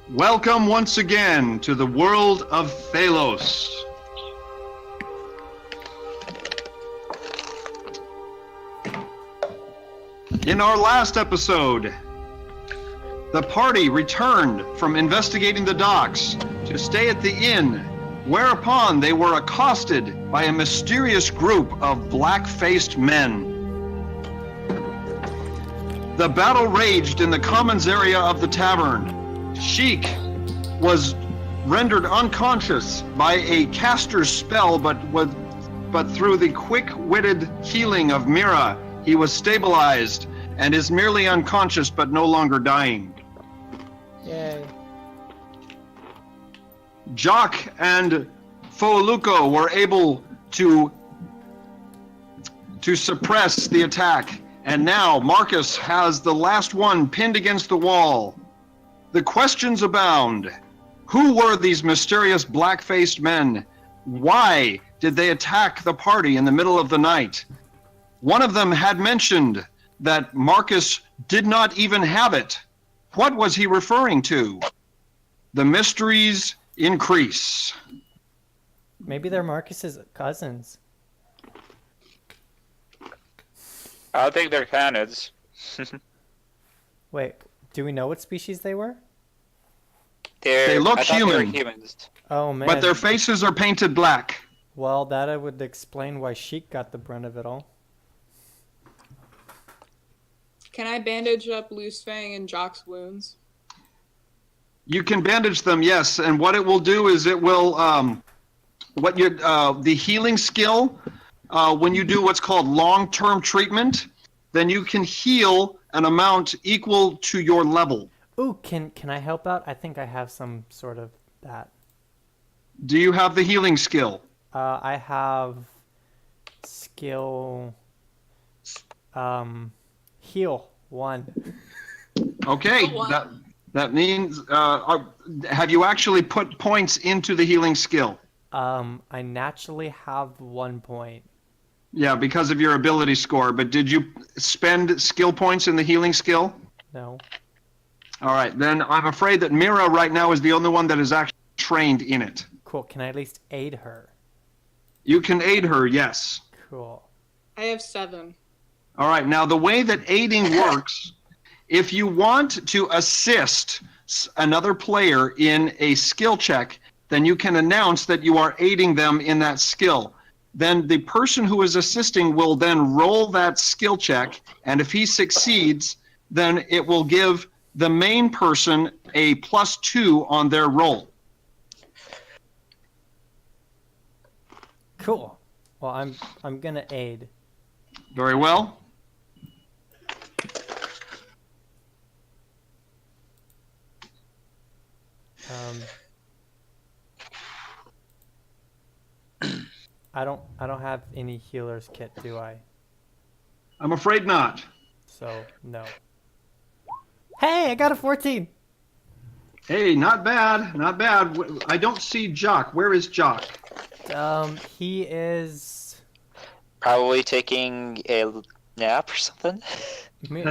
Welcome once again to the World of Thaylos. In our last episode, the party returned from investigating the docks to stay at the inn, whereupon they were accosted by a mysterious group of black-faced men. The battle raged in the commons area of the tavern. Sheik was rendered unconscious by a caster's spell, but through the quick-witted healing of Mira, he was stabilized and is merely unconscious but no longer dying. Yay. Jock and Fooluko were able to suppress the attack, and now Marcus has the last one pinned against the wall. The questions abound. Who were these mysterious black-faced men? Why did they attack the party in the middle of the night? One of them had mentioned that Marcus did not even have it. What was he referring to? The mysteries increase. Maybe they're Marcus's cousins. I think they're canids. Wait, do we know what species they were? They look I thought human. They were humans. Oh man. But their faces are painted black. Well, that would explain why Sheik got the brunt of it all. Can I bandage up Loose Fang and Jock's wounds? You can bandage them, yes, and what it will do is it will, the healing skill, when you do what's called long-term treatment, then you can heal an amount equal to your level. Ooh, can I help out? I think I have some sort of that. Do you have the healing skill? I have skill, heal 1. Okay, that means, have you actually put points into the healing skill? I naturally have 1 point. Yeah, because of your ability score, but did you spend skill points in the healing skill? No. All right, then I'm afraid that Mira right now is the only one that is actually trained in it. Cool, can I at least aid her? You can aid her, yes. Cool. I have 7. All right, now the way that aiding works, if you want to assist another player in a skill check, then you can announce that you are aiding them in that skill. Then the person who is assisting will then roll that skill check, and if he succeeds, then it will give the main person a +2 on their roll. Cool. Well, I'm gonna aid. Very well. I don't have any healer's kit, do I? I'm afraid not. So no. Hey, I got a 14. Hey, not bad, not bad. I don't see Jock. Where is Jock? He is Probably taking a nap or something. maybe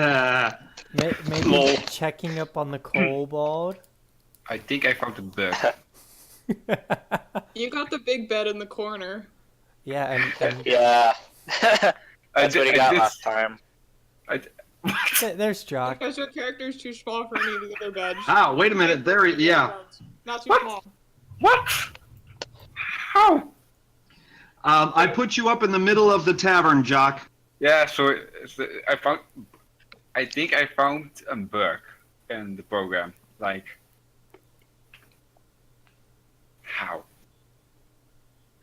checking up on the kobold. I think I found a bug. You got the big bed in the corner. Yeah, and Yeah. That's what he got last time. there's Jock. Because your character's too small for any of the other beds. Ah, wait a minute. There, yeah. Not too What? small. What? How? I put you up in the middle of the tavern, Jock. Yeah, so I think I found a bug in the program. Like, how?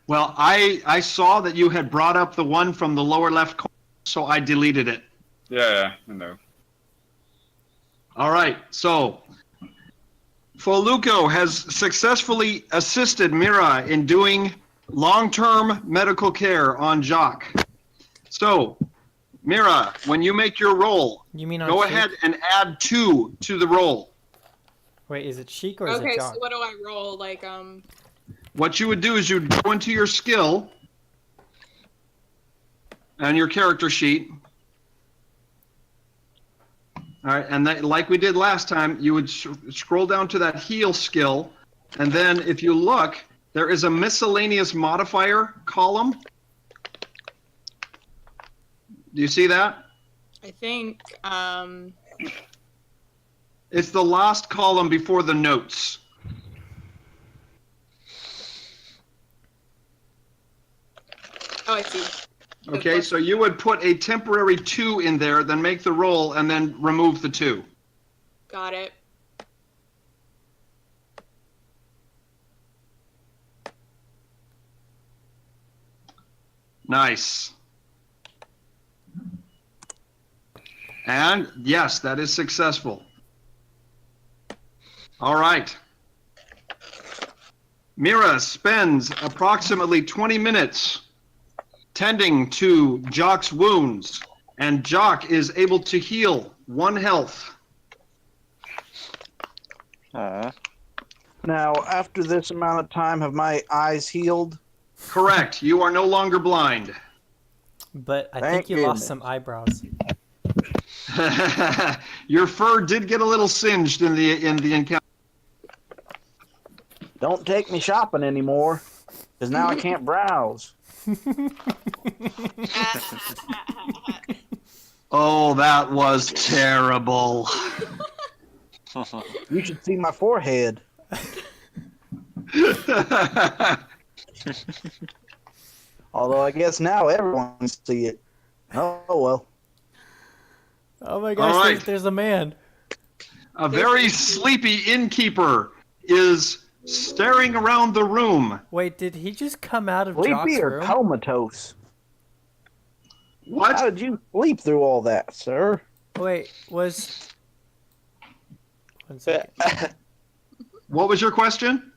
Well, I saw that you had brought up the one from the lower left corner, so I deleted it. Yeah, I know. All right, so Fooluko has successfully assisted Mira in doing long-term medical care on Jock. So Mira, when you make your roll, You mean on go Sheik? ahead and add 2 to the roll. Wait, is it Sheik or is it Okay, Jock? so what do I roll? What you would do is you'd go into your skill and your character sheet. All right, and that, like we did last time, you would scroll down to that heal skill, and then if you look, there is a miscellaneous modifier column. Do you see that? I think, It's the last column before the notes. oh, I see. Okay, so you would put a temporary 2 in there, then make the roll, and then remove the 2. Got it. Nice. And yes, that is successful. All right. Mira spends approximately 20 minutes tending to Jock's wounds, and Jock is able to heal 1 health. Aw. Now, after this amount of time, have my eyes healed? Correct. You are no longer blind. But I Thank think you lost goodness. some eyebrows. Your fur did get a little singed in the encounter. Don't take me shopping anymore, because now I can't browse. Oh, that was terrible. You should see my forehead. Although I guess now everyone can see it. Oh well. Oh my gosh, All right. there's a man. A very sleepy innkeeper is staring around the room. Wait, did he just come out of Jock's Sleepy or room? comatose? How What? did you sleep through all that, sir? Wait, was... One second. What was your question?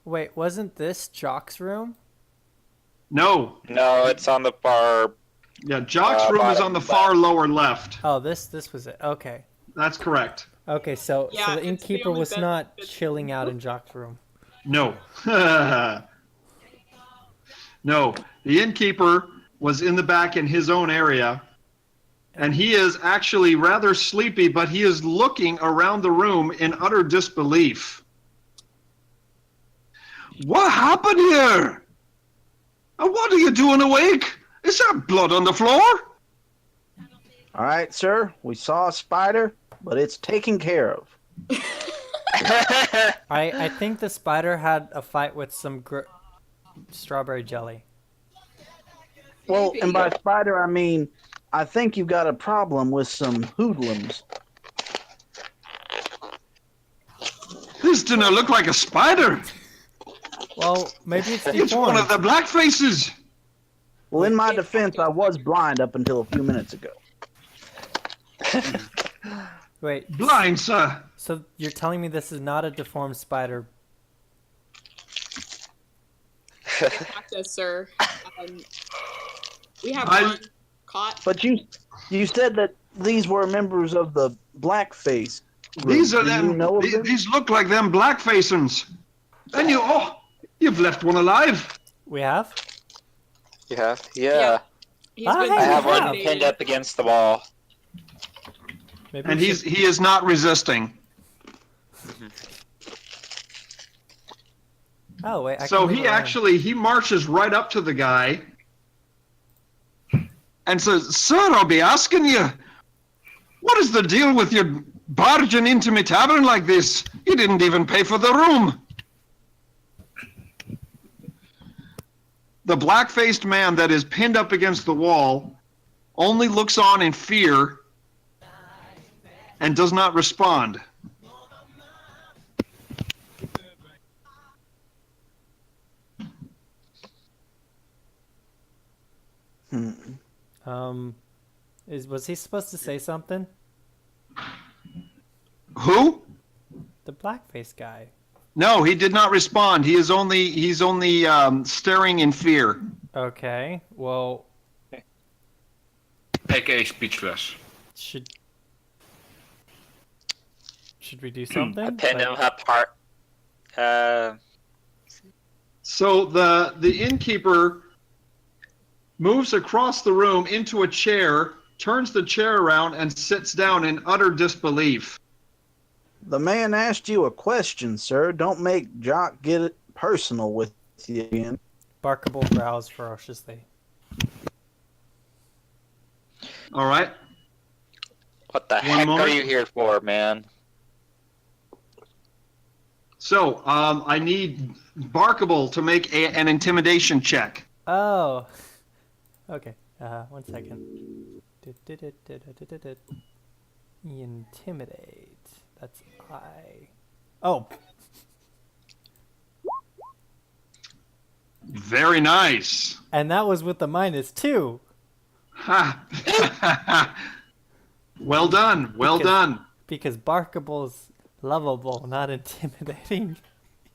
Wait, wasn't this Jock's room? No. No, it's on the far. Yeah, Jock's room is bottom on the left. far lower left. Oh, this was it. Okay. That's correct. Okay, so Yeah, the it's the innkeeper only was bed not that's- chilling out in Jock's room. No. No. The innkeeper was in the back in his own area, and he is actually rather sleepy, but he is looking around the room in utter disbelief. What happened here? What are you doing awake? Is there blood on the floor? All right, sir. We saw a spider, but it's taken care of. I think the spider had a fight with some strawberry jelly. Well, Maybe. and by spider I mean I think you've got a problem with some hoodlums. This didn't look like a spider. Well, maybe it's It's one of deformed. the black faces. Well, in my defense, I was blind up until a few minutes ago. Wait, Blind, sir. so you're telling me this is not a deformed spider? Practice, sir. We have I- one caught. But you said that these were members of the blackface group. These are Do them. You know of them? These look like them black facins. And you've left one alive. We have? You have? Yeah. He's I been I have one intimidated. pinned up against the wall. Maybe And we he should- is not resisting. Oh wait, I So can move he around. actually he marches right up to the guy and says, "Sir, I'll be asking you, what is the deal with your barging into my tavern like this? You didn't even pay for the room." The black-faced man that is pinned up against the wall only looks on in fear and does not respond. Was he supposed to say something? Who? The blackface guy. No, he did not respond. He's only staring in fear. Okay, well, aka speechless. Should we do something? I pinned him apart. So the innkeeper moves across the room into a chair, turns the chair around, and sits down in utter disbelief. The man asked you a question, sir. Don't make Jock get it personal with you again. Barkable growls ferociously. All right. What the heck moment. are you here for, man? So I need Barkable to make an intimidation check. Oh. Okay. 1 second. Intimidate. That's I. Oh. Very nice. And that was with the -2. Ha. Well done. Well done. Because Barkable's lovable, not intimidating.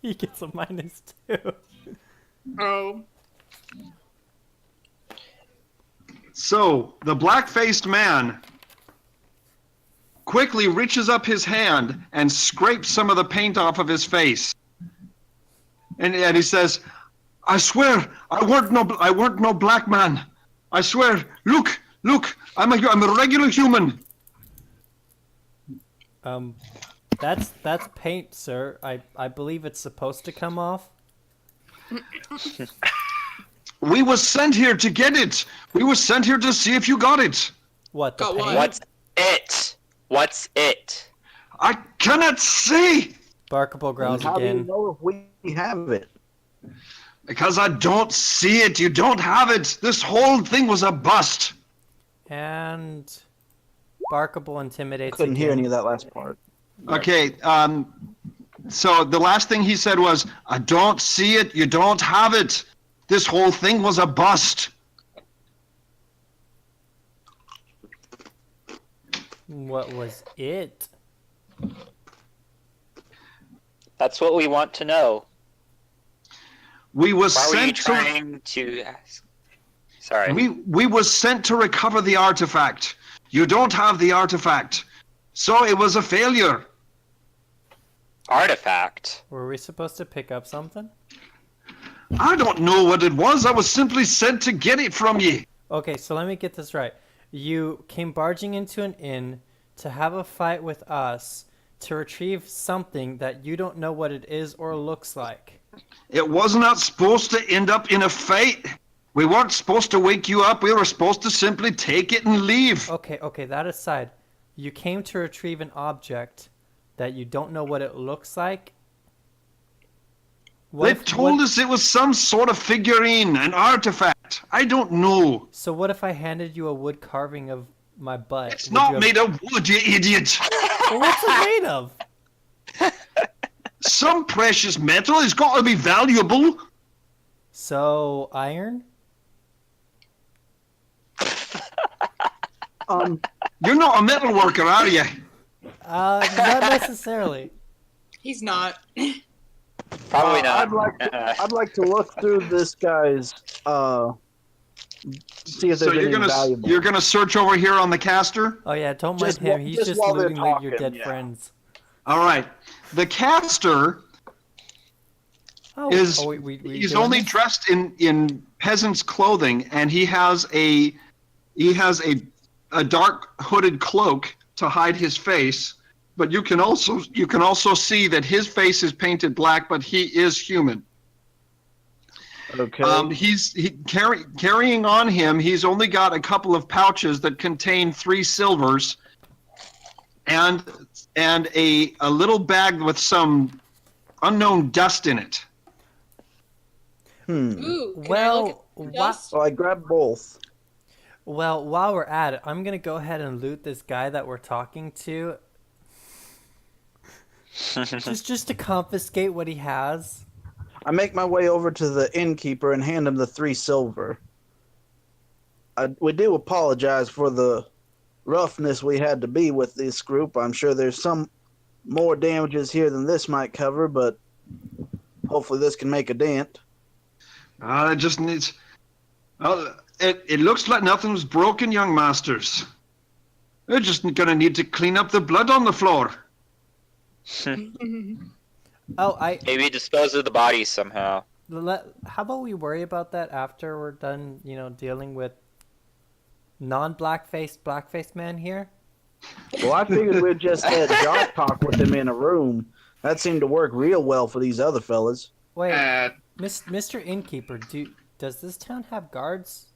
He gets a -2. Oh. So the black-faced man quickly reaches up his hand and scrapes some of the paint off of his face. And he says, "I swear, I weren't no black man. I swear, look, I'm a regular human." That's paint, sir. I believe it's supposed to come off. We was sent here to get it. We was sent here to see if you got it. What, the Got paint? what? What's it? What's it? I cannot see Barkable growls How do you again. know if we have it? because I don't see it. You don't have it. This whole thing was a bust. And Barkable intimidates Couldn't hear again. any of that last part. Okay, so the last thing he said was, "I don't see it, you don't have it. This whole thing was a bust." What was it? That's what we want to know. We was Why were you sent to trying to ask? Sorry. we was sent to recover the artifact. You don't have the artifact. So it was a failure. Artifact. Were we supposed to pick up something? I don't know what it was. I was simply sent to get it from you. Okay, so let me get this right. You came barging into an inn to have a fight with us to retrieve something that you don't know what it is or looks like. It was not supposed to end up in a fight. We weren't supposed to wake you up. We were supposed to simply take it and leave. Okay, that aside, you came to retrieve an object that you don't know what it looks like. They told us it was some sort of figurine, an artifact. I don't know. So what if I handed you a wood carving of my butt? It's Would not you have- made of wood, you idiot. Well, what's it made of? Some precious metal has got to be valuable. So iron? You're not a metal worker, are you? Not necessarily. He's not. Probably not. I'd like to look through this guy's see if there's So anything valuable. you're gonna search over here on the caster. Oh yeah, don't mind Just him. while- He's just just while they're looting like your talking, dead yeah. friends. All right, the caster Oh, is we he's doing only this? dressed in peasant's clothing, and he has a dark hooded cloak to hide his face. But you can also see that his face is painted black, but he is human. Okay. Carrying on him. He's only got a couple of pouches that contain 3 silvers, and a little bag with some unknown dust in it. Ooh. Can I Well, look at the wha- dust? So I grabbed both. Well, while we're at it, I'm gonna go ahead and loot this guy that we're talking to, just to confiscate what he has. I make my way over to the innkeeper and hand him the 3 silver. We do apologize for the roughness we had to be with this group. I'm sure there's some more damages here than this might cover, but hopefully this can make a dent. It just needs. it looks like nothing was broken, young masters. We're just gonna need to clean up the blood on the floor. Oh, Maybe dispose of the bodies somehow. how about we worry about that after we're done, dealing with black-faced man here? Well, I figured we'd just had Jock talk with him in a room. That seemed to work real well for these other fellas. Wait, Uh, Mr. Innkeeper, does this town have guards?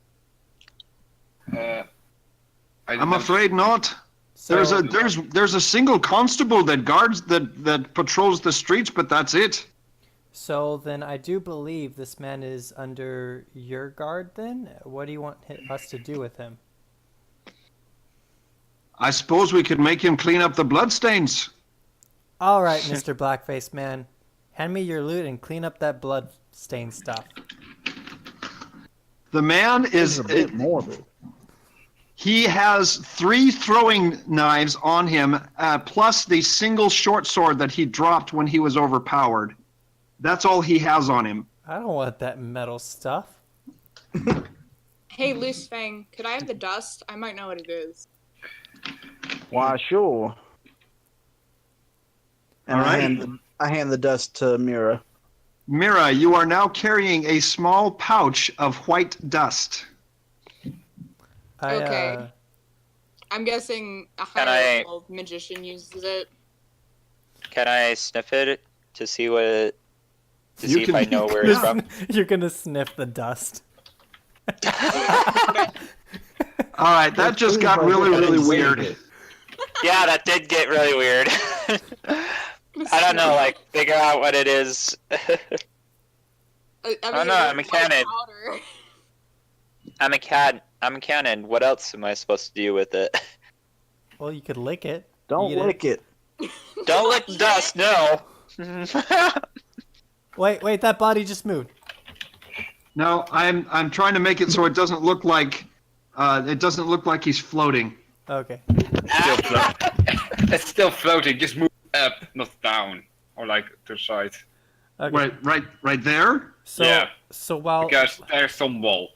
I'm afraid not. So, There's a single constable that guards that patrols the streets, but that's it. So then I do believe this man is under your guard then? What do you want us to do with him? I suppose we could make him clean up the bloodstains. All right, Mr. Blackface Man. Hand me your loot and clean up that blood-stain stuff. The man This is a bit morbid. he has 3 throwing knives on him, plus the single short sword that he dropped when he was overpowered. That's all he has on him. I don't want that metal stuff. Hey, Loose Fang, could I have the dust? I might know what it is. Why, sure. And All right. I hand the dust to Mira. Mira, you are now carrying a small pouch of white dust. Okay. I'm guessing a Can higher I- level magician uses it. Can I sniff it to see what to You see can- if I know where it's from? You're gonna sniff the dust. All right, that just got really, really weird. Yeah, that did get really weird. I don't know, like figure out what it is. I don't know, I'm a it's canon. powder. I'm a cannon. What else am I supposed to do with it? Well, you could lick it. Don't Eat it. lick it. Don't lick the dust, no. Wait, that body just moved. No, I'm trying to make it so it doesn't look like he's floating. Okay. still it's still floating. Just move up, not down, or like to the side. Okay. Right there. So Yeah. so while Because there's some wall.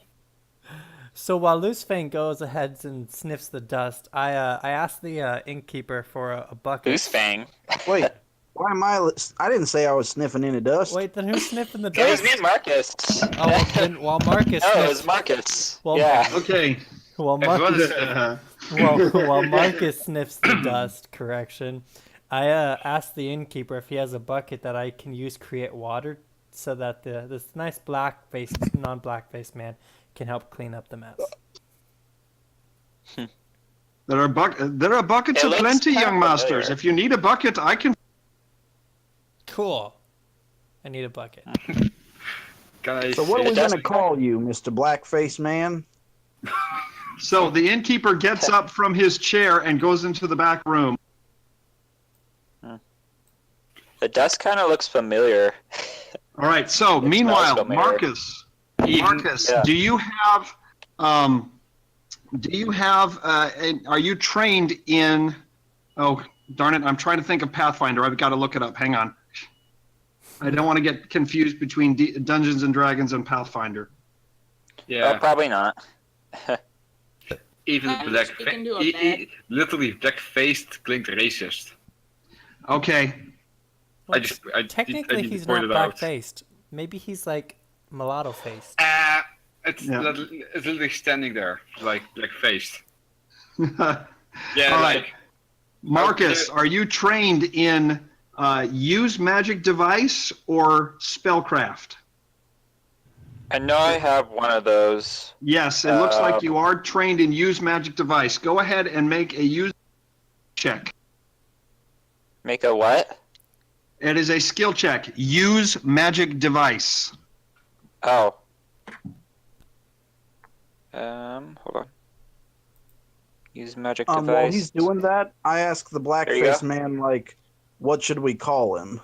Loose Fang goes ahead and sniffs the dust, I asked the innkeeper for a bucket. Goose fang. Wait, why am I didn't say I was sniffing any dust. Wait, then who's sniffing the It was dust? me and Marcus. Oh, well, then while Marcus No, it sniffs, was Marcus. Well, yeah. Okay. while Everyone Marcus is, while Marcus sniffs the dust, correction, I asked the innkeeper if he has a bucket that I can use create water so that this nice non-black-faced man can help clean up the mess. There are buckets It of looks plenty, kinda young masters. familiar. If you need a bucket, I can. Cool. I need a bucket. Can I So what are see we it? going to call you, Mr. Blackface Man? So the innkeeper gets up from his chair and goes into the back room. The dust kind of looks familiar. All right. So meanwhile, smells familiar. Marcus, Yeah. do you have are you trained in? Oh darn it! I'm trying to think of Pathfinder. I've got to look it up. Hang on. I don't want to get confused between Dungeons and Dragons and Pathfinder. Yeah. Probably not. Even I'm black, speaking to a bed. literally black-faced klinkt racist. Okay. Well, I technically, need to he's point not it out. black-faced. Maybe he's like mulatto-faced. It's Yeah. it's literally standing there, like black-faced. All Yeah, right. like Marcus, are you trained in use magic device or spellcraft? I know I have one of those. Yes, it looks like you are trained in use magic device. Go ahead and make a use check. Make a what? It is a skill check. Use magic device. Oh. Hold on. Use magic device. While he's doing that, I ask the There you Blackface go. Man, like, what should we call him?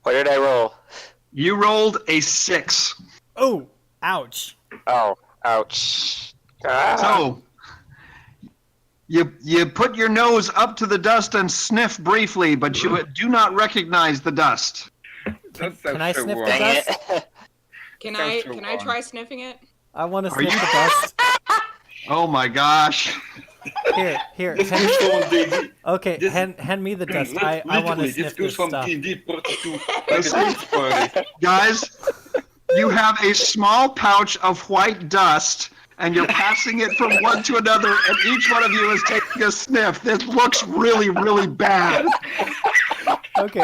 What did I roll? You rolled a 6. Oh, ouch. Oh, ouch. Ah. So you put your nose up to the dust and sniff briefly, but you do not recognize the dust. That sounds can I so sniff the wrong. Dang dust? it. Can Sounds I so can I wrong. try sniffing it? I want to Are sniff you- the dust. Oh my gosh. Here. This goes from D&D. Okay, This- hand me the dust. I want to Literally, this sniff goes this from stuff. D&D party to like a dance party. Guys, you have a small pouch of white dust, and you're passing it from one to another, and each one of you is taking a sniff. This looks really, really bad. Okay,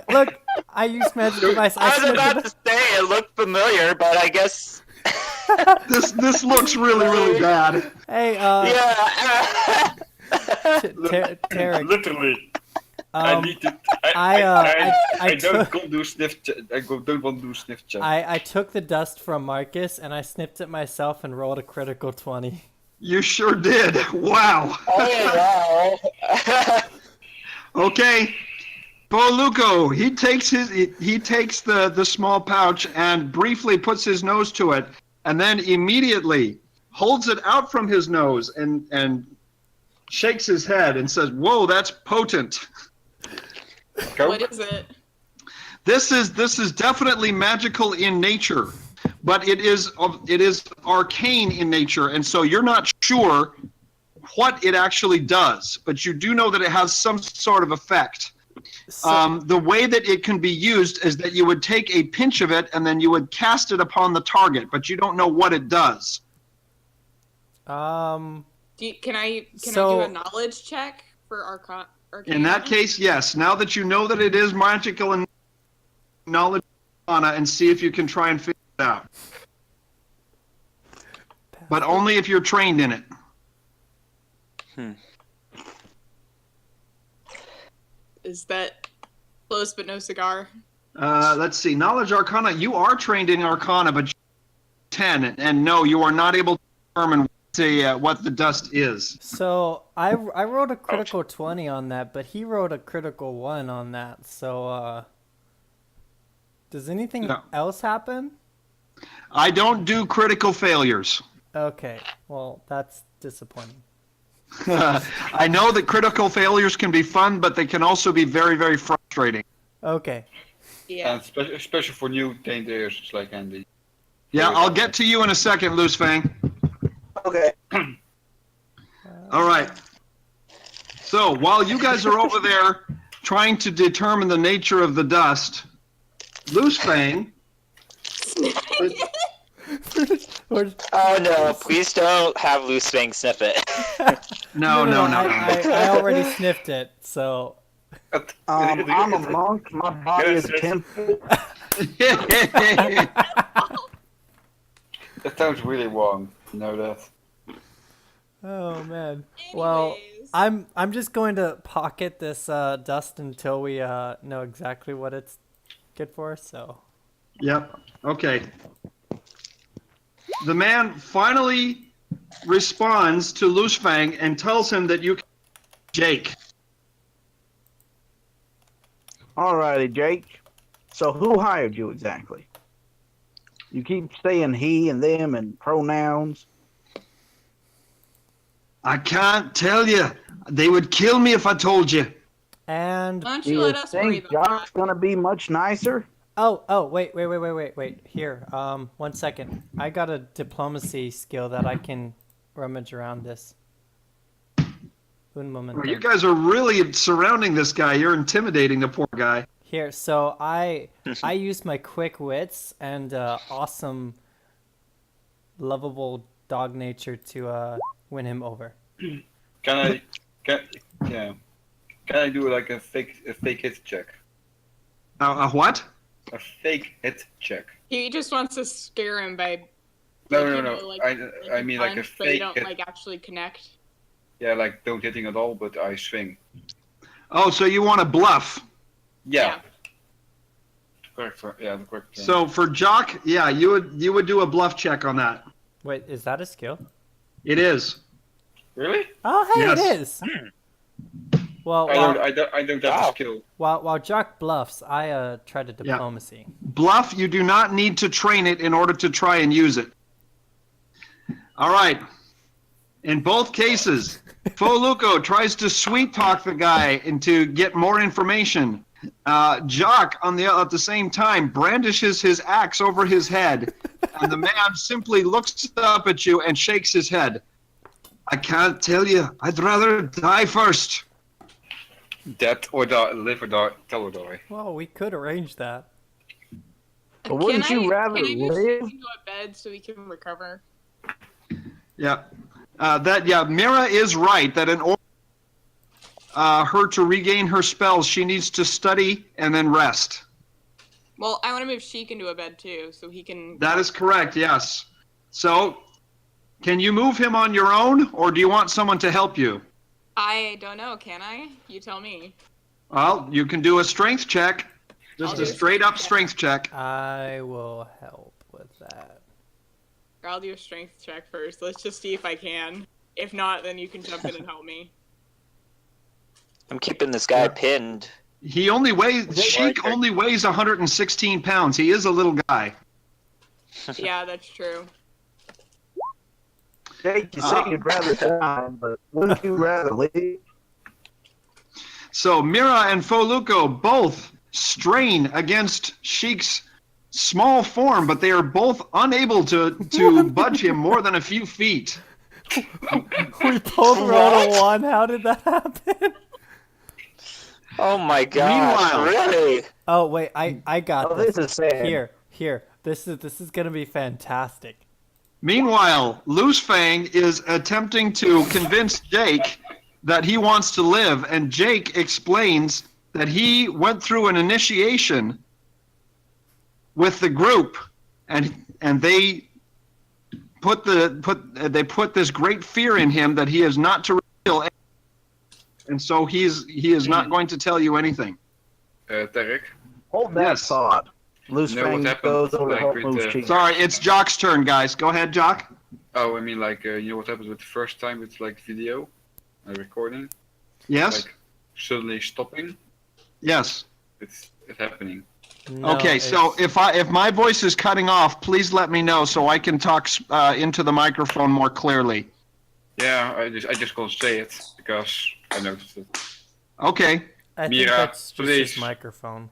look! I used magic device. I I was sniffed about the to say it looked familiar, but I guess. This looks really, really bad. Hey, Yeah. Tarek. Literally. I need to. I I don't took- go do sniff. Don't want to do sniff check. I took the dust from Marcus and I sniffed it myself and rolled a critical 20. You sure did. Wow. Oh wow. Okay. Boluco, he takes the small pouch and briefly puts his nose to it, and then immediately holds it out from his nose and shakes his head and says, "Whoa, that's potent." What is it? This is definitely magical in nature, but it is arcane in nature, and so you're not sure what it actually does, but you do know that it has some sort of effect. The way that it can be used is that you would take a pinch of it and then you would cast it upon the target, but you don't know what it does. Um, Can I So- do a knowledge check for Arcana? In that case, yes. Now that you know that it is magical and knowledge, and see if you can try and figure it out. But only if you're trained in it. Is that close but no cigar? Let's see. Knowledge Arcana. You are trained in Arcana, but 10, and no, you are not able to determine what the dust is. So I rolled a critical 20 on that, but he rolled a critical 1 on that. So does anything No. else happen? I don't do critical failures. Okay, well that's disappointing. I know that critical failures can be fun, but they can also be very, very frustrating. Okay. Yeah. And especially for new tainters like Andy. Yeah, I'll get to you in a second, Loose Fang. Okay. All right. So while you guys are over there trying to determine the nature of the dust, Loose Fang. Oh no! Please don't have Loose Fang sniff it. No. I already sniffed it, so I'm a monk. My body is a temple. That sounds really wrong. You know that. oh man. Well, Anyways. I'm just going to pocket this dust until we know exactly what it's good for. So Yep. Okay. The man finally responds to Loose Fang and tells him that you can Jake. Alrighty, Jake. So who hired you exactly? You keep saying he and them and pronouns. I can't tell you. They would kill me if I told you. and Why don't Do you you let us worry think about Jock's gonna be much nicer? wait. Here, 1 second. I got a diplomacy skill that I can rummage around this. Un momento. You guys are really surrounding this guy. You're intimidating the poor guy. Here, so I use my quick wits and awesome, lovable dog nature to win him over. Can I do like a fake hit check? A what? A fake hit check. He just wants to scare him by. No, like, no, you no. know, like- I mean like a punch, but you fake don't hit. like actually connect. Yeah, like don't hitting at all, but I swing. Oh, so you want to bluff. Yeah. Correct. Yeah, the correct. Term. So for Jock, yeah, you would do a bluff check on that. Wait, is that a skill? It is. Really? Oh, hey, Yes. it is. Well, I don't have Wow. the skill. while Jock bluffs, I try to diplomacy. Bluff, you do not need to train it in order to try and use it. All right. In both cases, Foluco tries to sweet talk the guy and to get more information, Jock, at the same time, brandishes his axe over his head, and the man simply looks up at you and shakes his head. I can't tell you. I'd rather die first. Dead or die, live or die, tell or die. Well, we could arrange that. But wouldn't you rather can I move live? into a bed so we can recover? Yeah. Mira is right that in order her to regain her spells, she needs to study and then rest. Well, I want to move Sheik into a bed too, so he can. That is correct, yes. So, can you move him on your own, or do you want someone to help you? I don't know. Can I? You tell me. Well, you can do a strength check. Just a straight up strength check. I will help with that. I'll do a strength check first. Let's just see if I can. If not, then you can jump in and help me. I'm keeping this guy pinned. He only weighs, Sheik only weighs 116 pounds. He is a little guy. Yeah, that's true. Jake, you say you'd rather die, but wouldn't you rather live? So Mira and Foluco both strain against Sheik's small form, but they are both unable to budge him more than a few feet. We both rolled a 1. How did that happen? Oh my gosh! Meanwhile- Really? Oh wait, I got Oh, this. this is sad. Here. This is gonna be fantastic. Meanwhile, Loose Fang is attempting to convince Jake that he wants to live, and Jake explains that he went through an initiation with the group, and they put this great fear in him that he is not to reveal, and so he is not going to tell you anything. Tarek? Hold that Yes. thought. Loose You know what Fang happened, goes over to like, help with Moose the- Cheek. Sorry, it's Jock's turn, guys. Go ahead, Jock. Oh, I mean, like, you know what happens with the first time with, like, video recording? Yes. Like, suddenly stopping. Yes. It's happening. No, Okay, so if my voice is cutting off, please let me know so I can talk into the microphone more clearly. Yeah, I just can't say it because I noticed it. Okay. I think Mira, that's just his please. microphone.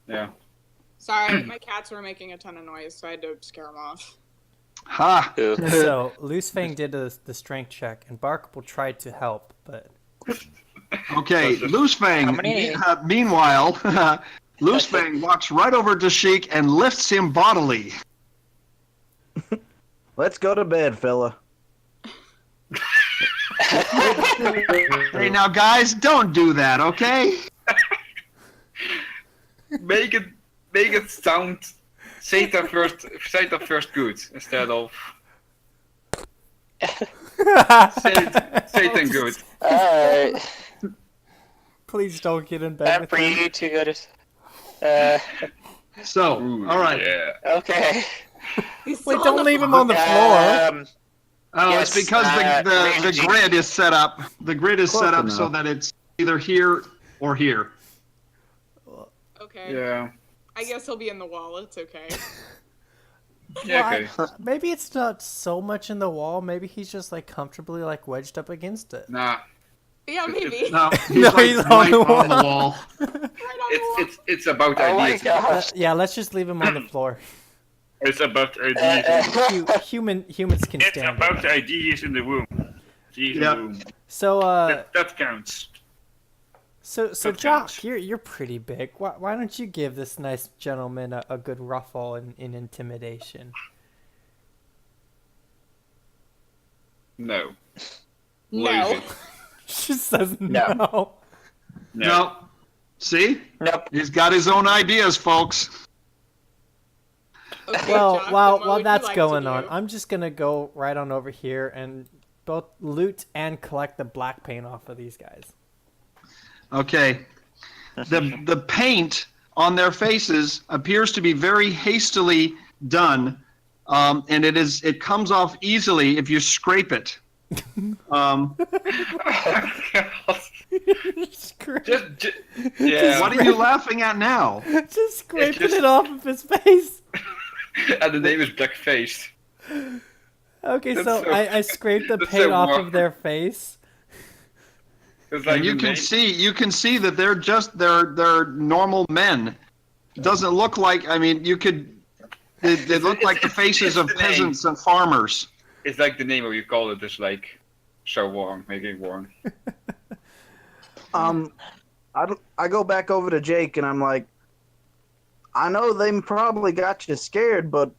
Yeah. Sorry, my cats were making a ton of noise, so I had to scare them off. Ha. Ooh. So Loose Fang did the strength check, and Barkable tried to help, but Okay, Loose Fang. How many- Meanwhile, Loose Fang walks right over to Sheik and lifts him bodily. Let's go to bed, fella. Hey, now guys, don't do that, okay? Make it sound Satan first good instead of Satan good. Alright. please don't get in bed Time with for him. you to go to. So, Ooh, all right. Yeah. Okay. He's Wait, still don't on leave him on the floor. Oh, Yes, it's because the ranging. grid is set up. The grid is Close set up enough. so that it's either here or here. Okay. Yeah. I guess he'll be in the wall. It's okay. Yeah. Well, Okay. maybe it's not so much in the wall. Maybe he's just like comfortably like wedged up against it. Nah. Yeah, maybe. No, No, he's on right the on the wall. Right on the wall. It's about Oh my ideas. gosh. Yeah, let's just leave him on the floor. It's about ideas. Humans can It's stand about it. the ideas in the room. Ideas in Yep. the room. So That counts. so that Jock, counts. you're pretty big. Why don't you give this nice gentleman a good ruffle in intimidation? No. No. Lazy. She says No. no. No. See? Nope. He's got his own ideas, folks. Okay, Well, Jock, then while what while would you that's like to going do? on, I'm just gonna go right on over here and both loot and collect the black paint off of these guys. Okay. The paint on their faces appears to be very hastily done, and it comes off easily if you scrape it. just yeah. What are you laughing at now? Just scraping just- it off of his face. And the name is Blackface. Okay, That's so so- I scraped the that's paint so off wrong. of their face. It's like And you the can name- see that they're normal men. Doesn't look like, I mean, they look like the faces of the name. peasants and farmers. It's like the name of you call it is like so warm, making warm. I go back over to Jake and I'm like, I know they probably got you scared, but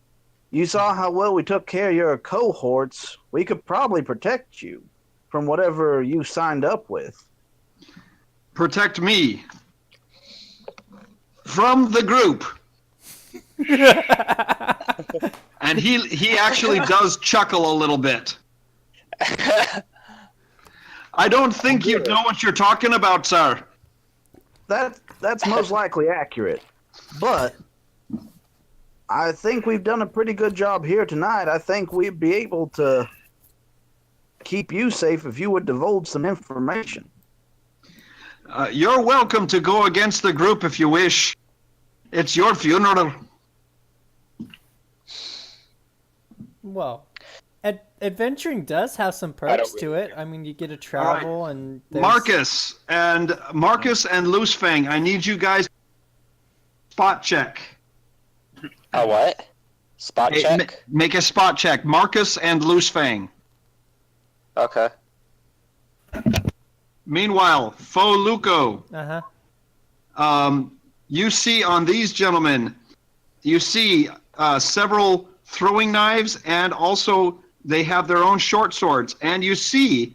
you saw how well we took care of your cohorts. We could probably protect you from whatever you signed up with. Protect me from the group. And he actually does chuckle a little bit. I don't think you know what you're talking about, sir. That's most likely accurate. But I think we've done a pretty good job here tonight. I think we'd be able to keep you safe if you would divulge some information. You're welcome to go against the group if you wish. It's your funeral. Well, adventuring does have some perks to it. I mean, you get to travel and there's... Marcus and Loosefang, I need you guys spot check. A what? Spot Hey, check? make a spot check. Marcus and Loosefang. Okay. Meanwhile, Faux Luco, you see on these gentlemen, you see several throwing knives, and also they have their own short swords. And you see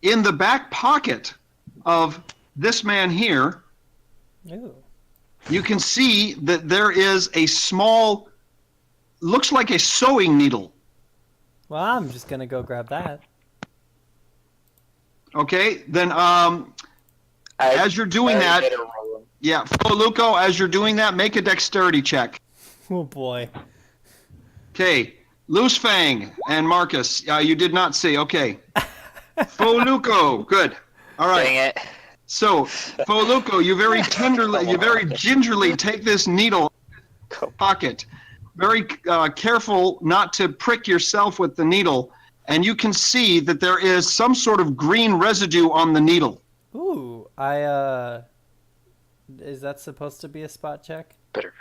in the back pocket of this man here, Ooh. you can see that there is a small, looks like a sewing needle. Well, I'm just gonna go grab that. Okay, then as you're doing that, yeah, Faux Luco, as you're doing that, make a dexterity check. Oh boy. Okay, Loosefang and Marcus, you did not see. Okay, Faux Luco, good. All right. Dang it. So, Faux Luco, you very tenderly, you very gingerly take this needle pocket, very careful not to prick yourself with the needle, and you can see that there is some sort of green residue on the needle. Ooh, is that supposed to be a spot check? Better.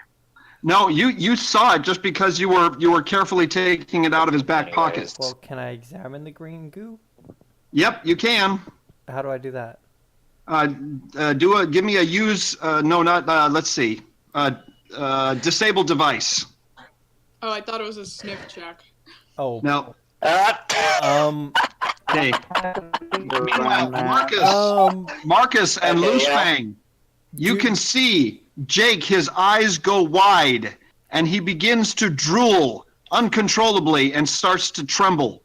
No, you saw it just because you were carefully taking it out of his back pocket. Well, can I examine the green goo? Yep, you can. How do I do that? Give me a use. Let's see. Disable device. Oh, I thought it was a sniff check. Oh. No. Okay. Meanwhile, Marcus and Okay, Loosefang, you can see Jake, his eyes go wide, and he begins to drool uncontrollably and starts to tremble.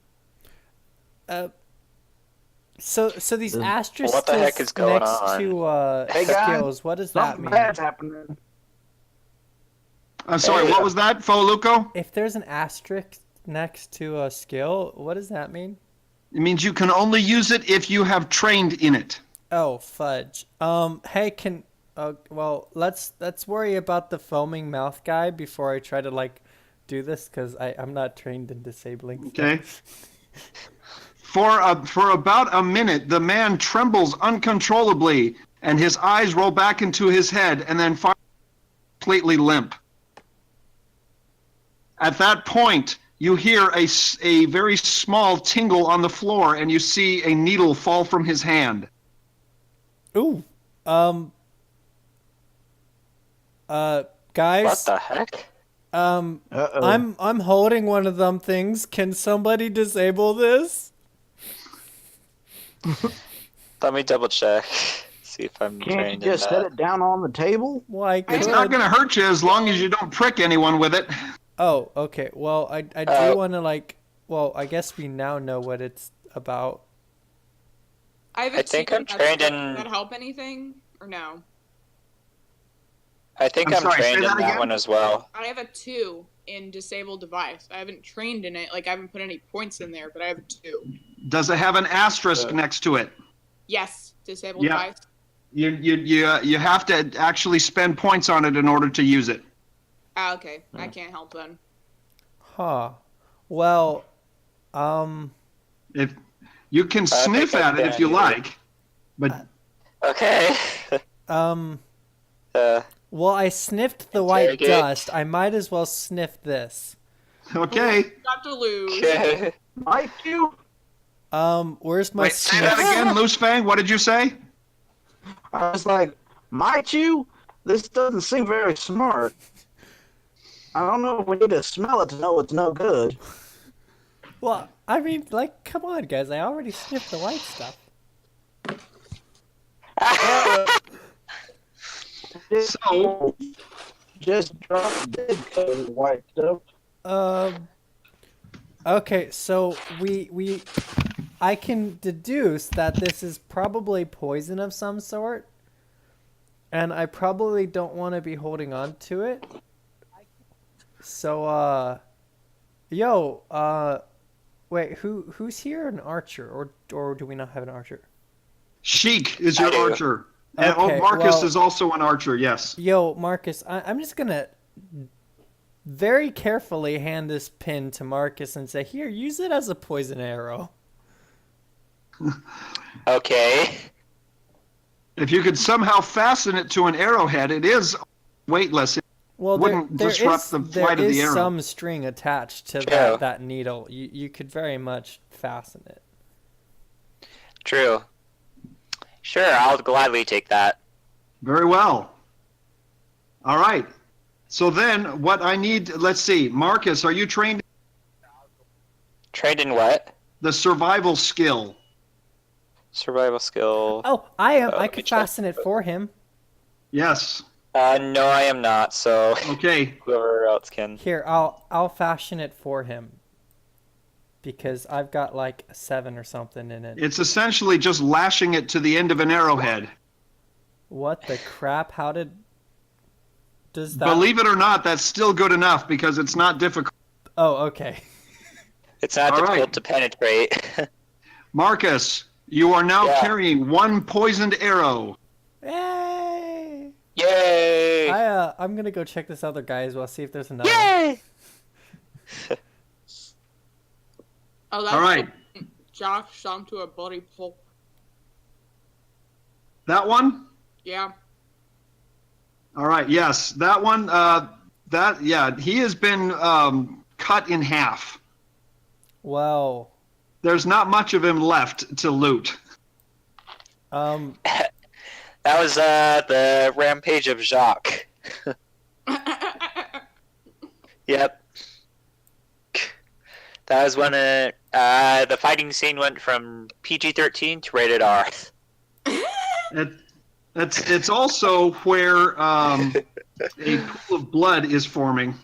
So these asterisks What the heck is going next on? to Hey, guys, skills, what does that Something mean? bad's happening. I'm sorry, what was that, Faux Luco? If there's an asterisk next to a skill, what does that mean? It means you can only use it if you have trained in it. Oh, fudge. Hey, well, let's worry about the foaming mouth guy before I try to do this, because I'm not trained in disabling stuff. Okay. For about a minute, the man trembles uncontrollably, and his eyes roll back into his head, and then finally completely limp. At that point, you hear a very small tingle on the floor, and you see a needle fall from his hand. Ooh. Guys. What the heck? Uh-oh. I'm holding one of them things. Can somebody disable this? Let me double check. See if I'm Can't you trained in just set that. it down on the table? Why? It's not going to hurt you as long as you don't prick anyone with it. Oh, okay. Well, I do want to well, I guess we now know what it's about. I have a I think two. I'm trained Does in- that help anything or no? I think I'm I'm sorry, say trained in that that again? one as well. I have a 2 in disabled device. I haven't trained in it. I haven't put any points in there, but I have a 2. Does it have an asterisk next to it? Yes, disabled Yeah. device. You have to actually spend points on it in order to use it. Ah, okay. I can't help then. Huh. Well, If You can sniff I at it if you can. like, but Okay. Well, I sniffed the white Interrogate. dust. I might as well sniff this. okay. Got to lose. Okay. Mike, you? Where's my Wait, say sniff? that again, Loose Fang. What did you say? I was like, might you? This doesn't seem very smart. I don't know if we need to smell it to know it's no good. Well, I mean, like, come on, guys. I already sniffed the white stuff. So, Just drop dead coat white stuff. Okay, so I can deduce that this is probably poison of some sort, and I probably don't want to be holding on to it. So, wait, who's here? An archer, or do we not have an archer? Sheik is your I do. archer. And Okay, Marcus well- is also an archer, yes. Yo, Marcus, I'm just gonna very carefully hand this pin to Marcus and say, here, use it as a poison arrow. Okay. If you could somehow fasten it to an arrowhead, it is weightless. It Well, wouldn't there disrupt is, the there flight of the is arrow. some string attached to True. that needle. You could very much fasten it. True. Sure, I'll gladly take that. Very well. All right. So then, what I need, let's see. Marcus, are you trained Trained in what? the survival skill? Survival skill. Oh, I am. Oh, I let me could check. fasten it for him. Yes. No, I am not. So Okay. whoever else can. Here, I'll fashion it for him. Because I've got like a 7 or something in it. It's essentially just lashing it to the end of an arrowhead. What the crap? How does that? Believe it or not, that's still good enough because it's not difficult. Oh, okay. It's not All difficult right. to penetrate. Marcus, you are now Yeah. carrying one poisoned arrow. Yay! Yay! I'm gonna go check this other guy as well. See if there's another. Yay! Oh, that's All right. Josh shot him to a bloody pulp. That one? Yeah. All right. Yes, that one. He has been cut in half. Wow. There's not much of him left to loot. Um. That was the rampage of Jacques. Yep. That was when the fighting scene went from PG-13 to rated R. It's also where a pool of blood is forming.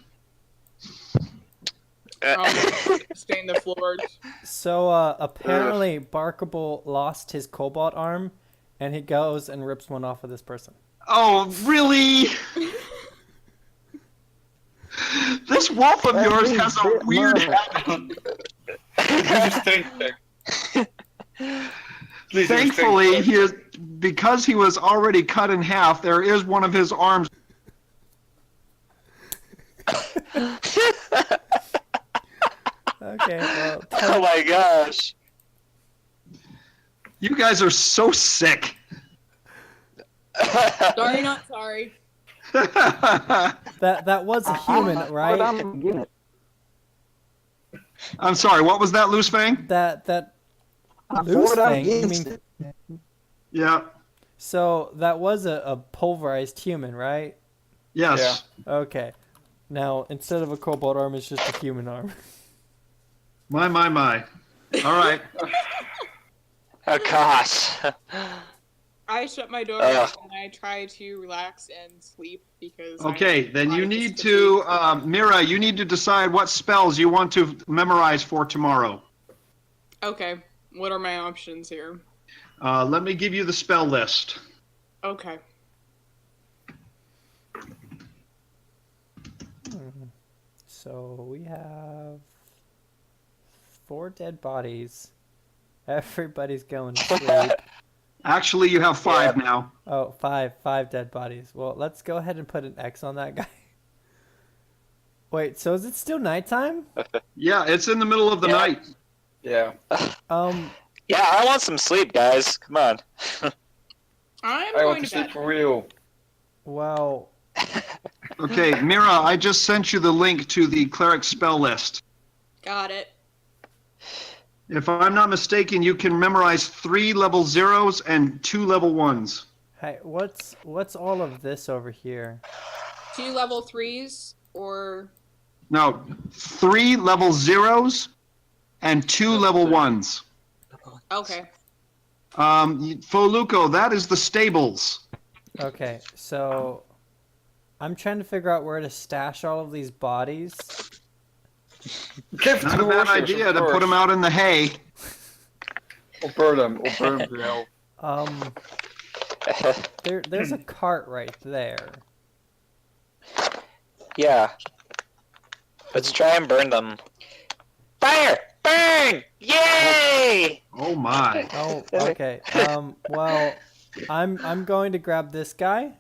Stain the floors. So apparently, Barkable lost his cobalt arm, and he goes and rips one off of this person. Oh, really? This wolf of yours has a weird habit. Thankfully, because he was already cut in half, there is one of his arms. Okay, well, Oh my gosh. You guys are so sick. Sorry, not sorry. that was a human, right? I'm getting it. I'm sorry, what was that, Loose Fang? That I'm loose for it, I'm thing. You against mean, it. Yeah. so that was a pulverized human, right? Yes. Okay. Now instead of a cobalt arm, it's just a human arm. My. All right. Oh gosh. I shut my door Ugh. and I try to relax and sleep because. Okay, then you I'm need just to, fatigued. Mira, you need to decide what spells you want to memorize for tomorrow. Okay, what are my options here? Let me give you the spell list. Okay. So we have 4 dead bodies. Everybody's going to sleep. Actually, you have 5 now. Oh, five dead bodies. Well, let's go ahead and put an X on that guy. Wait, so is it still nighttime? Yeah, it's in the middle of the Yeah. night. Yeah. Yeah, I want some sleep, guys. Come on. I'm I going want to to sleep bed. for real. Well, Okay, Mira, I just sent you the link to the cleric spell list. Got it. If I'm not mistaken, you can memorize 3 level 0s and 2 level 1s. hey, what's all of this over here? 2 level 3s or No, 3 level 0s and 2 level 1s. okay. Foluco, that is the stables. Okay, so I'm trying to figure out where to stash all of these bodies. Give Not to a the bad horses, idea of to put them course. out in the hay. Or burn them. Or burn them to hell. There's a cart right there. Yeah. Let's try and burn them. Fire! Burn! Yay! Oh my. Oh, okay. Well, I'm going to grab this guy.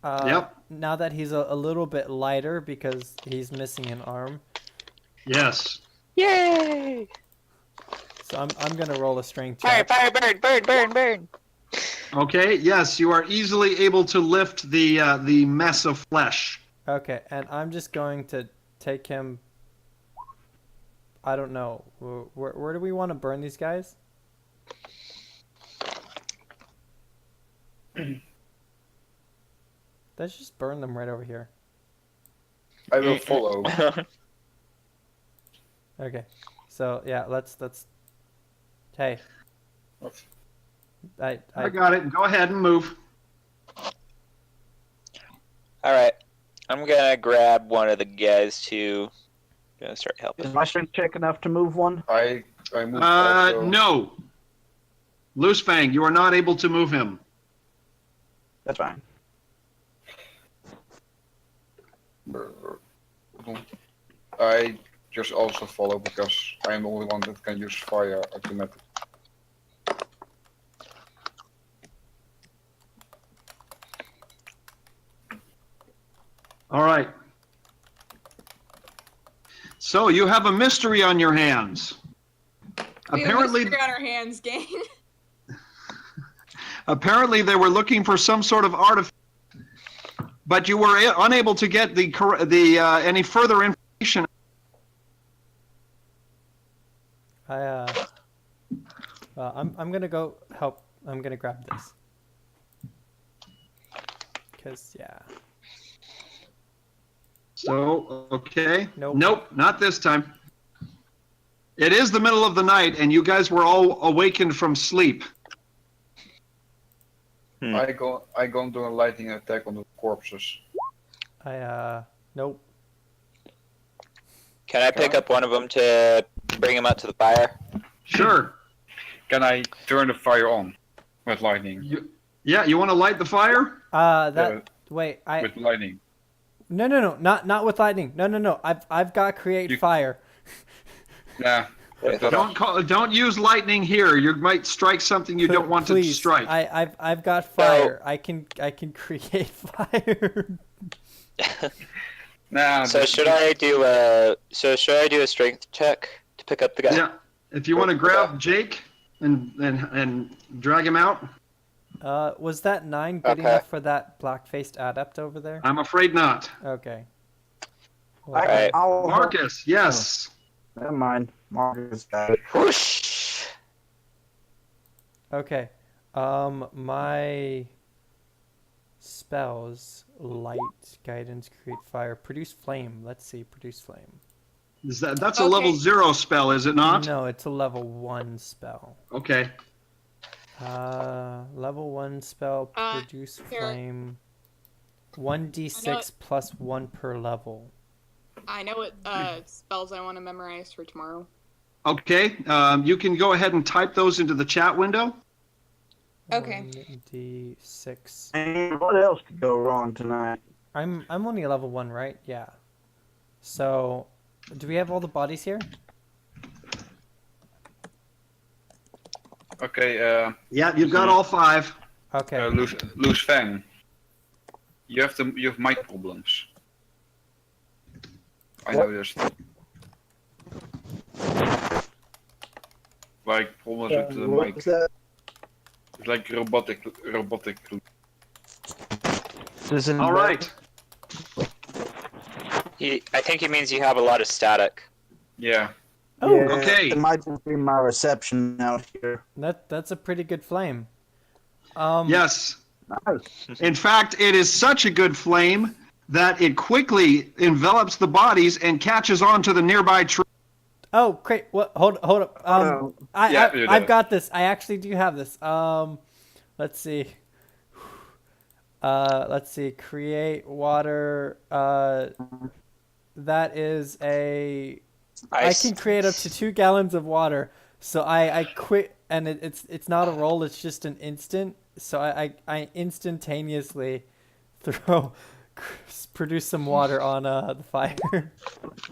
Yep. Now that he's a little bit lighter because he's missing an arm. Yes. Yay! So I'm gonna roll a strength Fire! check. Fire! Burn! Burn! Burn! Burn! Okay, yes, you are easily able to lift the mess of flesh. Okay, and I'm just going to take him. I don't know. Where do we want to burn these guys? Let's just burn them right over here. I will follow. Okay, so yeah, let's. Hey, What? I got it. Go ahead and move. Alright. I'm gonna grab one of the guys to gonna start helping. Is my strength check enough to move one? I move also. No. Loose Fang, you are not able to move him. That's fine. I just also follow because I am the only one that can use fire automatic. All right. So you have a mystery on your hands. We have a Apparently, mystery on our hands, gang. apparently they were looking for some sort of artifact, but you were unable to get any further information. I'm gonna go help. I'm gonna grab this. Cause yeah. So, okay. Nope. Nope, not this time. It is the middle of the night, and you guys were all awakened from sleep. I go and do a lightning attack on the corpses. Nope. Can I pick up one of them to bring him out to the fire? Sure. Can I turn the fire on with lightning? You want to light the fire? Wait, With lightning. No, not with lightning. No. I've got create fire. Nah. Don't use lightning here. You might strike something you don't want to strike. I've got fire. I can create fire. Nah. So should I do a strength check to pick up the guy? Yeah. If you want to grab Jake and drag him out. Was that 9 good Okay. enough for that black-faced adept over there? I'm afraid not. Okay. Alright. I'll Marcus, yes. Never mind. Marcus got it. Whoosh! Okay. My spells: light, guidance, create fire, produce flame. Let's see, produce flame. That's a level 0 spell, is it not? No, it's a level 1 spell. Okay. Level 1 spell, produce here. flame. 1d6 plus 1 per level. I know what spells I want to memorize for tomorrow. Okay. You can go ahead and type those into the chat window. Okay. 1d6. And what else could go wrong tonight? I'm only a level 1, right? Yeah. So, do we have all the bodies here? Okay. Yeah, you've got all 5. Okay. Loose Fang. You have mic problems. I noticed. like problems with the What mic. was that? It's like robotic. Does it All right. I think he means you have a lot of static. Yeah. Oh, Yeah, okay. It might just be my reception out here. that's a pretty good flame. Yes. Nice. In fact, it is such a good flame that it quickly envelops the bodies and catches on to the nearby tree. Oh, great. What? Hold up. Oh, I've got this. I actually do have this. Let's see. Let's see. Create water. That is I can create up to 2 gallons of water. So I quit, and it's not a roll. It's just an instant. So I instantaneously produce some water on the fire.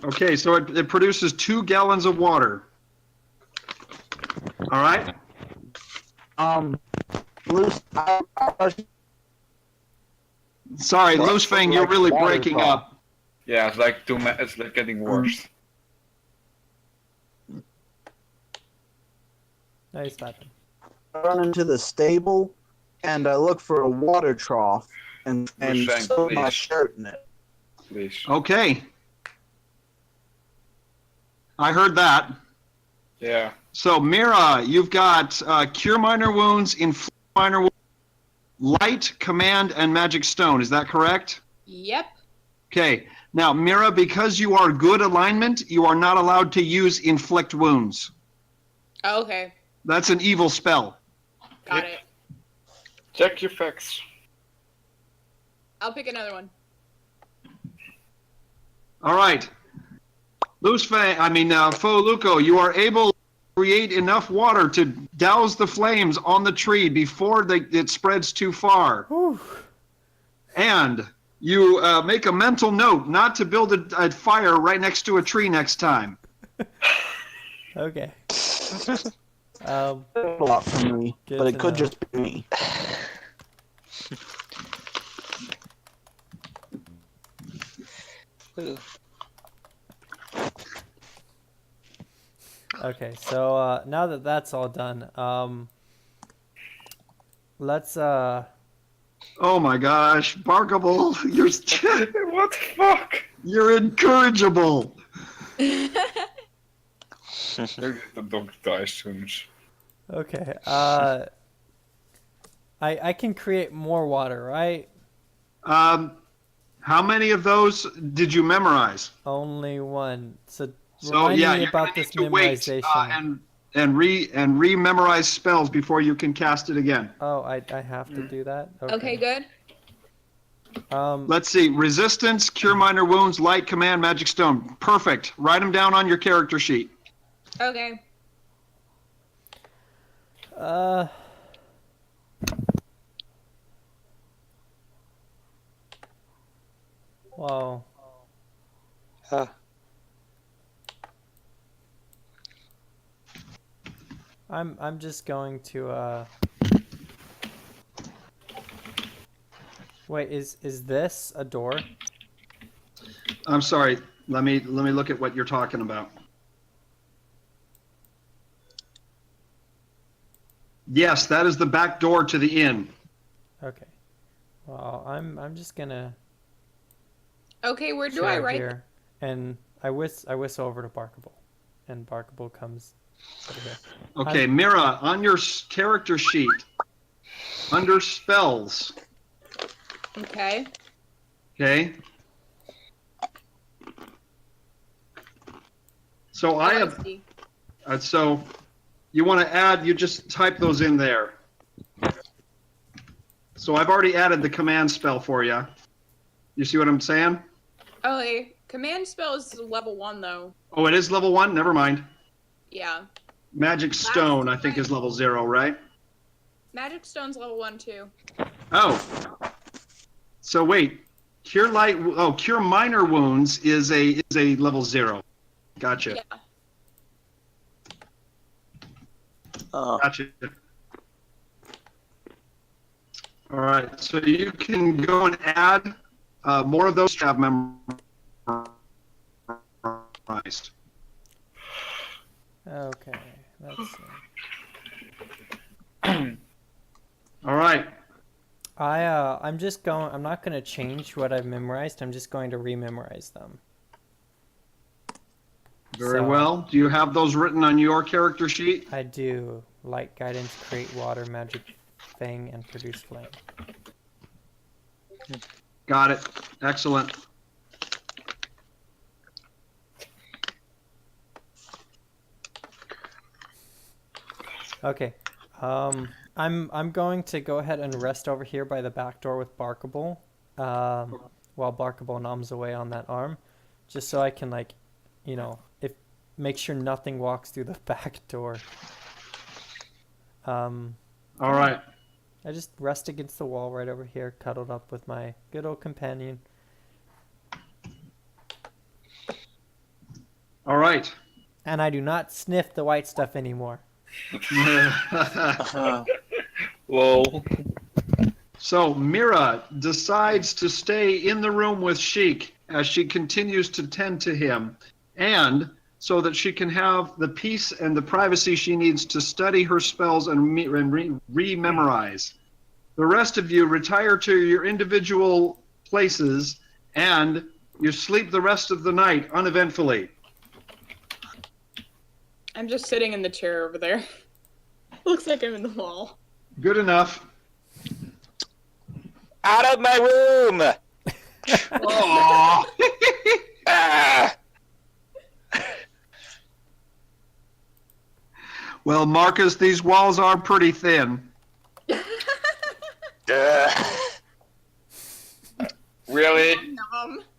Okay, so it produces 2 gallons of water. All right. Loose. Sorry, Loose Fang, you're really water breaking trough. up. Yeah, it's like it's like getting worse. Nice weapon. Run into the stable, and I look for a water trough and Thank sew my please. shirt in it. Please. Okay. I heard that. Yeah. So, Mira, you've got Cure Minor Wounds, Inflict Minor Wounds, Light, Command, and Magic Stone. Is that correct? Yep. Okay. Now, Mira, because you are good alignment, you are not allowed to use Inflict Wounds. Oh, okay. That's an evil spell. Got Yep. it. Check your facts. I'll pick another one. All right. Fo Luco, you are able to create enough water to douse the flames on the tree before it spreads too far. Whew. And you make a mental note not to build a fire right next to a tree next time. Okay. A lot for me, Good but to it could know. just be me. Okay. So now that that's all done, let's Oh my gosh, Barkable, What the fuck? you're incorrigible. The dog dies soon. Okay. I can create more water, right? How many of those did you memorize? Only one. So So remind yeah, me you're about gonna this need to wait memorization. and re-memorize spells before you can cast it again. Oh, I have to do that. Okay, good. Let's see. Resistance, Cure Minor Wounds, Light, Command, Magic Stone. Perfect. Write them down on your character sheet. Okay. Wow. Huh. I'm just going to Wait, is this a door? I'm sorry. Let me look at what you're talking about. Yes, that is the back door to the inn. Okay. Well, I'm just gonna Okay, where do chill I write? here, and I whistle over to Barkable, and Barkable comes over here. Okay, Mira, on your character sheet, under spells, Okay. okay? So I have, see. so you want to add, you just type those in there. So I've already added the command spell for you. You see what I'm saying? Okay. Command spell is level 1 though. Oh, it is level 1? Never mind. Yeah. Magic Stone, I think, is level 0, right? Magic Stone's level 1 too. Oh. So wait. Cure Minor Wounds is a level 0. Gotcha. Yeah. Gotcha. All right, so you can go and add more of those you have memorized. Okay, let's see. All right. I'm just going. I'm not going to change what I've memorized. I'm just going to rememorize them. Very So- well. Do you have those written on your character sheet? I do light guidance, create water, magic thing, and produce flame. Got it. Excellent. Okay. I'm going to go ahead and rest over here by the back door with Barkable, while Barkable noms away on that arm, just so I can make sure nothing walks through the back door. All right. I just rest against the wall right over here, cuddled up with my good old companion. All right. And I do not sniff the white stuff anymore. Whoa. So Mira decides to stay in the room with Sheik as she continues to tend to him, and so that she can have the peace and the privacy she needs to study her spells and re-memorize. The rest of you retire to your individual places, and you sleep the rest of the night uneventfully. I'm just sitting in the chair over there. Looks like I'm in the wall. Good enough. Out of my room! Aww. Ah! Well, Marcus, these walls are pretty thin. Really?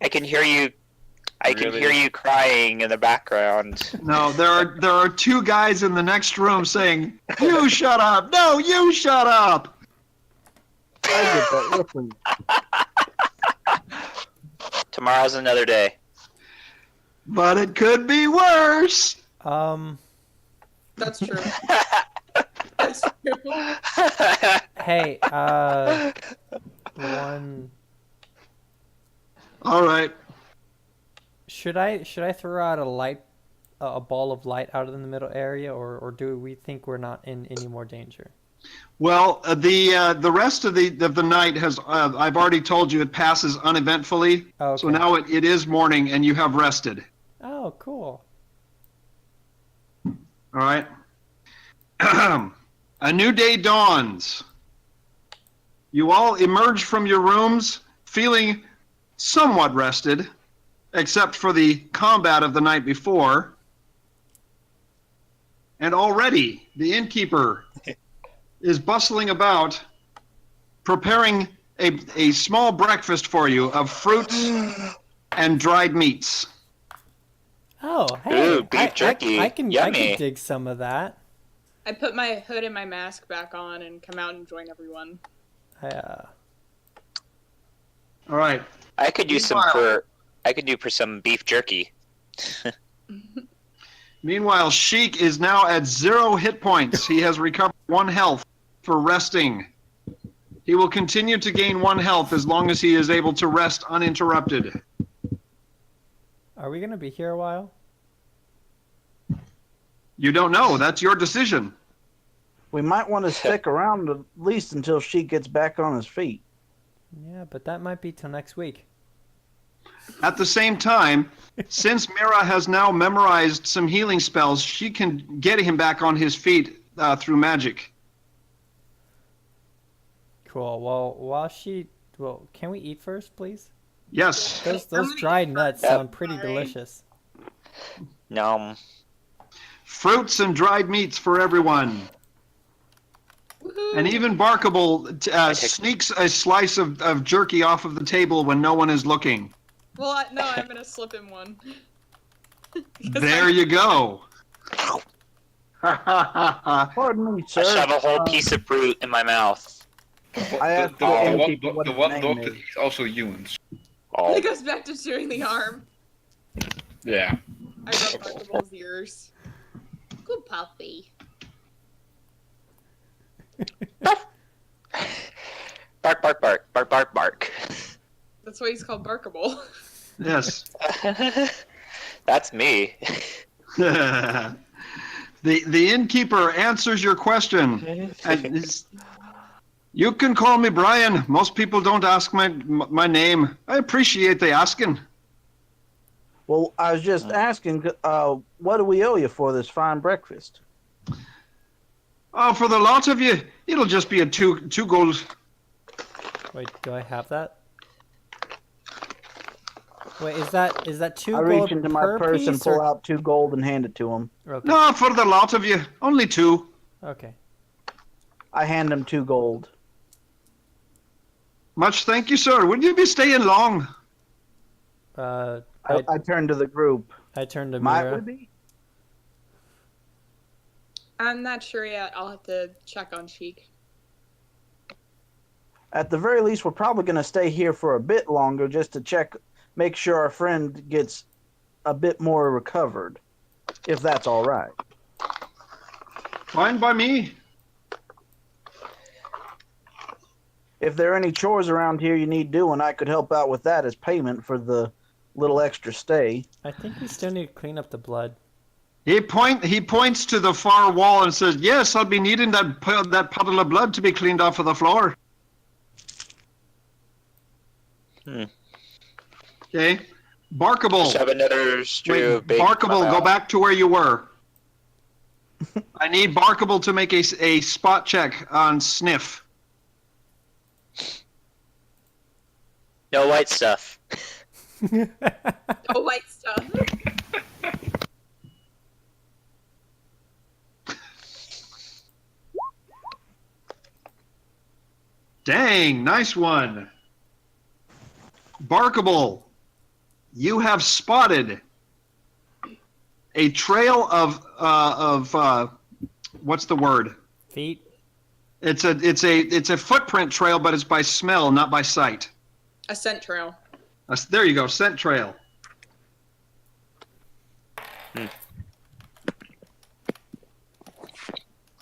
I can hear you. I can hear you crying in the background. No, there are two guys in the next room saying, "You shut up! No, you shut up!" I get that reference. Tomorrow's another day. But it could be worse. That's true. That's true. Hey, one. All right. Should I throw out a ball of light out in the middle area, or do we think we're not in any more danger? Well, the rest of the night has I've already told you it passes uneventfully. Oh, okay. So now it is morning and you have rested. Oh, cool. All right. A new day dawns. You all emerge from your rooms feeling somewhat rested, except for the combat of the night before. And already the innkeeper is bustling about, preparing a small breakfast for you of fruits and dried meats. Oh, hey, Ooh, beef jerky. I can Yummy. dig some of that. I put my hood and my mask back on and come out and join everyone. Yeah. All right. I could use for some beef jerky. Meanwhile, Sheik is now at 0 hit points. He has recovered 1 health for resting. He will continue to gain 1 health as long as he is able to rest uninterrupted. Are we gonna be here a while? You don't know. That's your decision. We might want to stick around at least until she gets back on his feet. Yeah, but that might be till next week. At the same time, since Mira has now memorized some healing spells, she can get him back on his feet through magic. Cool. Well, can we eat first, please? Yes. Those dried nuts sound pretty delicious. Nom. Fruits and dried meats for everyone. Woohoo! And even Barkable sneaks a slice of jerky off of the table when no one is looking. Well, no, I'm gonna slip him one. There you go. Pardon me, I sir. shove a whole piece of fruit in my mouth. I asked the the one innkeeper what the his one name dog is. that is also humans. Oh. It goes back to chewing the arm. Yeah. I rub Barkable's ears. Good puppy. Bark, bark, bark, bark, bark, bark. That's why he's called Barkable. Yes. That's me. The innkeeper answers your question. You can call me Brian. Most people don't ask my name. I appreciate they asking. Well, I was just asking, what do we owe you for this fine breakfast? Oh, for the lot of you, it'll just be a two gold. Wait, do I have that? Wait, is that 2 I gold reach into my per purse and piece, pull or... out 2 gold and hand it to him. Okay. No, for the lot of you, only 2. Okay. I hand him 2 gold. Much thank you, sir. Would you be staying long? I turn to the group. I turn to Might Mira. we be? I'm not sure yet. I'll have to check on Sheik. At the very least, we're probably going to stay here for a bit longer just to make sure our friend gets a bit more recovered, if that's all right. Fine by me. If there are any chores around here you need doing, I could help out with that as payment for the little extra stay. I think we still need to clean up the blood. He points to the far wall and says, "Yes, I'll be needing that puddle of blood to be cleaned off of the floor." Okay, Barkable. Just have another stew of bacon. Barkable, go back to where you were. I need Barkable to make a spot check on sniff. No white stuff. No white stuff. Dang, nice one. Barkable, you have spotted a trail of what's the word? Feet. It's a footprint trail, but it's by smell, not by sight. A scent trail. There you go, scent trail.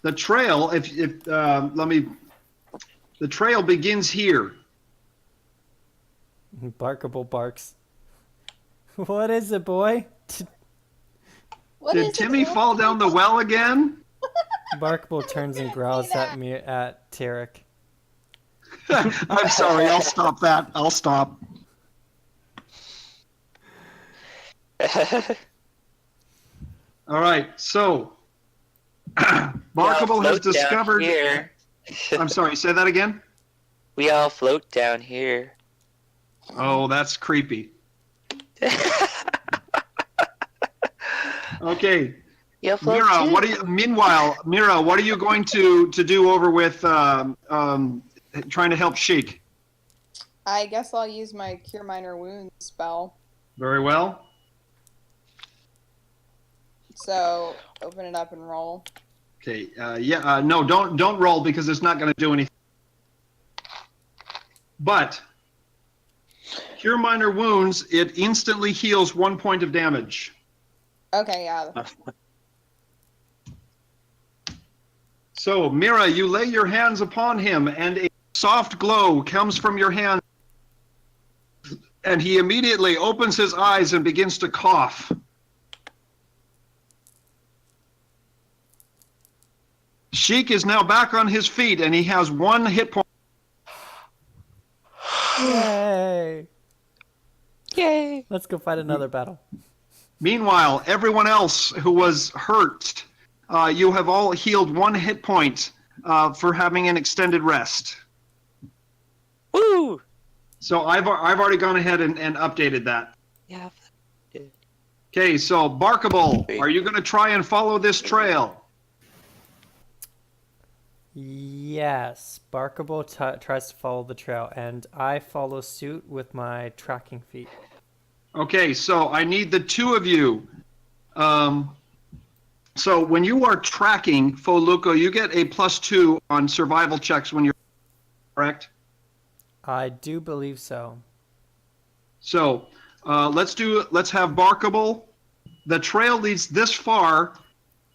The trail, the trail begins here. Barkable barks. What is it, boy? Did Timmy fall down the well again? Barkable turns and growls at Tarek. I'm sorry, I'll stop that. I'll stop. All right, so Barkable has discovered. Here. I'm sorry, say that again. We all float down here. Oh, that's creepy. Okay. You'll float Mira, too. Meanwhile, Mira, what are you going to do over with trying to help Sheik? I guess I'll use my Cure Minor Wounds spell. Very well. So open it up and roll. Okay. No, don't roll because it's not going to do anything. But Cure Minor Wounds, it instantly heals 1 point of damage. Okay, yeah. So, Mira, you lay your hands upon him, and a soft glow comes from your hand, and he immediately opens his eyes and begins to cough. Sheik is now back on his feet, and he has 1 hit point. Yay! Yay! Let's go fight another battle. Meanwhile, everyone else who was hurt, you have all healed 1 hit point for having an extended rest. Woo! So I've already gone ahead and updated that. Yeah. Okay, so Barkable, are you going to try and follow this trail? Yes, Barkable tries to follow the trail, and I follow suit with my tracking feet. Okay, so I need the 2 of you. So when you are tracking Foluco, you get a +2 on survival checks when you're correct. I do believe so. So let's have Barkable. The trail leads this far,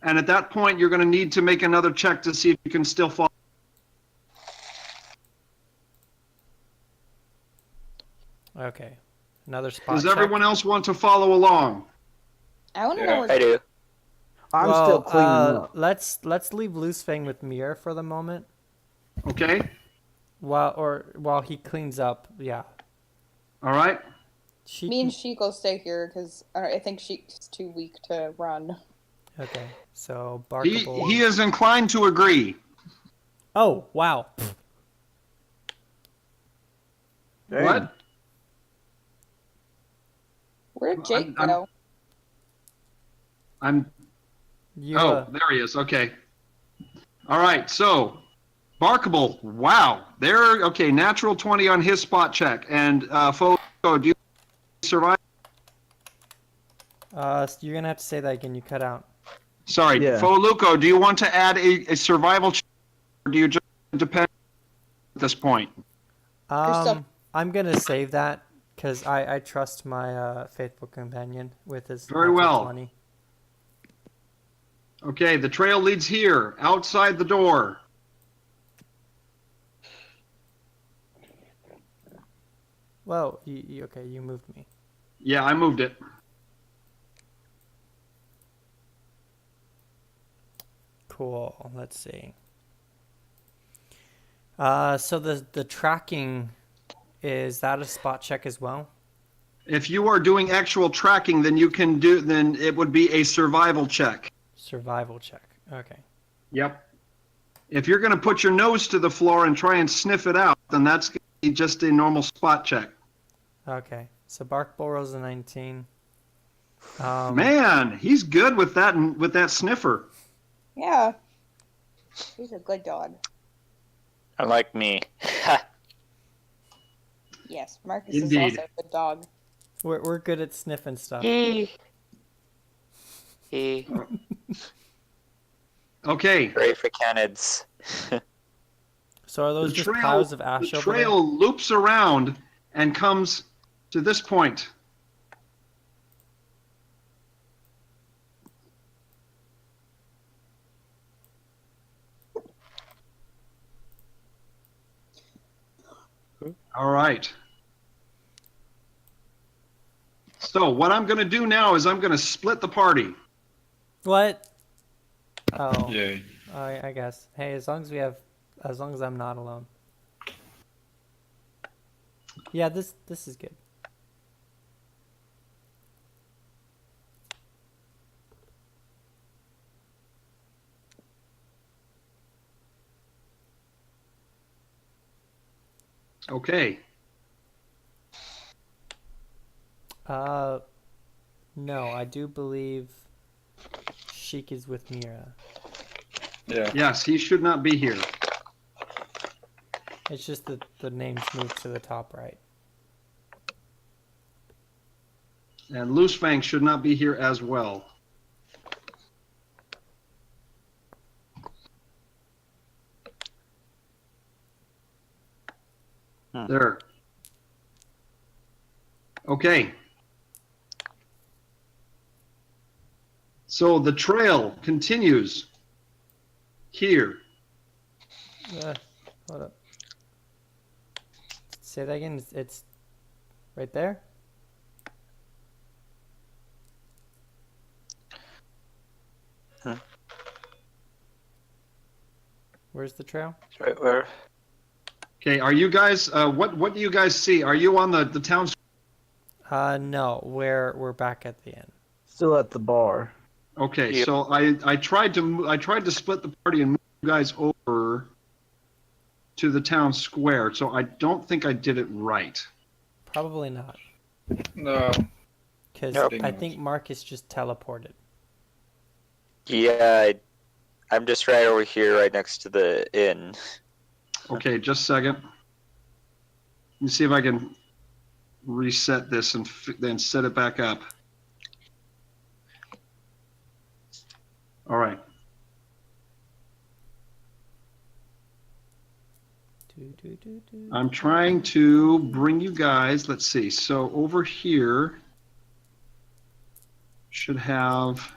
and at that point you're going to need to make another check to see if you can still follow. Okay, another spot Does check. everyone else want to follow along? I want to know I do. I'm still cleaning up. Let's leave Loosefang with Mir for the moment. Okay. While he cleans up. Yeah. All right. Me and Sheik will stay here because I think Sheik's too weak to run. Okay. So He Barkable. he is inclined to agree. Oh wow. Dang. What? Where did Jake I'm- go? You, there he is. Okay. All right. So, Barkable. Wow. Okay. Natural 20 on his spot check. And Fo, do you survive? you're gonna have to say that again. You cut out. Sorry. Yeah. Fo Luco, do you want to add a survival check, or do you just depend at this point? still- I'm gonna save that because I trust my faithful companion with his Very natural well. 20. Okay. The trail leads here, outside the door. Whoa. Okay? You moved me. Yeah, I moved it. Cool. Let's see. So the tracking, is that a spot check as well? If you are doing actual tracking, then it would be a survival check. Survival check. Okay. Yep. If you're going to put your nose to the floor and try and sniff it out, then that's going to be just a normal spot check. Okay. So Barkable rolls a 19. Man, he's good with that sniffer. Yeah. He's a good dog. Unlike me. Yes, Marcus Indeed. is also a good dog. We're good at sniffing stuff. He. Okay. Great for canids. So are those just piles of ash The over there? trail loops around and comes to this point. All right. So what I'm going to do now is I'm going to split the party. What? Oh. Yay. I guess. Hey, as long as I'm not alone. Yeah, this is good. Okay. No, I do believe Sheik is with Mira. Yeah. Yes, he should not be here. It's just that the names moved to the top right. And Loosefang should not be here as well. There. Okay. So the trail continues here. Hold up. Say that again. It's right there? Huh. Where's the trail? Right where? Okay, are you guys, what do you guys see? Are you on the town? No, we're back at the end. Still at the bar. Okay, Yep. so I tried to split the party and move you guys over to the town square. So I don't think I did it right. Probably not. No. Because Nope. I think Marcus just teleported. Yeah, I'm just right over here, right next to the inn. Okay, just a second. Let me see if I can reset this and then set it back up. All right. I'm trying to bring you guys, let's see. So over here should have,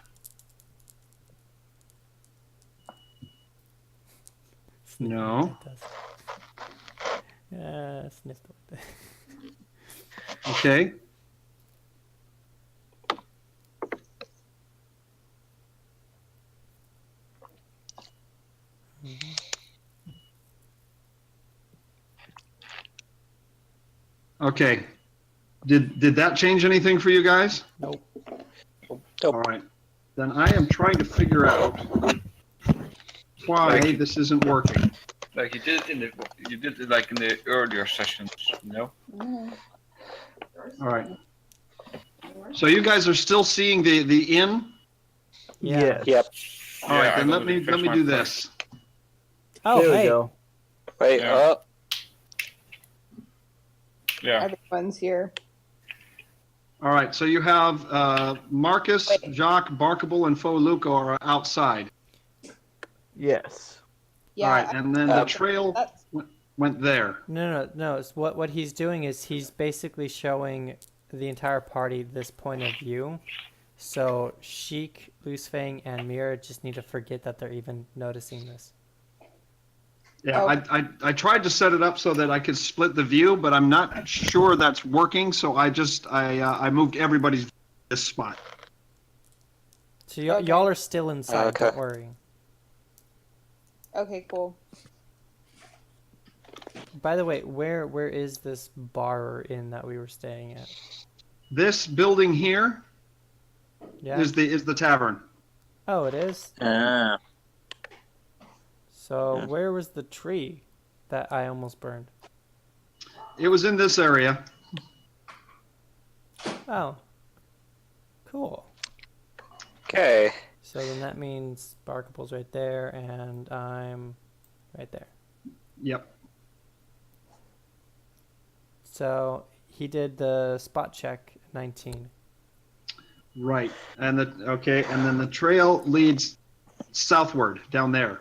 no. Sniffed it. Okay. Okay. Did that change anything for you guys? Nope. All right. Then I am trying to figure out why this isn't working. Like you did it like in the earlier sessions, you know? All right. So you guys are still seeing the inn? Yeah. Yes. Yep. All right, Yeah, then I let me refresh my do phone. this. Oh, There we hey. go. Wait, Yeah. Yeah. Everyone's here. All right, so you have Marcus, Wait. Jacques, Barkable, and Faux Luco are outside. Yes. Yeah. All right, and then the Okay. trail That's went there. No. It's what he's doing is he's basically showing the entire party this point of view. So Sheik, Loosefang, and Mira just need to forget that they're even noticing this. Yeah, Oh. I tried to set it up so that I could split the view, but I'm not sure that's working. So I moved everybody's to this spot. So Okay. y'all are still inside. Okay. Don't worry. okay. Cool. By the way, where is this bar or inn that we were staying at? This building here Yeah. is the tavern. Oh, it is. So where was the tree that I almost burned? It was in this area. Oh. Cool. Okay. So then that means Barkable's right there, and I'm right there. Yep. So he did the spot check 19. Right. And then the trail leads southward down there.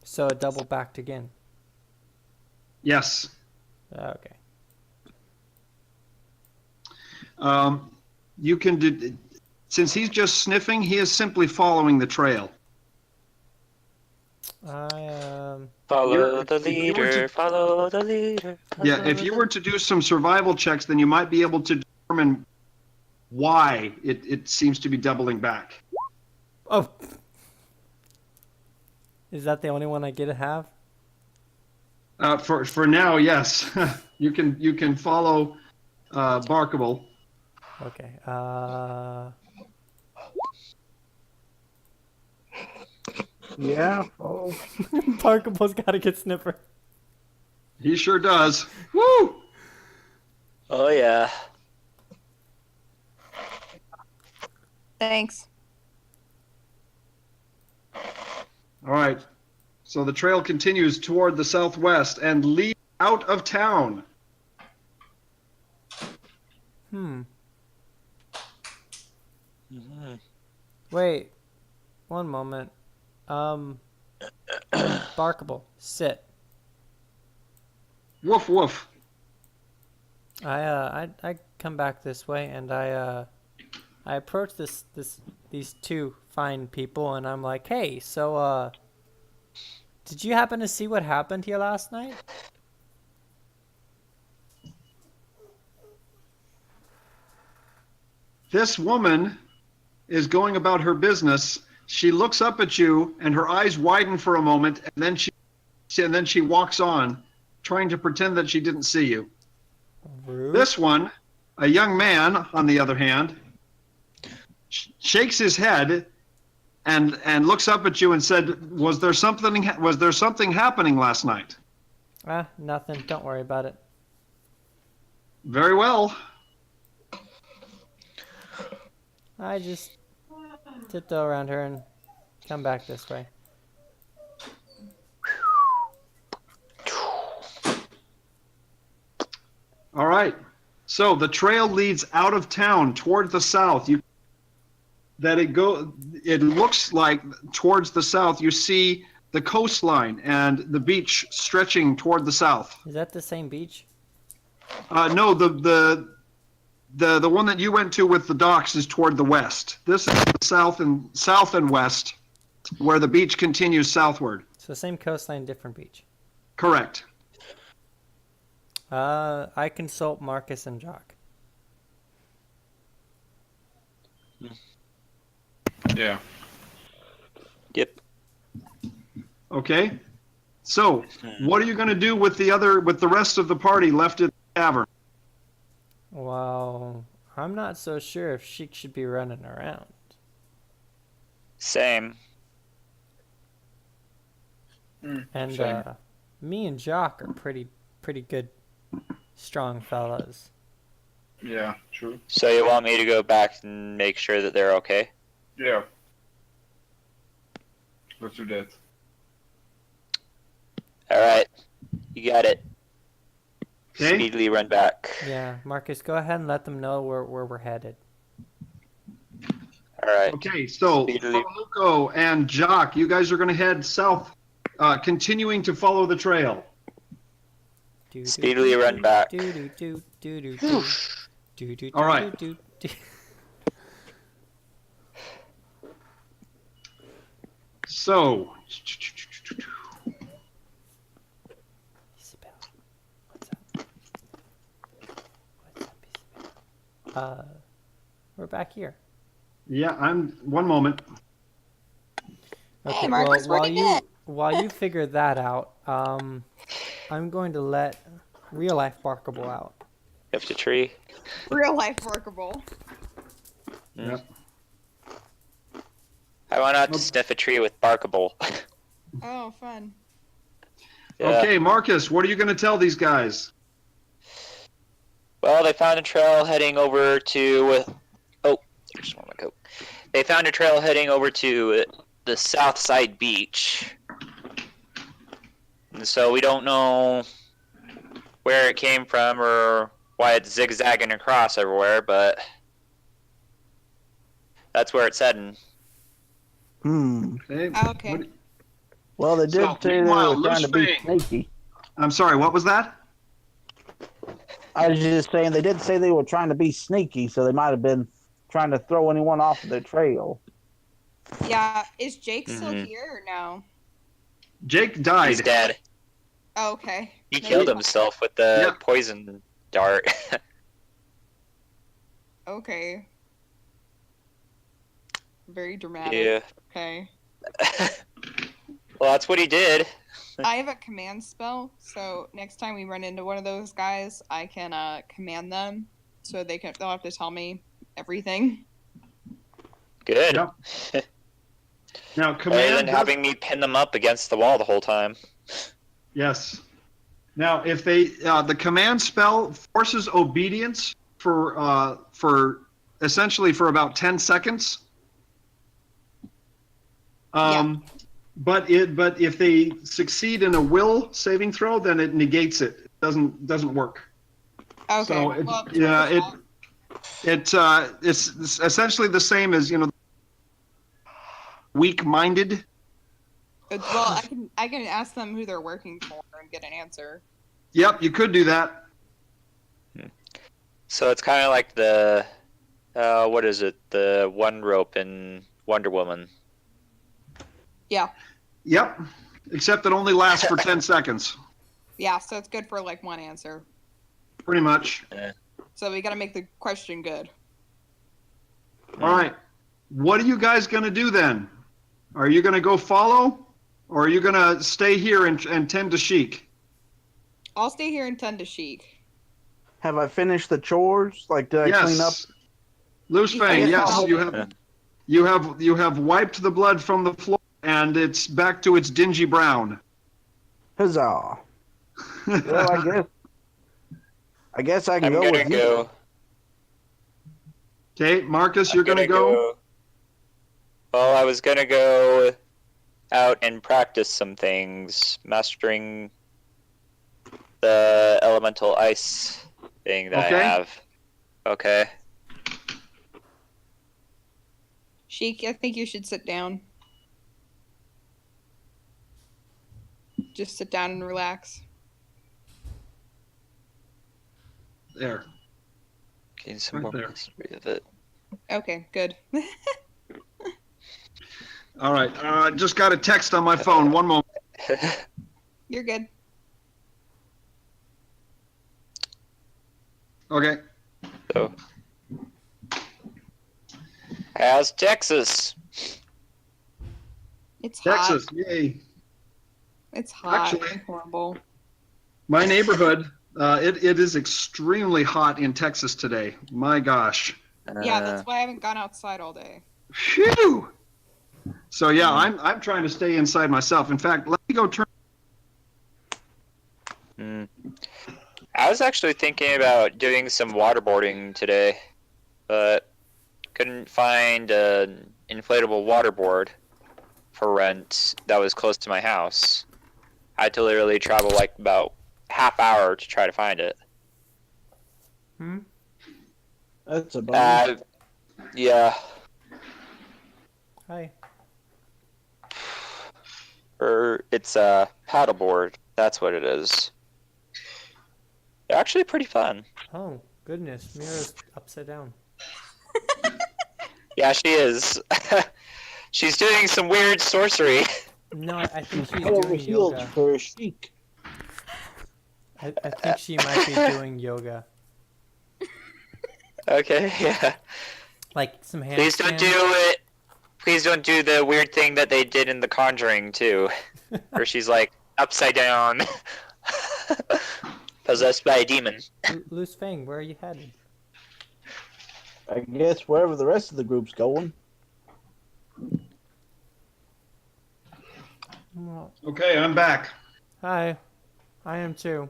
So it double backed again. Yes. Okay. You can do, since he's just sniffing, he is simply following the trail. Follow the if you were leader. to- Follow the leader. Yeah, if you were to do some survival checks, then you might be able to determine why it seems to be doubling back. Oh. Is that the only one I get to have? For now, yes. you can follow Barkable. Okay. Yeah. Oh. Barkable's got to get Sniffer. He sure does. Woo! Oh yeah. Thanks. All right. So the trail continues toward the southwest and leads out of town. Wait. One moment. Barkable, sit. Woof woof. I come back this way, and I approach these two fine people, and I'm like, hey, so did you happen to see what happened here last night? This woman is going about her business. She looks up at you, and her eyes widen for a moment, and then she walks on, trying to pretend that she didn't see you. Rude. This one, a young man, on the other hand, shakes his head and looks up at you and said, "Was there something happening last night?" Nothing. Don't worry about it. Very well. I just tiptoe around her and come back this way. All right. So the trail leads out of town toward the south. It looks like towards the south you see the coastline and the beach stretching toward the south. Is that the same beach? No, the one that you went to with the docks is toward the west. This is the south and west, where the beach continues southward. So same coastline, different beach. Correct. I consult Marcus and Jock. Yeah. Yep. Okay. So, what are you going to do with the rest of the party left in the tavern? I'm not so sure if Sheik should be running around. Same. And Same. me and Jock are pretty good, strong fellas. Yeah, true. So you want me to go back and make sure that they're okay? Yeah. Let's do that. All right, you got it. Okay. Speedily run back. Yeah, Marcus, go ahead and let them know where we're headed. All right. Okay, so Speedily. Luco and Jock, you guys are going to head south, continuing to follow the trail. Speedily run back. All right. So, Isabel, what's up? Isabel? We're back here. yeah, one moment. Okay, Marcus, well, where'd you get? while you figure that out, I'm going to let real life Barkable out. Lift a tree. Real life workable. Yep. I went out to sniff a tree with Barkable. Oh, fun. Yeah. Okay, Marcus, what are you going to tell these guys? Well, they found a trail heading over to. Oh, there's one of my coat. They found a trail heading over to the south side beach. And so we don't know where it came from or why it's zigzagging across everywhere, but that's where it's heading. Okay. Okay. What- Well, they did So, say they meanwhile, were trying to be Loose Fang- sneaky. I'm sorry, what was that? I was just saying they did say they were trying to be sneaky, so they might have been trying to throw anyone off of their trail. Yeah, is Jake still Mhm. here or no? Jake died. He's dead. Oh, okay. He No, killed you- himself with the Yeah. poison dart. Okay. Very dramatic. Yeah. Okay. Well, that's what he did. I have a command spell, so next time we run into one of those guys, I can Mm-hmm. command them, so they'll have to tell me everything. Good. Yep. Now, Rather command. than having me pin them up against the wall the whole time. Yes. Now, if they the command spell forces obedience for essentially for about 10 seconds. But if they succeed in a will saving throw, then it negates it. It doesn't work. Okay. So it, well, yeah, it's essentially the same as weak-minded. well, I can ask them who they're working for and get an answer. Yep, you could do that. So it's kind of like the, what is it? The one rope in Wonder Woman. Yeah. Yep, except it only lasts for 10 seconds, Yeah, so it's good for like one answer. pretty much. So we got to make the question good. All right, what are you guys going to do then? Are you going to go follow, or are you going to stay here and tend to Sheik? I'll stay here and tend to Sheik. Have I finished the chores? Like, did I clean up? Loose Fang, Yes. yes, you have wiped the blood from the floor, and it's back to its dingy brown. Huzzah! Well, I guess I can I'm go gonna with you. go. Okay, Marcus, you're I'm going to go? Well, I was gonna go out and practice some things, mastering the elemental ice thing that Okay. I have. Okay. Sheik, I think you should sit down. Just sit down and relax. There. Gain some Right more there. mastery of it. Okay, good. All right, just got a text on my phone. One moment. You're good. Okay. So, how's Texas? It's hot. Texas, yay. It's hot. Actually- and horrible. My neighborhood, it is extremely hot in Texas today. My gosh. Yeah, that's why I haven't gone outside all day. Phew! So yeah, I'm trying to stay inside myself. In fact, let me go turn. I was actually thinking about doing some waterboarding today, but couldn't find an inflatable waterboard for rent that was close to my house. I had to literally travel like about half hour to try to find it. That's a bummer. Yeah. Hi. Or it's a paddleboard. That's what it is. They're actually pretty fun. Oh, goodness. Mira's upside down. Yeah, she is. She's doing some weird sorcery. No, I think she's Over doing heels yoga. for a chic. I think she might be doing yoga. Okay, yeah. Like some handstands. Please don't do it. Please don't do the weird thing that they did in The Conjuring too, where she's like upside down, possessed by a demon. Loose Fang, where are you headed? I guess wherever the rest of the group's going. Well, Okay, I'm back. hi. I am too.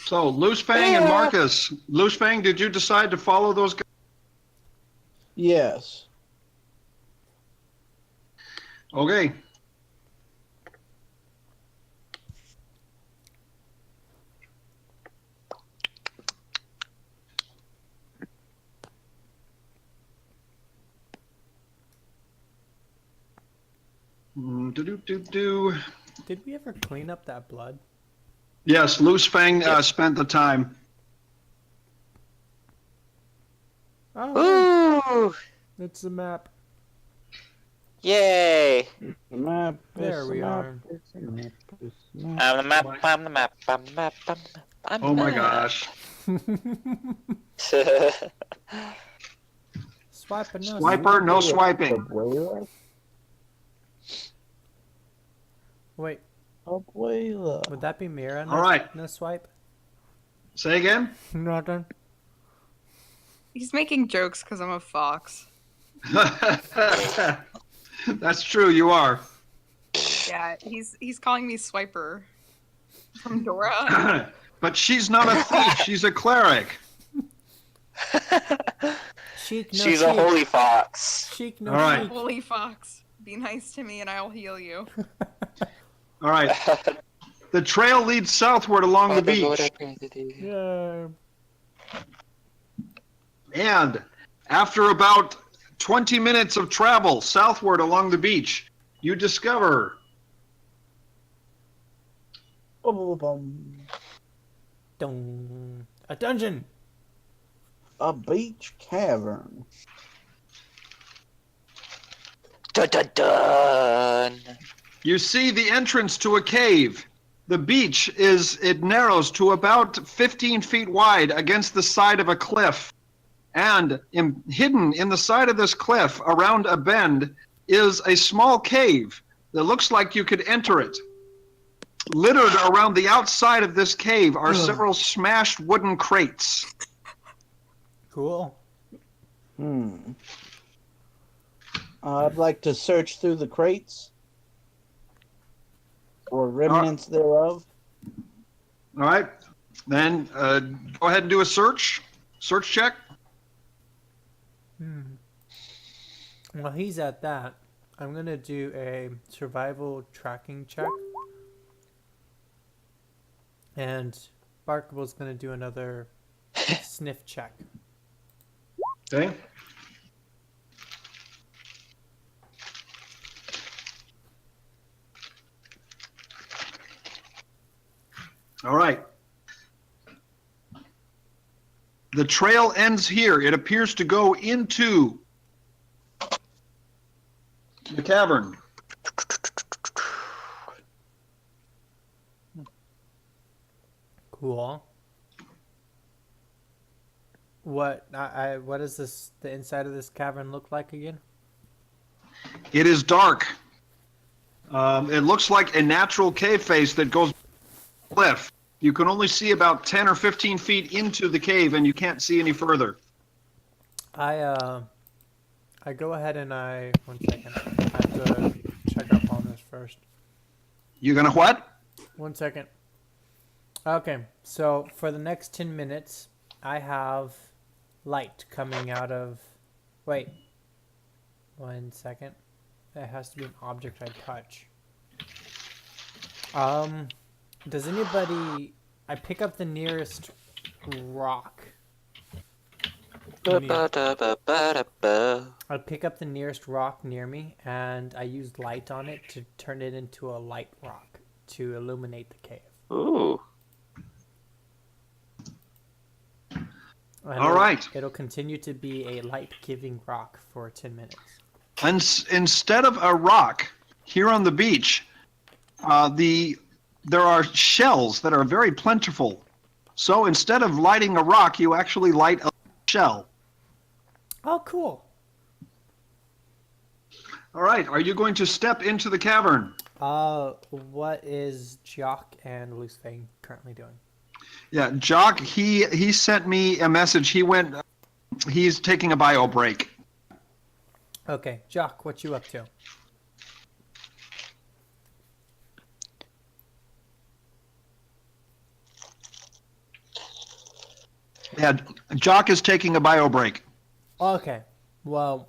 So, Loose Fang and Marcus. Loose Fang, did you decide to follow those guys? Yes. Okay. Do-do-do-do. Did we ever clean up that blood? Yes, Loose Fang spent the time. Oh, Ooh! it's the map. Yay! The map. There it's we the map, are. it's the map, it's the map. I'm the map, I'm the map, I'm the map, I'm the map, I'm the Oh my map. gosh. Swipe and no Swiper, no swiping. Abuela. Wait, Abuela. would that be Mira? No, All right. No swipe? Say again? Nothing. He's making jokes because I'm a fox. That's true, you are. Yeah, he's calling me Swiper from Dora. But she's not a thief, she's a cleric. Sheik, no She's a sheik. holy fox. Sheik, no All right. sheik. Holy fox. Be nice to me and I'll heal you. All right. The trail leads southward along the beach. Yeah. And after about 20 minutes of travel southward along the beach, you discover Dun. A dungeon. A beach cavern. Dun dun dun! You see the entrance to a cave. The beach it narrows to about 15 feet wide against the side of a cliff. And hidden in the side of this cliff, around a bend, is a small cave that looks like you could enter it. Littered around the outside of this cave are several smashed wooden crates. Cool. I'd like to search through the crates or remnants thereof. All right. Then go ahead and do a search check. While he's at that, I'm going to do a survival tracking check. And Barkable's going to do another sniff check. Okay. All right. The trail ends here. It appears to go into the cavern. Cool. What what does the inside of this cavern look like again? It is dark. It looks like a natural cave face that goes cliff. You can only see about 10 or 15 feet into the cave, and you can't see any further. I go ahead and 1 second. I have to check up on this first. You gonna what? 1 second. Okay, so for the next 10 minutes, I have light coming out of. Wait. 1 second. That has to be an object I touch. Does anybody? I pick up the nearest rock. Ba-ba-da-ba-ba-da-ba. I pick up the nearest rock near me, and I use light on it to turn it into a light rock to illuminate the cave. Ooh. And All right. It'll continue to be a light-giving rock for 10 minutes. And instead of a rock, here on the beach, there are shells that are very plentiful. So instead of lighting a rock, you actually light a shell. Oh, cool. All right, are you going to step into the cavern? What is Jock and Loose Fang currently doing? Yeah, Jock, he sent me a message. He's taking a bio break. Okay, Jock, what you up to? Yeah, Jock is taking a bio break. Okay, well,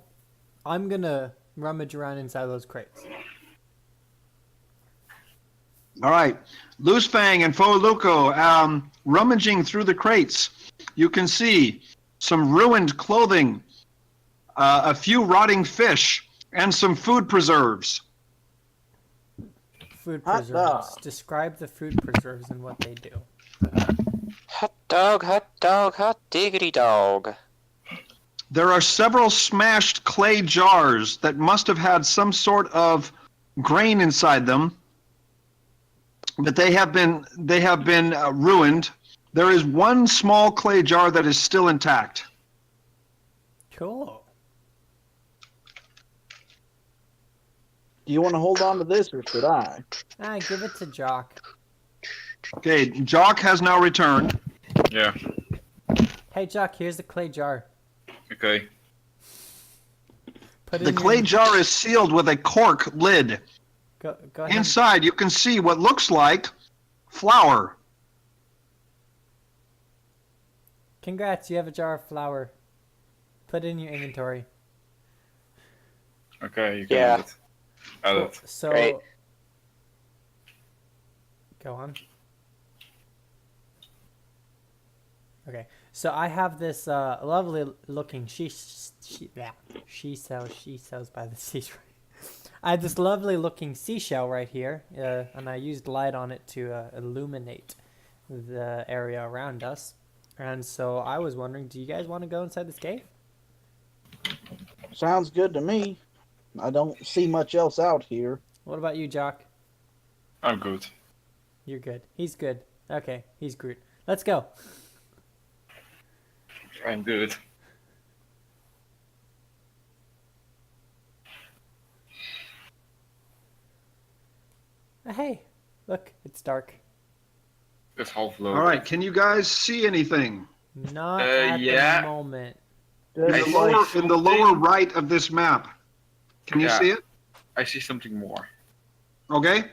I'm gonna rummage around inside those crates. All right, Loose Fang and Fo Luco, rummaging through the crates, you can see some ruined clothing, a few rotting fish, and some food preserves. Food Hot preserves. dog. Describe the food preserves and what they do. Hot dog, hot diggity dog. There are several smashed clay jars that must have had some sort of grain inside them, but they have been ruined. There is one small clay jar that is still intact. Cool. Do you want to hold on to this, or should I? Give it to Jock. Okay, Jock has now returned. Yeah. Hey, Jock, here's the clay jar. Okay. Put it The in clay your... jar is sealed with a cork lid. Go ahead. Inside, you can see what looks like flour. Congrats, you have a jar of flour. Put it in your inventory. Okay, you can Yeah. add it. Add it. So, Great. go on. Okay, so I have this lovely looking she sells by the seashore. I have this lovely looking seashell right here, and I used light on it to illuminate the area around us. And so I was wondering, do you guys want to go inside this cave? Sounds good to me. I don't see much else out here. What about you, Jock? I'm good. You're good. He's good. Okay, he's Groot. Let's go. I'm good. Hey, look, it's dark. It's half loaded. All right, can you guys see anything? Not at yeah. the moment. In There's the like- lower right of this map. Can you Yeah. see it? I see something more. Okay.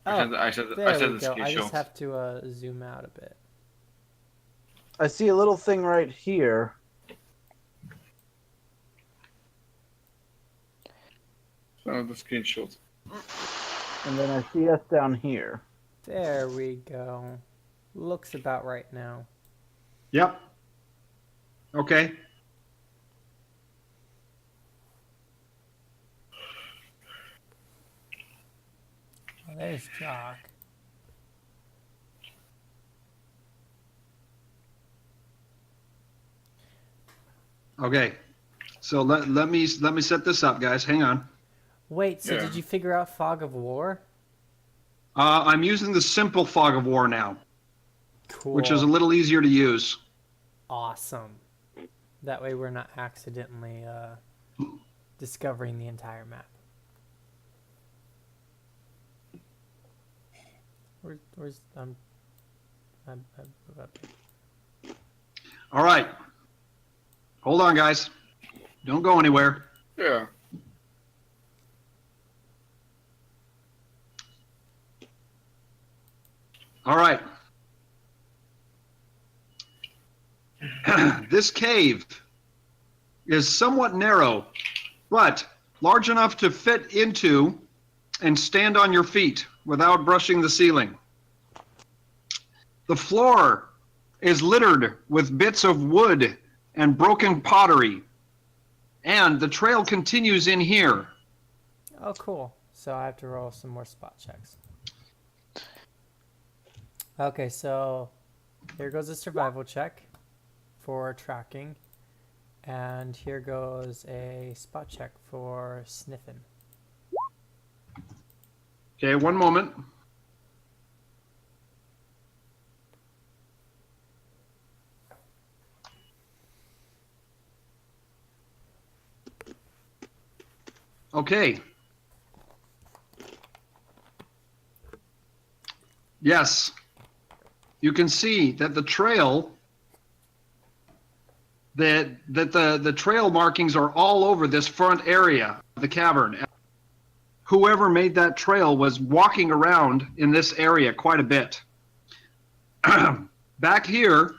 Oh, I said there a we go. I just screenshot. have to zoom out a bit. I see a little thing right here. Oh, the screenshot. And then I see us down here. There we go. Looks about right now. Yep. Okay. Oh, there's Jock. Okay. So let me set this up, guys. Hang on. Wait, so Yeah. did you figure out Fog of War? I'm using the simple fog of war now, Cool. which is a little easier to use. Awesome. That way we're not accidentally discovering the entire map. Where's All right. Hold on, guys. Don't go anywhere. Yeah. All right. This cave is somewhat narrow, but large enough to fit into and stand on your feet without brushing the ceiling. The floor is littered with bits of wood and broken pottery, and the trail continues in here. Oh, cool. So I have to roll some more spot checks. Okay, so here goes a survival check for tracking. And here goes a spot check for sniffing. Okay, one moment. Okay. Yes. You can see that the trail the trail markings are all over this front area of the cavern. Whoever made that trail was walking around in this area quite a bit. Back here,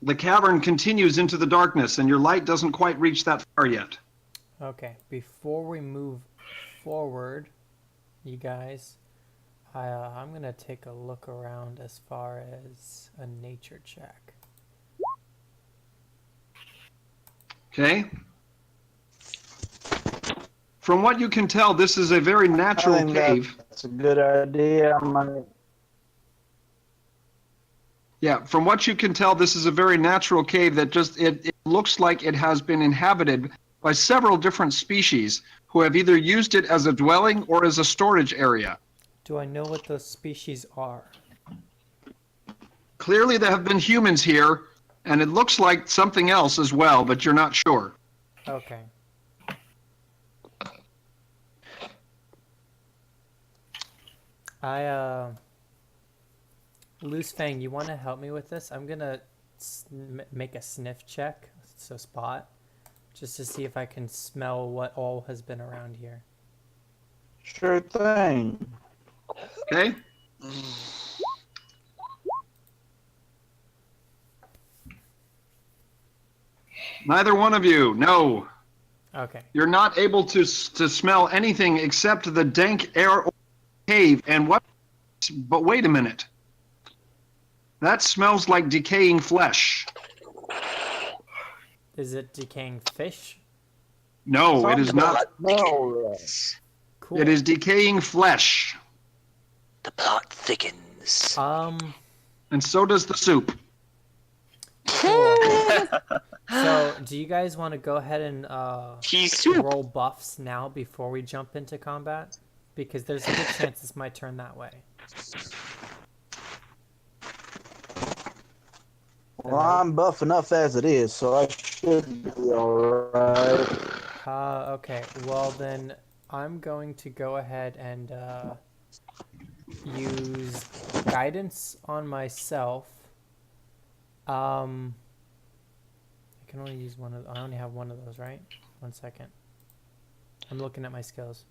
the cavern continues into the darkness, and your light doesn't quite reach that far yet. Okay, before we move forward, you guys, I'm going to take a look around as far as a nature check. Okay? From what you can tell, this is a very natural I think cave. that's a good idea. I might. Yeah, from what you can tell, this is a very natural cave that it looks like it has been inhabited by several different species who have either used it as a dwelling or as a storage area. Do I know what those species are? Clearly there have been humans here, and it looks like something else as well, but you're not sure. Okay. Loose Fang, you want to help me with this? I'm gonna make a sniff check, so spot, just to see if I can smell what all has been around here. Sure thing. Okay? Neither one of you, no. Okay. You're not able to smell anything except the dank air of the cave. And what? But wait a minute. That smells like decaying flesh. Is it decaying fish? No, it is not. No. Cool. It is decaying flesh. The plot thickens. And so does the soup. Cool. So, do you guys want to go ahead and roll buffs now before we jump into combat? Because there's a good chance this might turn that way. Well, I'm buff enough as it is, so I should be alright. Okay. Well, then I'm going to go ahead and use guidance on myself. I can only use one of. I only have one of those, right? 1 second. I'm looking at my skills.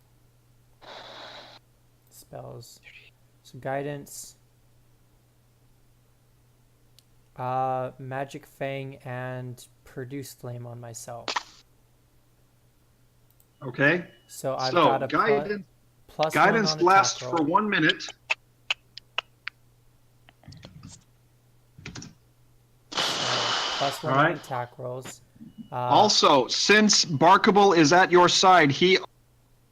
Spells. So guidance. Magic Fang and produce flame on myself. Okay? So I've got a plus guidance one on lasts attack for roll. 1 minute. Plus one All on right. attack rolls. Also, since Barkable is at your side, he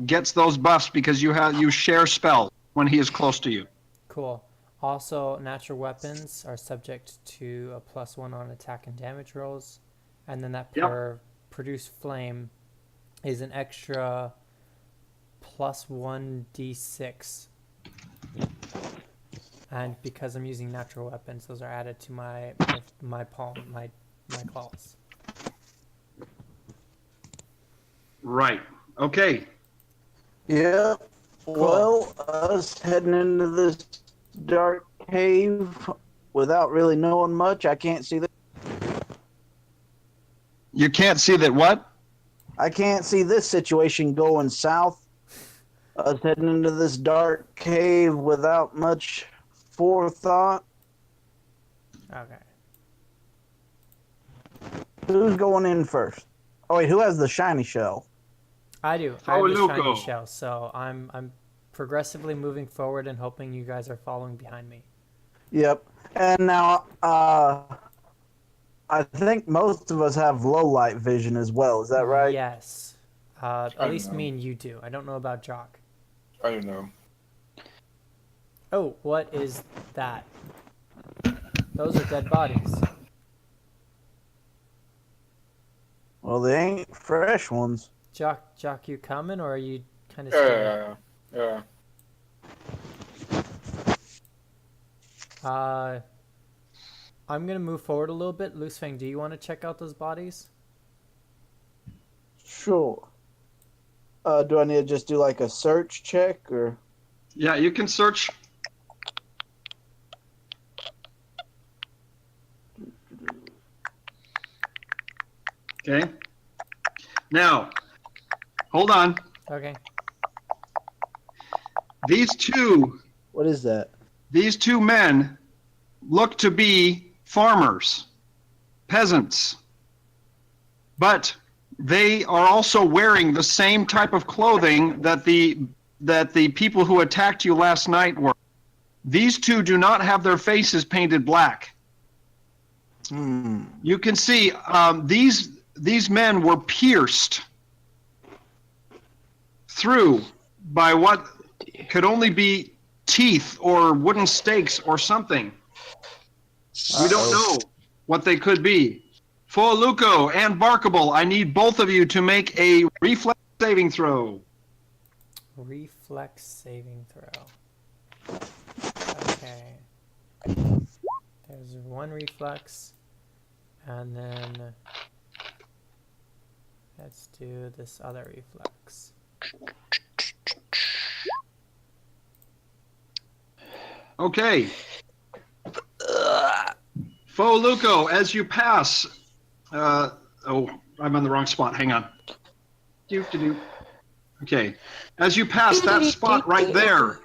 gets those buffs because you share spells when he is close to you. Cool. Also, natural weapons are subject to a +1 on attack and damage rolls, and then that produce flame is an extra +1 d6. And because I'm using natural weapons, those are added to my palm, my claws. Right. Okay. Yeah. Well, us heading into this dark cave without really knowing much. I can't see the. You can't see that what? I can't see this situation going south. Us heading into this dark cave without much forethought. Okay. Who's going in first? Oh wait, who has the shiny shell? I do. I have the shiny Luco. shell, so I'm progressively moving forward and hoping you guys are following behind me. Yep. And now, I think most of us have low light vision as well. Is that right? Yes. I At least know. me and you do. I don't know about Jock. I don't know. Oh, what is that? Those are dead bodies. Well, they ain't fresh ones. Jock, you coming, or are you kind of Yeah, scared? yeah, yeah. I'm gonna move forward a little bit. Loose Fang, do you want to check out those bodies? Sure. Do I need to just do like a search check or? Yeah, you can search. Okay. Now, hold on. Okay. These two What is that? men look to be farmers, peasants, but they are also wearing the same type of clothing that the people who attacked you last night were. These two do not have their faces painted black. You can see these men were pierced through by what could only be teeth or wooden stakes or something. We don't know what they could be. For Luco and Barkable, I need both of you to make a reflex saving throw. Reflex saving throw. Okay. There's one reflex. And then let's do this other reflex. Okay. Fo Luco, as you pass, I'm on the wrong spot. Hang on. Okay. As you pass that spot right there,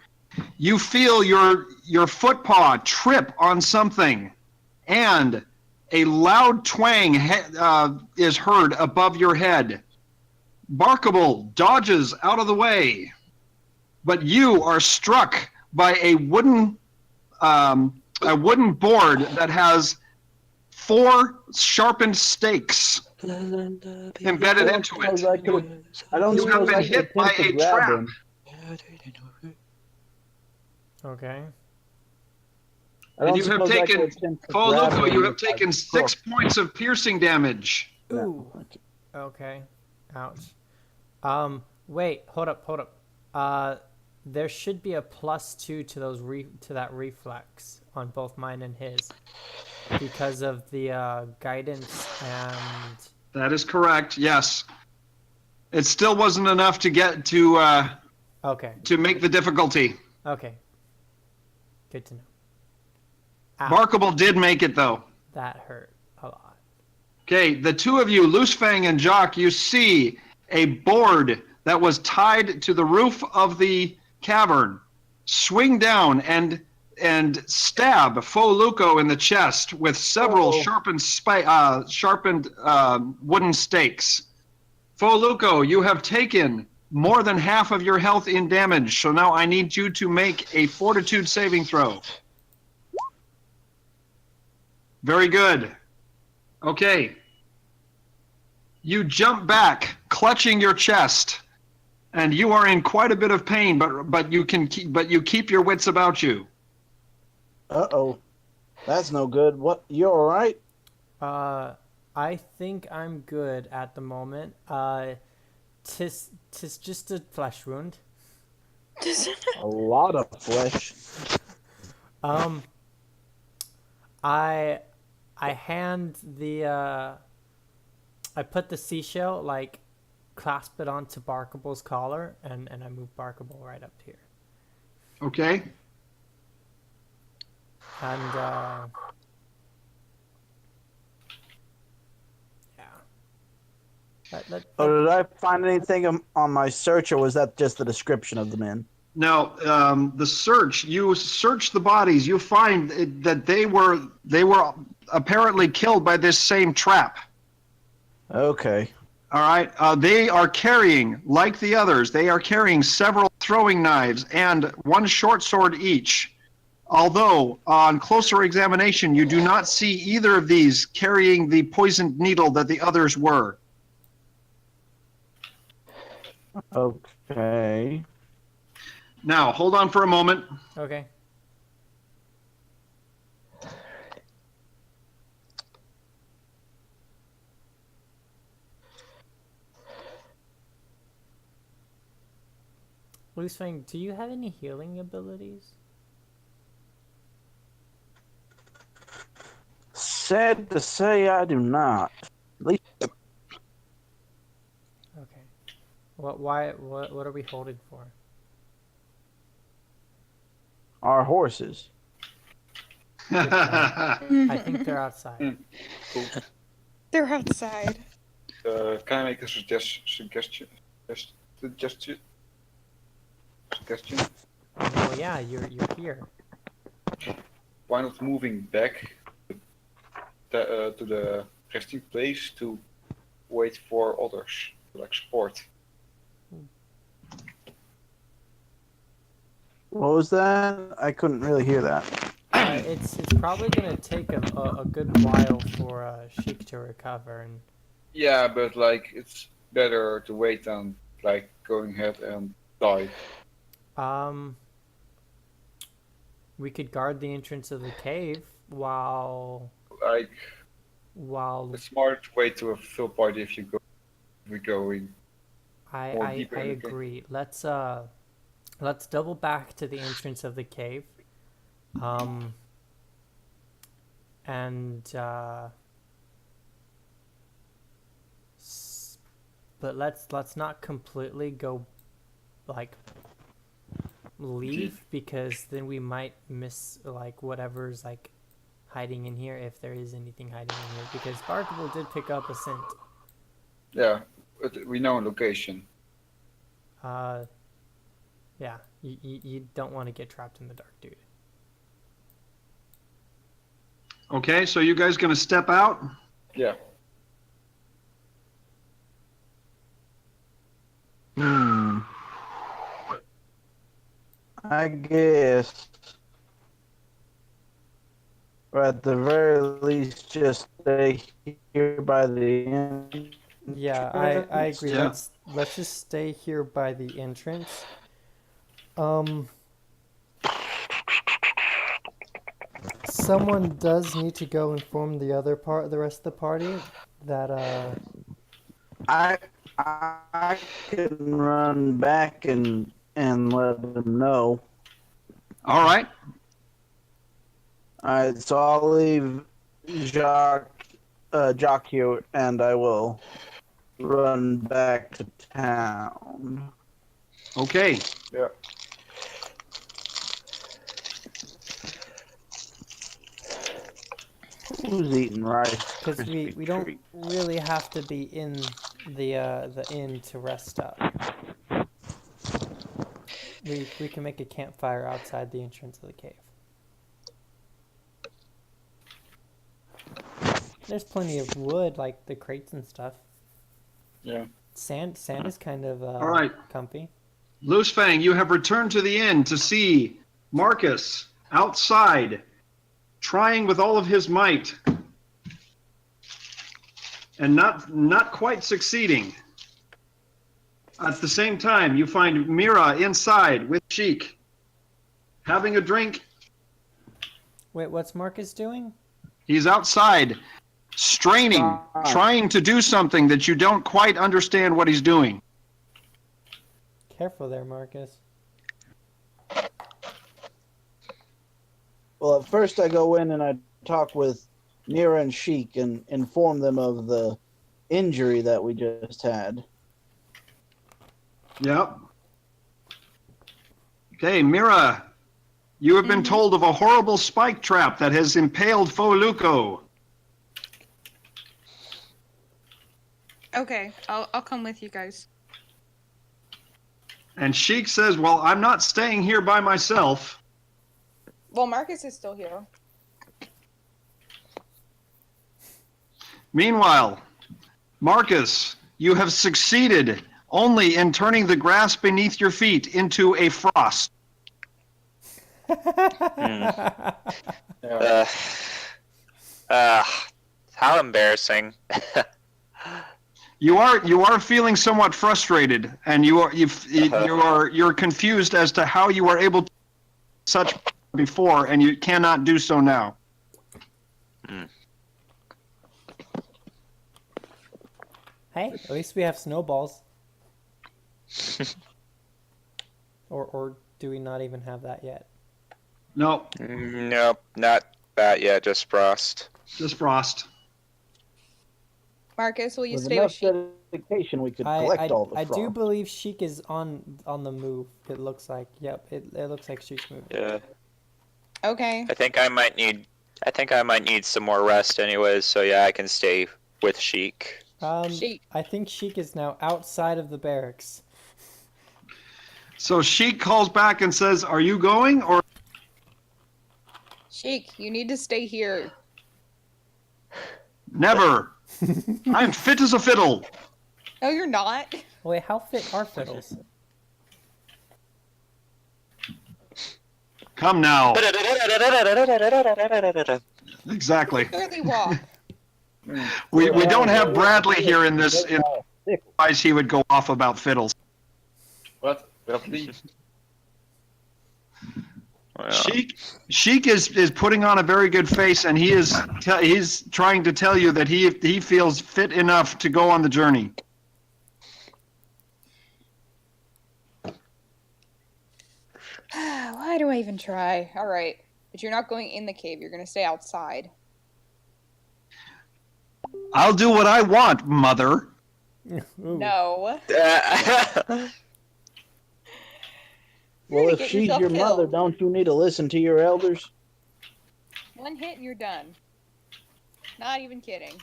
you feel your foot paw trip on something, and a loud twang is heard above your head. Barkable dodges out of the way, but you are struck by a wooden board that has 4 sharpened stakes embedded into it. I don't You have suppose been I hit could by attempt to a grab trap. him. Okay. I don't And you have suppose I could taken, attempt to Fo grab Luco, him you have with my taken 6 crook. points of piercing damage. Ooh. Okay. Ouch. Wait. Hold up. There should be a +2 to those to that reflex on both mine and his because of the guidance and. That is correct. Yes. It still wasn't enough to get to Okay. to make the difficulty. Okay. Good to know. Ow. Barkable did make it though. That hurt a lot. Okay, the two of you, Loose Fang and Jock, you see a board that was tied to the roof of the cavern swing down and stab Fo Luco in the chest with several sharpened wooden stakes. Fo Luco, you have taken more than half of your health in damage, so now I need you to make a fortitude saving throw. Very good. Okay. You jump back, clutching your chest, and you are in quite a bit of pain, but you keep your wits about you. Uh-oh. That's no good. What? You all right? I think I'm good at the moment. Tis just a flesh wound. A lot of flesh. I hand the I put the seashell, like, clasp it onto Barkable's collar, and I move Barkable right up here. Okay. And yeah. Or did I find anything on my search, or was that just the description of the men? Now, the search, you search the bodies, you find that they were apparently killed by this same trap. Okay. All right. They are carrying, like the others, they are carrying several throwing knives and one short sword each. Although, on closer examination, you do not see either of these carrying the poisoned needle that the others were. Okay. Now, hold on for a moment. Okay. Loose Fang, do you have any healing abilities? Sad to say, I do not. At least Okay. What are we holding for? our horses. I think they're outside. Cool. They're outside. Can I make a suggestion? Well, yeah, you're here. Why not moving back to the resting place to wait for others to like support? What was that? I couldn't really hear that. It's probably gonna take a good while for Sheik to recover, and Yeah, but like it's better to wait than like going ahead and die. we could guard the entrance of the cave while Like a smart way to a full party if we go in. more I deeper in the cave. agree. Let's double back to the entrance of the cave. But let's not completely go like leave, because then we might miss like whatever's like hiding in here, if there is anything hiding in here, because Barkable did pick up a scent. Yeah, but we know a location. Yeah, you don't want to get trapped in the dark, dude. Okay, so you guys gonna step out? Yeah. I guess. Or at the very least, just stay here by the end. Yeah, I agree. Yeah. Let's just stay here by the entrance. Someone does need to go inform the rest of the party that I can run back and let them know. All right. All right, so I'll leave Jock here, and I will run back to town. Okay. Yeah. Who's eating rice? because we don't really have to be in the inn to rest up. We can make a campfire outside the entrance of the cave. There's plenty of wood, like the crates and stuff. Yeah. Sand is kind of All right. comfy. Loose Fang, you have returned to the inn to see Marcus outside, trying with all of his might, and not quite succeeding. At the same time, you find Mira inside with Sheik, having a drink. Wait, what's Marcus doing? He's outside, straining, trying to do something that you don't quite understand what he's doing. Careful there, Marcus. Well, at first I go in and I talk with Mira and Sheik and inform them of the injury that we just had. Yep. Okay, Mira, You have been told of a horrible spike trap that has impaled Foluco. Okay, I'll come with you guys. And Sheik says, well, I'm not staying here by myself. Well, Marcus is still here. Meanwhile, Marcus, you have succeeded only in turning the grass beneath your feet into a frost. Yeah. How embarrassing. You are feeling somewhat frustrated, and you're confused as to how you are able to do such before, and you cannot do so now. Hey, at least we have snowballs. Or do we not even have that yet? No, Nope, not that yet, just frost. just frost. Marcus, will you With stay enough with Sheik? dedication, we could collect all the I frost. do believe Sheik is on the move. It looks like. Yep, it looks like Sheik's moving. Yeah. Okay. I think I might need some more rest anyways, so yeah, I can stay with Sheik. Sheik. I think Sheik is now outside of the barracks. So Sheik calls back and says, are you going? Or Sheik, you need to stay here. never. I'm fit as a fiddle. No, you're not. Wait, how fit are fiddles? Come now. Exactly. Barely walk. We don't have Bradley here in this. Otherwise, he would go off about fiddles. What? Bradley? Sheik is putting on a very good face, and he's trying to tell you that he feels fit enough to go on the journey. Why do I even try? All right. But you're not going in the cave. You're going to stay outside. I'll do what I want, mother. Ooh. No. Well, You're if gonna get she's yourself your mother, killed. don't you need to listen to your elders? One hit and you're done. Not even kidding.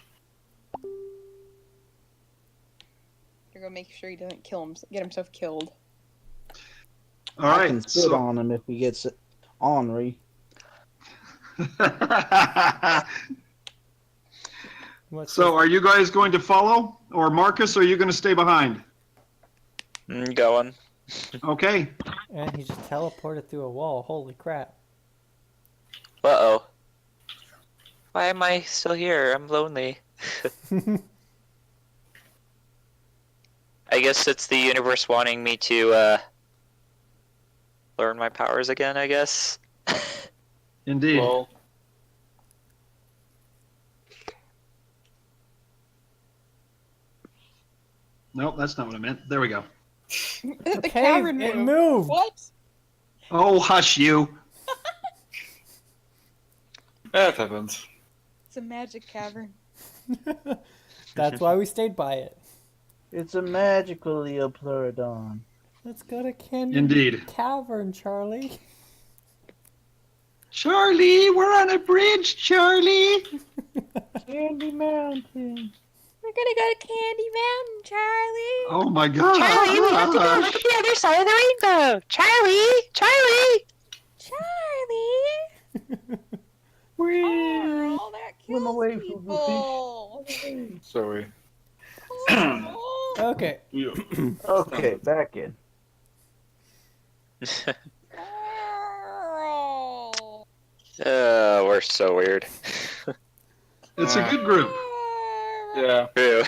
You're gonna make sure he doesn't get himself killed. All I right. can spit on him if he gets ornery. What's So, are you guys going to follow, or Marcus? Or are you going to stay behind? Going. Okay. this? And he just teleported through a wall. Holy crap! Uh-oh. Why am I still here? I'm lonely. I guess it's the universe wanting me to learn my powers again, I guess. Indeed. Well, Nope, that's not what I meant. There we go. The cave, cavern it moved. moved. What? Oh, hush you. that happened. It's a magic cavern. That's why we stayed by it. It's a magical Leopleurodon. Let's go to Candy Indeed. Cavern, Charlie. Charlie, we're on a bridge, Charlie. Candy Mountain. We're gonna go to Candy Mountain, Charlie. Oh my God. Charlie, we have to go look at the other side of the rainbow. Charlie! Charlie! Charlie! Whee! Oh, that Swim kills away from people. Sorry. Oh. Okay. Yeah. Okay, back in. Oh. We're so weird. It's a good group. Yeah. Ew.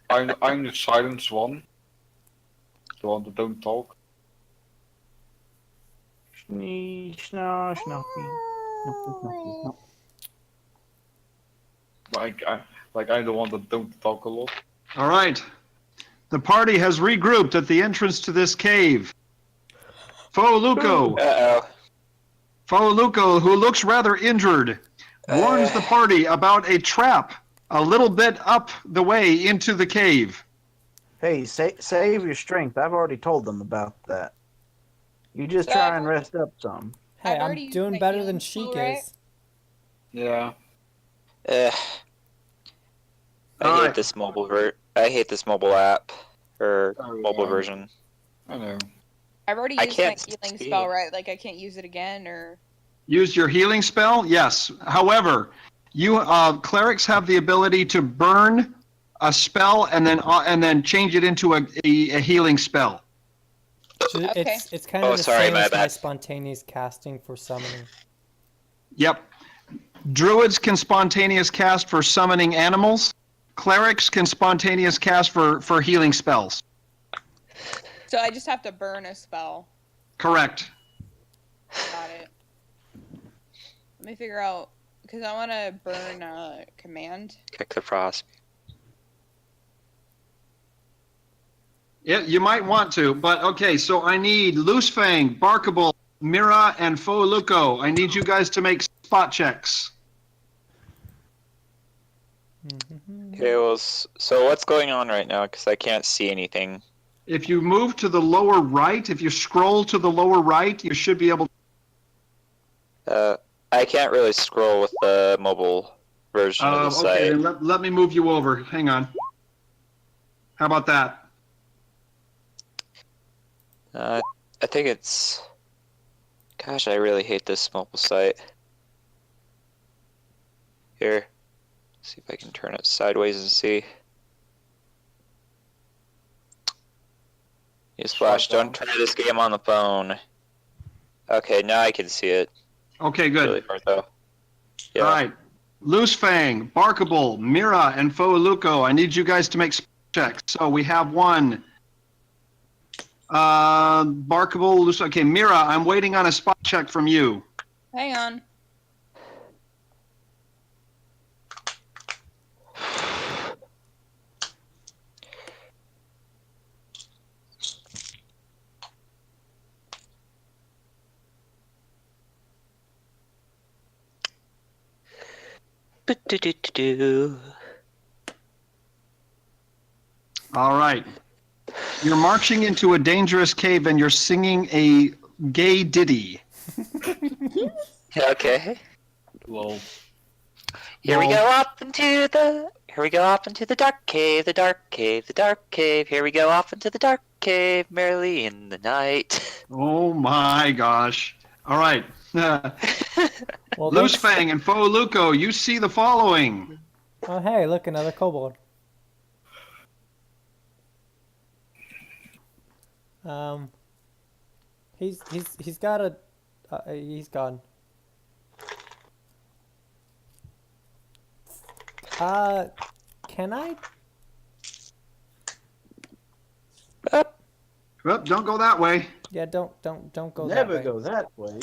I'm the silent one. The one that don't talk. Snee, schnaw, schnuffy. Snuffy, snuffy, snuff. I'm the one that don't talk a lot. All right. The party has regrouped at the entrance to this cave. Foluco, Uh-oh. who looks rather injured, warns the party about a trap a little bit up the way into the cave. Hey, save your strength. I've already told them about that. You just try and rest up some. Hey, I've already I'm used doing my better healing than Sheik spell, right? is. Yeah. Eh, I All hate right. this I hate this mobile app or Oh, mobile yeah. version. I know. I've already I used my can't healing see. spell, right? Like I can't use it again, or Use your healing spell? Yes. However, clerics have the ability to burn a spell and then change it into a healing spell. Okay. It's kind Oh, of the sorry, same my as my bad. spontaneous casting for summoning. Yep. Druids can spontaneous cast for summoning animals. Clerics can spontaneous cast for healing spells. So I just have to burn a spell. Correct. Got it. Let me figure out because I want to burn a command. Kick the frost. Yeah, you might want to, but okay, so I need Loosefang, Barkable, Mira, and Fouluko. I need you guys to make spot checks. Okay, well, so what's going on right now? Because I can't see anything. If you move to the lower right, if you scroll to the lower right, you should be able to. I can't really scroll with the mobile version of the Okay, site. then let me move you over. Hang on. How about that? I think it's... Gosh, I really hate this mobile site. Here. See if I can turn it sideways and see. Newsflash, don't try this game on the phone. Okay, now I can see it. Okay, good. Really far though. Yeah. All right. Loosefang, Barkable, Mira, and Fouluko. I need you guys to make spot checks. So we have one. Barkable, Loose. Okay, Mira, I'm waiting on a spot check from you. Hang on. All right. You're marching into a dangerous cave and you're singing a gay ditty. Okay. Lol. Here we Lol. go off into the dark cave, the dark cave, the dark cave. Here we go off into the dark cave, merrily in the night. Oh my gosh. All right. Well, thanks. Loosefang and Fouluko, you see the following. Oh, hey, look, another kobold. He's got a, he's gone. Can I? Oh, don't go that way. Yeah, don't go Never that way. go that way.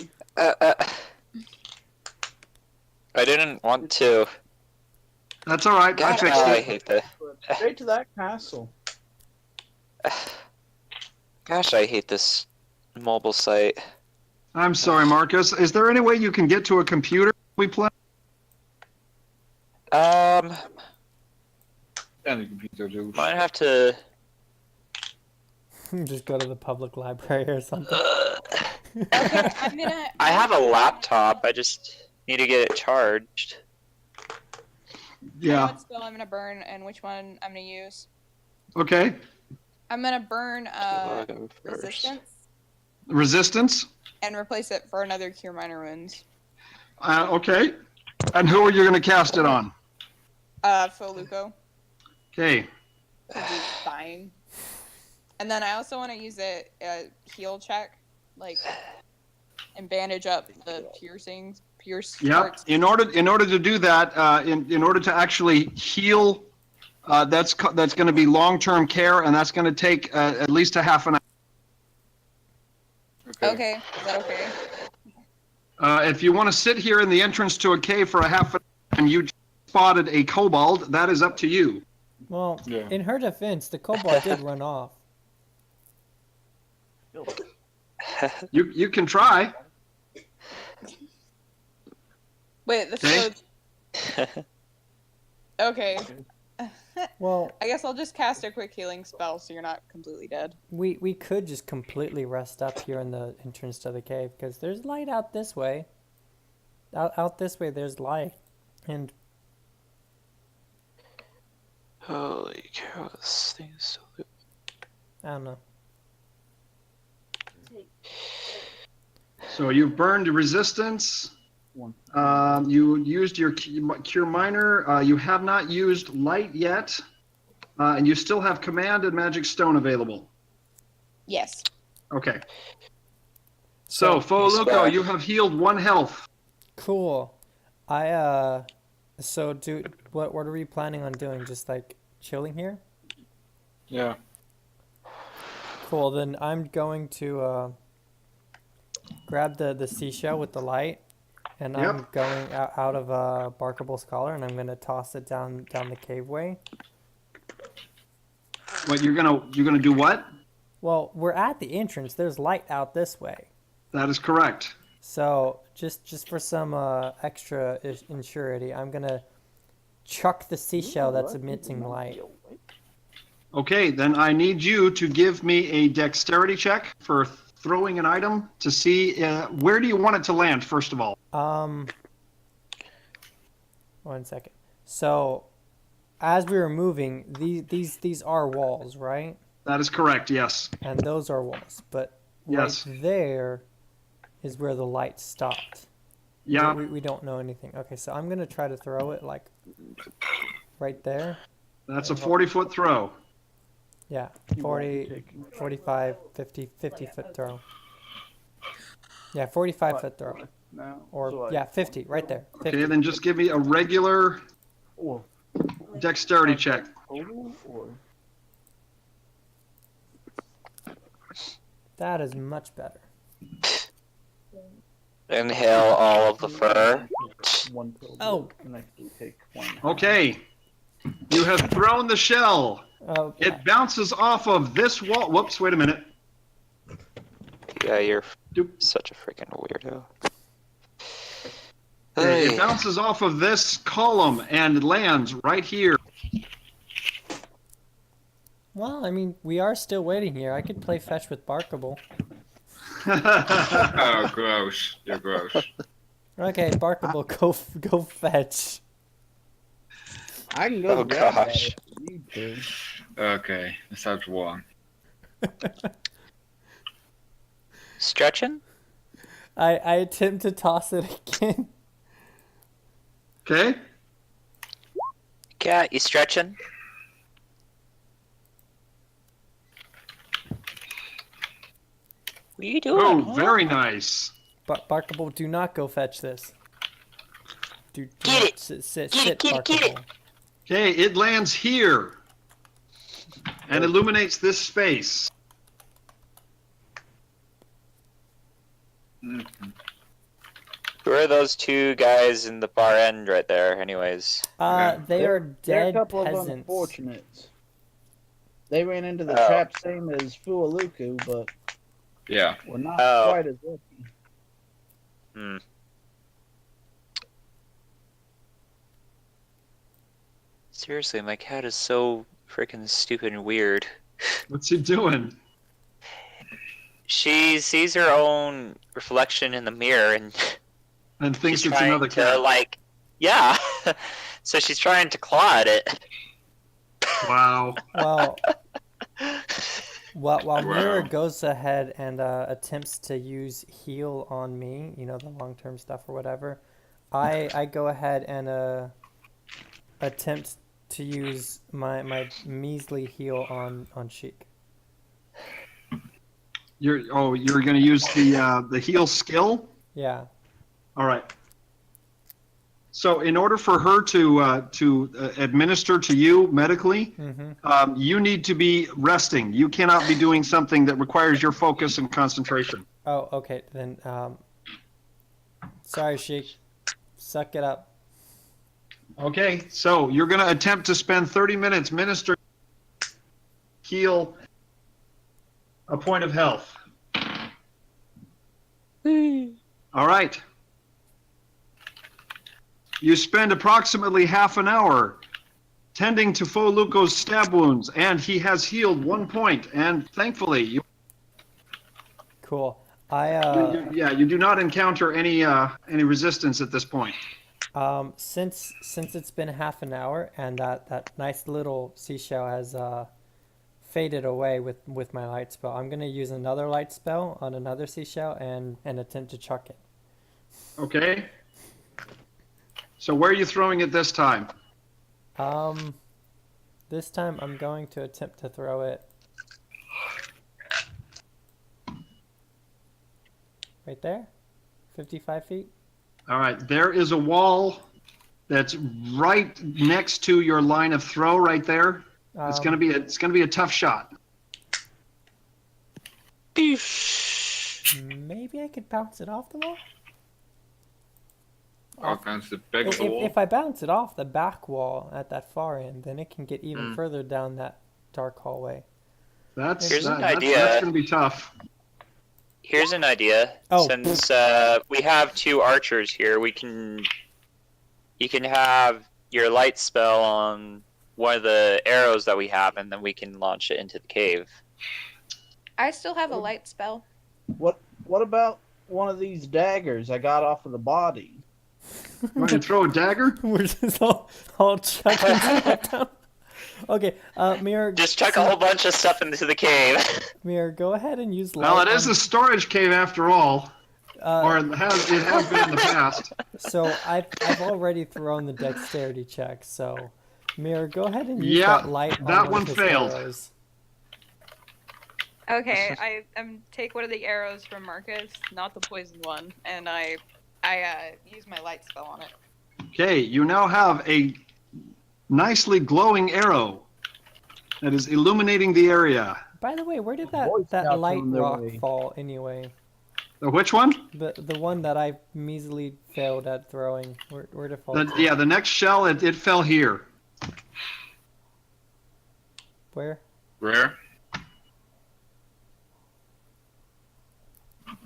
I didn't want to. That's all right. I God, fixed I it. hate that. Straight to that castle. Gosh, I hate this mobile site. I'm sorry, Marcus. Is there any way you can get to a computer we play? And the computer too. Might have to. Just go to the public library or something. Okay, I'm gonna. I have a laptop. I just need to get it charged. I know Yeah. what spell I'm gonna burn and which one I'm gonna use. Okay. I'm gonna burn I'll go first. resistance Resistance. and replace it for another cure minor wounds. Okay. And who are you going to cast it on? Fouluko. Okay. Because he's dying. And then I also want to use a heal check, like, and bandage up the pierced Yep. parts. In order to do that, in order to actually heal, that's going to be long-term care, and that's going to take at least a half an hour. Okay, is that okay? If you want to sit here in the entrance to a cave for a half an hour and you spotted a kobold, that is up to you. Well, Yeah. in her defense, the kobold did run off. You can try. Wait, Okay. okay. Well, I guess I'll just cast a quick healing spell so you're not completely dead. we could just completely rest up here in the entrance to the cave because there's light out this way. Out this way, there's light, and Holy cow, this thing is so. I don't know. So you burned resistance. You used your cure minor. You have not used light yet, and you still have command and magic stone available. Yes. Okay. So Foluco, you have healed 1 health. Cool. So what are we planning on doing? Just like chilling here? Yeah. Cool. Then I'm going to grab the seashell with the light, and I'm Yep. going out of Barkable's collar, and I'm gonna toss it down the caveway. What you're gonna do? What? Well, we're at the entrance. There's light out this way. That is correct. So just for some extra insurity, I'm gonna chuck the seashell that's emitting light. Okay, then I need you to give me a dexterity check for throwing an item to see where do you want it to land, first of all. 1 second. So, as we were moving, these are walls, right? That is correct, yes. And those are walls, but Yes. right there is where the light stopped. Yeah. We don't know anything. Okay, so I'm gonna try to throw it like right there. That's a 40-foot throw. Yeah, 40, 45, 50 foot throw. Yeah, 45-foot throw. Or, yeah, 50, right there. 50. Okay, then just give me a regular dexterity check. That is much better. Inhale all of the fur. Oh. Okay. You have thrown the shell. Okay. It bounces off of this wall. Whoops, wait a minute. Yeah, you're Doop. such a freaking weirdo. It Hey. bounces off of this column and lands right here. Well, I mean, we are still waiting here. I could play fetch with Barkable. Oh, gross. You're gross. Okay, Barkable, go fetch. I can go Oh, grab that gosh. if you need to. Okay, that sounds wrong. Stretching? I attempt to toss it again. Okay. Cat, you stretching? What are you doing? Oh, huh? very nice. But Barkable, do not go fetch this. Do Get not it! sit, Get it, get it, get it! Barkable. Okay, it lands here and illuminates this space. Mhm. Who are those two guys in the far end right there, anyways? They are They're a dead couple of peasants. unfortunates. They ran into the Oh. trap same as Fualuku, but Yeah. were not Oh. quite as lucky. Hmm. Seriously, my cat is so freaking stupid and weird. What's he doing? She sees her own reflection in the mirror and And thinks she's it's trying another to, cat. like, yeah. So she's trying to claw at it. Wow. Well, while Mirror Wow. goes ahead and attempts to use heal on me, you know, the long-term stuff or whatever, I go ahead and attempt to use my measly heal on Sheik. You're going to use the heal skill? Yeah. All right. So in order for her to administer to you medically, Mm-hmm. you need to be resting. You cannot be doing something that requires your focus and concentration. Oh, okay. Then, sorry, Sheik. Suck it up. Okay, so you're going to attempt to spend 30 minutes ministering, heal a point of health. All right. You spend approximately half an hour tending to Foluco's stab wounds, and he has healed 1 point. And thankfully, Cool. you do not encounter any resistance at this point. Since it's been half an hour and that nice little seashell has faded away with my light spell, I'm gonna use another light spell on another seashell and attempt to chuck it. Okay. So where are you throwing it this time? This time I'm going to attempt to throw it right there, 55 feet. All right. There is a wall that's right next to your line of throw right there. It's gonna be a tough shot. Maybe I could bounce it off the wall. Against the back of the wall. If I bounce it off the back wall at that far end, then it can get even further down that dark hallway. That's Here's an that's idea. going to be tough. Here's an idea. Oh. Since we have 2 archers here, you can have your light spell on one of the arrows that we have, and then we can launch it into the cave. I still have a light spell. What about one of these daggers I got off of the body? You want to throw a dagger? We're just all chucking stuff down. Okay, Mir. Just chuck a whole bunch of stuff into the cave. Mir, go ahead and use light. Well, it is a storage cave after all, or it has been in the past. So I've already thrown the dexterity check. So Mir, go ahead and use Yeah, that light. that on one of his failed. arrows. Okay, I take one of the arrows from Marcus, not the poison one, and I use my light spell on it. Okay, you now have a nicely glowing arrow that is illuminating the area. By the way, where did Boy that Scouts light on their rock way. fall anyway? Which one? The one that I measly failed at throwing. Where did it fall? to? Yeah, the next shell, it fell here. Where? Where?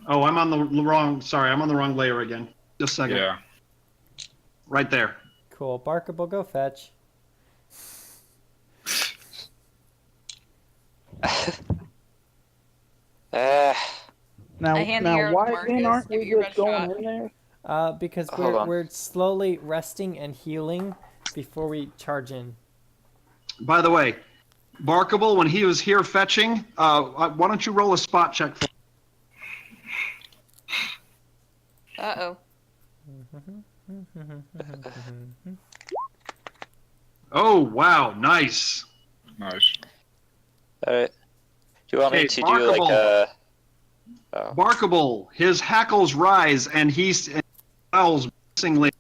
Oh, I'm on the wrong layer again. Just a second. Yeah. Right there. Cool. Barkable, go fetch. Now, I hand the arrow to why Marcus. then aren't Give we it your just best going shot. in there? Because Hold on. we're slowly resting and healing before we charge in. By the way, Barkable, when he was here fetching, why don't you roll a spot check for Uh-oh. Oh, wow, nice. Nice. Do you want me Okay, to do like a... Oh. Barkable, his hackles rise and he growls menacingly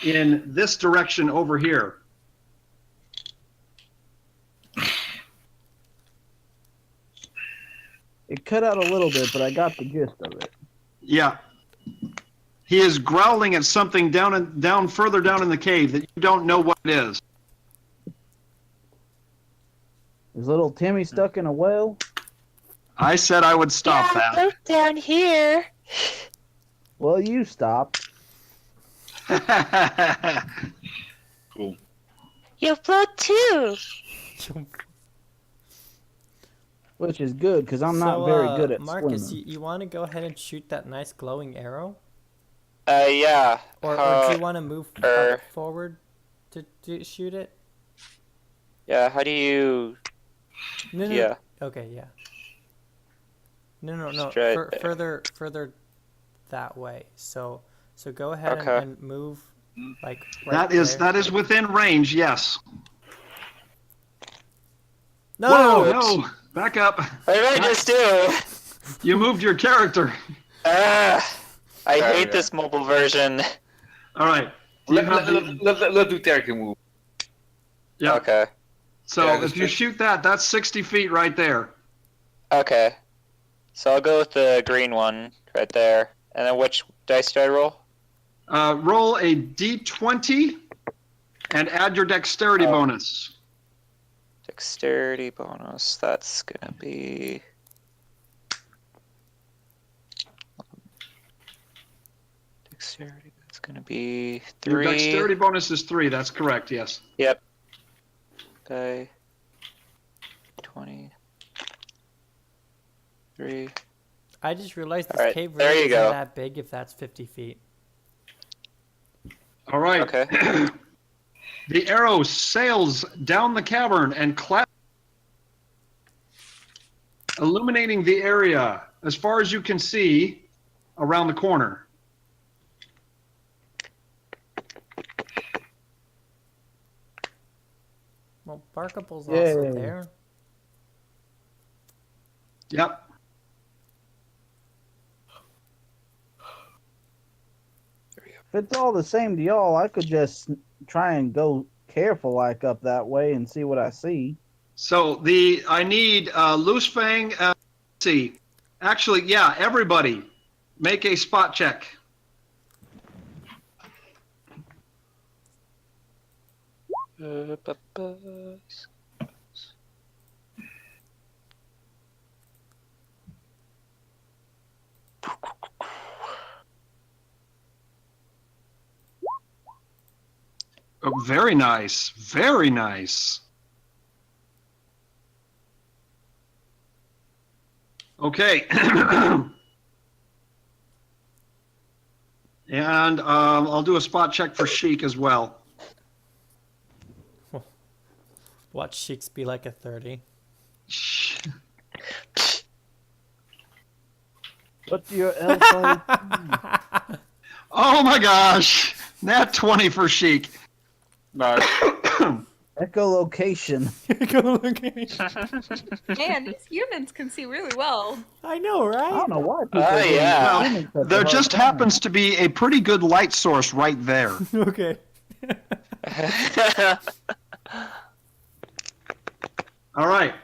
in this direction over here. It cut out a little bit, but I got the gist of it. Yeah. He is growling at something down further down in the cave that you don't know what it is. Is little Timmy stuck in a well? I said I would stop that. Look down here. Well, you stop. Cool. You float too. Which is good, because I'm not So, very good at Marcus, swimming. you want to go ahead and shoot that nice glowing arrow? Yeah. Or do you want to move er. forward to shoot it? Yeah, how do you... No. Yeah. Okay, yeah. No. Straight there. Further that way. So go ahead Okay. and move like right That is within range, yes. No. Whoa, no, back up. What did I just do? You moved your character. I hate yeah. this mobile version. All right. Do you have the- Let's do character move. Yeah. Okay. So Yeah, if you shoot that, that's 60 feet right there. Okay. So I'll go with the green one right there. And then which dice do I roll? Roll a d20 and add your dexterity bonus. Dexterity bonus. That's gonna be... Dexterity. That's gonna be Your 3. dexterity bonus is 3. That's correct. Yes. Yep. Okay. 23. I just realized this Alright, cave there really you isn't go. that big if that's 50 feet. All right. Okay. The arrow sails down the cavern and claps, illuminating the area as far as you can see around the corner. Well, Barkable's Yay. also there. Yep. If it's all the same to y'all, I could just try and go careful like up that way and see what I see. So I need Loose Fang. Let's see. Actually, yeah, everybody make a spot check. Oh, very nice. Very nice. Okay. And I'll do a spot check for Sheik as well. Watch Sheik's be like a 30. What's your elbow? Oh my gosh. Nat 20 for Sheik. No, Echolocation. Man, these humans can see really well. I know, I right? don't know why people Oh, are giving yeah. humans such a There hard just time. happens to be a pretty good light source right there. Okay. All right.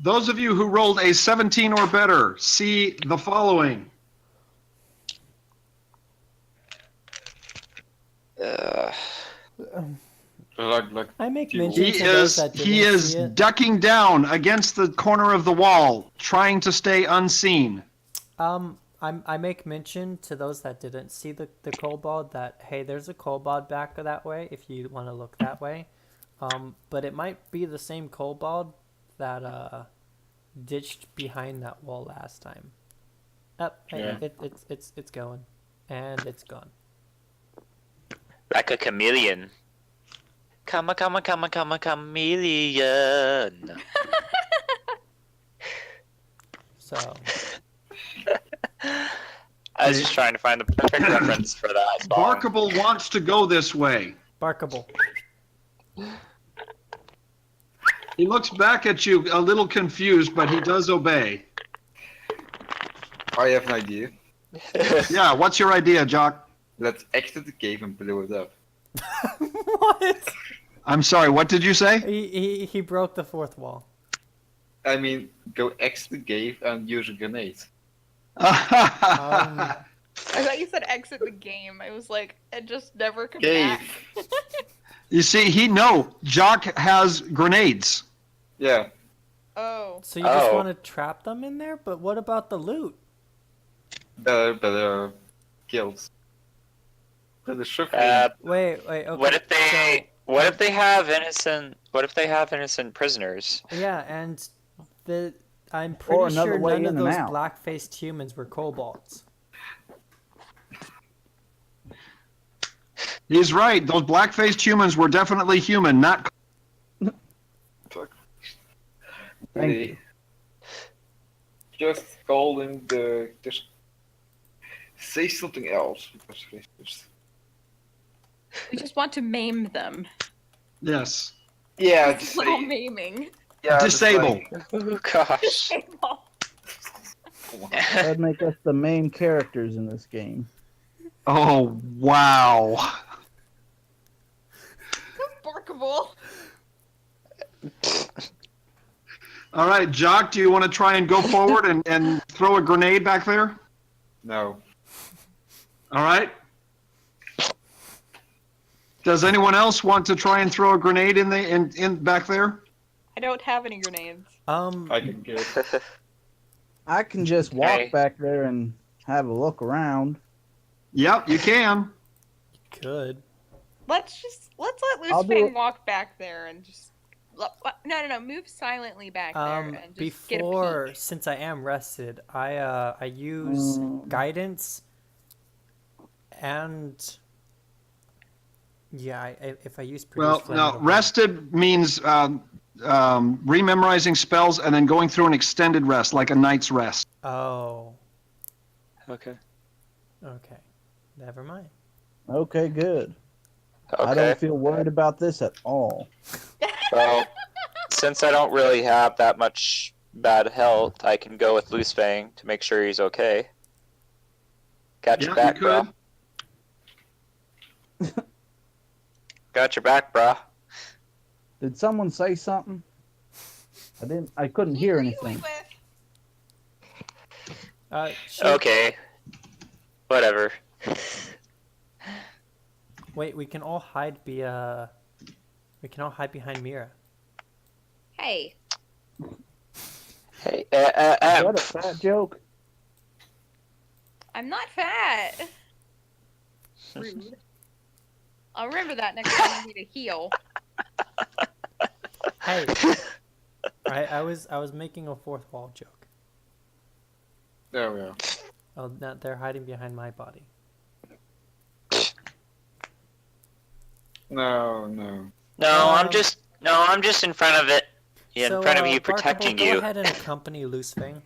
Those of you who rolled a 17 or better, see the following. like I make He mention He to those is that didn't he is see it. ducking down against the corner of the wall, trying to stay unseen. I make mention to those that didn't see the kobold that, hey, there's a kobold back that way if you want to look that way. But it might be the same kobold that ditched behind that wall last time. Yeah. It's going, and it's gone. Like a chameleon. Come a chameleon. So I was just trying to find the perfect reference for that song. Barkable wants to go this way. Barkable. He looks back at you a little confused, but he does obey. I have an idea. Yeah, what's your idea, Jock? Let's exit the cave and blow it up. What? I'm sorry, what did you say? He broke the fourth wall. I mean, go exit the cave and use a grenade. I thought you said exit the game. I was like, it just never comes Cave. back. You see, Jock has grenades. Yeah. Oh. So you just Oh. want to trap them in there? But what about the loot? Better kills. Better suffering. Wait. Okay. What if they have innocent prisoners? So, yeah, and I'm Or pretty another sure way none of in and those out. black-faced humans were kobolds. He's right. Those black-faced humans were definitely human, not. Thank you. Just call him just say something else because he's just. We just want to maim them. Yes. Yeah, just Little say. maiming. Yeah, just Disable. like- Oh gosh. Disable. That'd make us the main characters in this game. Oh, wow. Barkable. All right, Jock, do you want to try and go forward and throw a grenade back there? No. All right. Does anyone else want to try and throw a grenade in back there? I don't have any grenades. I can get. I can just walk Hey. back there and have a look around. Yep, you can. Could. Let's let I'll do Loosefang it. walk back there and just. No. Move silently back there and just get a Before, peek. since I am rested, I use guidance, and yeah, if I use produce Well, flame, no, it'll rested means rememorizing spells and then going through an extended rest, like a night's rest. Oh, Okay. okay. Never mind. Okay, good. I Okay. don't feel worried about this at all. Well, since I don't really have that much bad health, I can go with Loosefang to make sure he's okay. Got your Yeah, back, you bro. Got your back, bro. Did someone say something? I couldn't hear Who are you anything. with? Shoot. Okay. Whatever. Wait, we can all hide behind Mira. Hey. Hey, Is that a fat joke? I'm not fat. Rude. I'll remember that next time I need a heal. Hey, I was making a fourth wall joke. There we are. Oh, now they're hiding behind my body. No. No, I'm just in front of it. In front of you, Barkable, protecting go you. ahead and accompany Loosefang.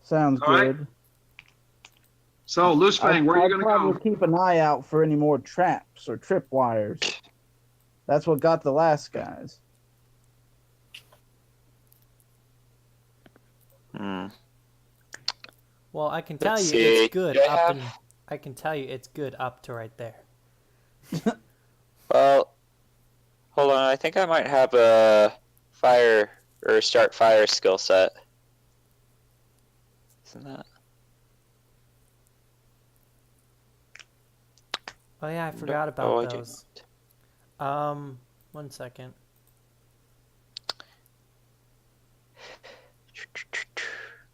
Sounds All right. good. So, Loosefang, where are you I'd going to probably go? keep an eye out for any more traps or tripwires. That's what got the last guys. Hmm. Well, I can tell Let's you see. it's good Do I up have- and I can tell you it's good up to right there. Well, hold on. I think I might have a fire or start fire skill set. Isn't that? Oh yeah, I forgot about Oh, I do those. not. 1 second.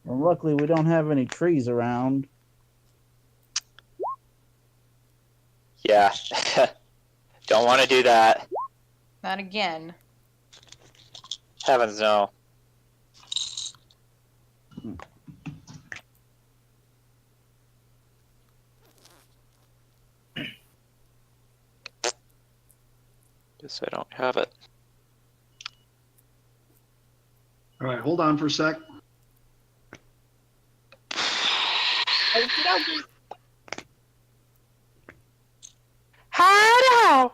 Well, luckily, we don't have any trees around. Yeah. Don't want to do that. Not again. Heavens no. Guess I don't have it. All right, hold on for a sec. How?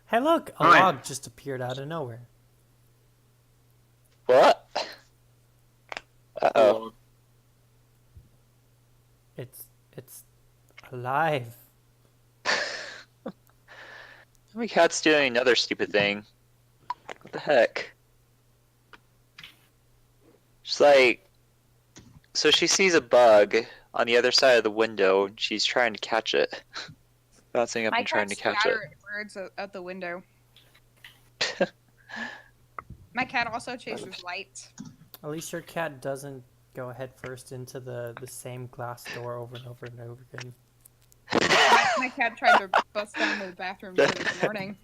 Hey, look, a All right. log just appeared out of nowhere. What? Uh-oh. It's alive. My cat's doing another stupid thing. What the heck? She's like, so she sees a bug on the other side of the window, and she's trying to catch it. Bouncing up My and trying cat to catch it. scattered birds out the window. My cat also chases lights. At least your cat doesn't go head first into the same glass door over and over and over again. My cat tried to bust down the bathroom door this morning.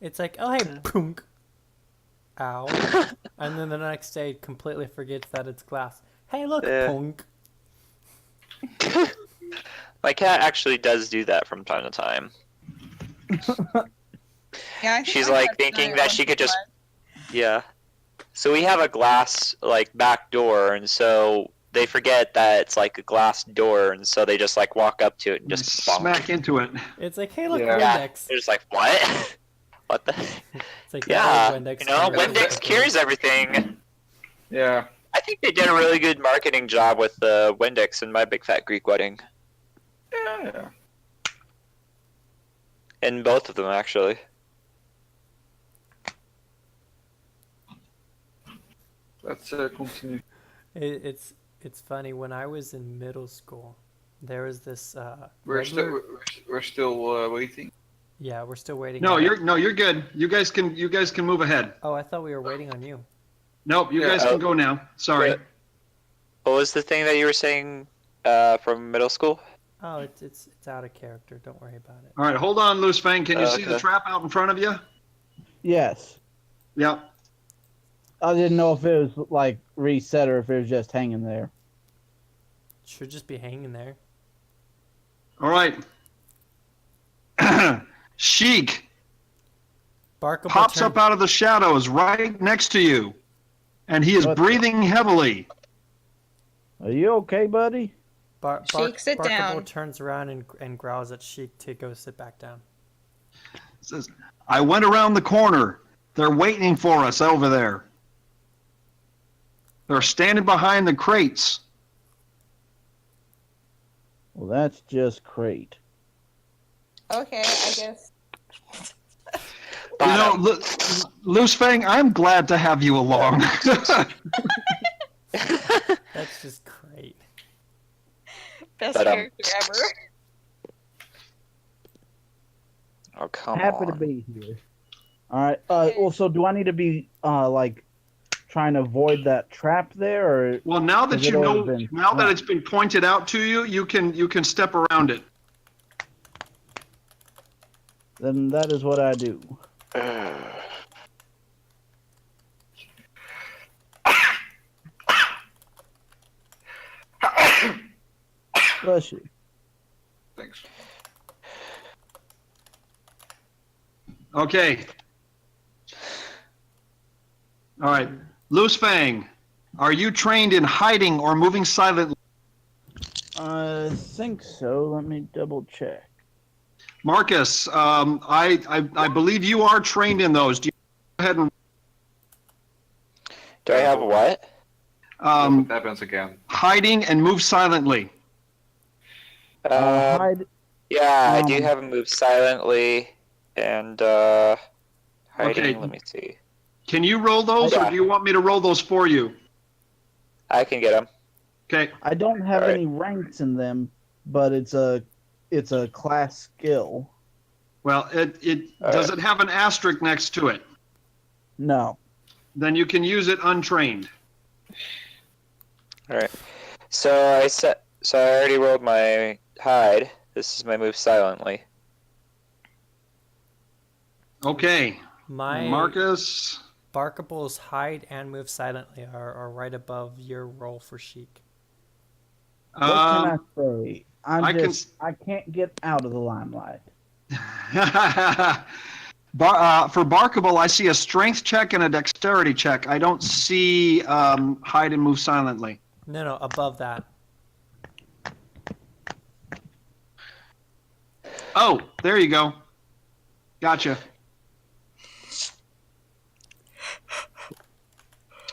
It's like, oh hey, punk. Ow. And then the next day it completely forgets that it's glass. Hey look, Yeah. punk. My cat actually does do that from time to time. Yeah, I think She's my like cat's thinking done it that once she or could just twice. Yeah. So we have a glass like back door, and so they forget that it's like a glass door, and so they just like walk up to it and just bonk. Smack into it. It's like, hey look, Yeah. Yeah. Windex. They're just like, what? What the? It's like Yeah. that old Windex. You know, commercial. Windex cures everything. Yeah. I think they did a really good marketing job with the Windex in My Big Fat Greek Wedding. Yeah. In both of them, actually. Let's continue. It's funny, when I was in middle school, there was this We're regular... still waiting. Yeah, we're still waiting. No, on you're good. You guys can move ahead. Oh, I thought we were waiting on you. Nope, you Yeah, guys can go now. Sorry. What was the thing that you were saying from middle school? Oh, it's out of character. Don't worry about it. All right, hold on, Loose Fang. Can you see the Okay. trap out in front of you? Yes. Yep. I didn't know if it was like reset or if it was just hanging there. Should just be hanging there. All right. Sheik Barkable pops up out of the shadows right next to you, and he is What the- breathing heavily. Are you okay, buddy? Sheik, sit Barkable down. turns around and growls at Sheik to go sit back down. Says, I went around the corner. They're waiting for us over there. They're standing behind the crates. Well, that's just great. Okay, I guess. You know, Loose Fang, I'm glad to have you along. That's just great. Best But, character ever. Oh, come Happy on. to be here. All right. Well, so do I need to be like trying to avoid that trap there, or Well, now that Has it you know, always been- now that it's been pointed out to you, you can step around it. then that is what I do. Bless you. Thanks. Okay. All right. Loose Fang, are you trained in hiding or moving silently? I think so. Let me double check. Marcus, I believe you are trained in those. Do you go ahead and Do I have what? um, What happens again? hiding and move silently? Hide. Yeah, I do um, have him move silently and hiding. Okay. Let me see. Can you roll those, or Yeah. do you want me to roll those for you? I can get him. Okay. I don't have Alright. any ranks in them, but it's a class skill. Well, does it have an asterisk next to it? No. Then you can use it untrained. All right. So I already rolled my hide. This is my move silently. Okay. My Marcus. Barkable's hide and move silently are right above your roll for Sheik. What can I Um, say? I can't get out of the limelight. For Barkable, I see a strength check and a dexterity check. I don't see hide and move silently. No, above that. Oh, there you go. Gotcha.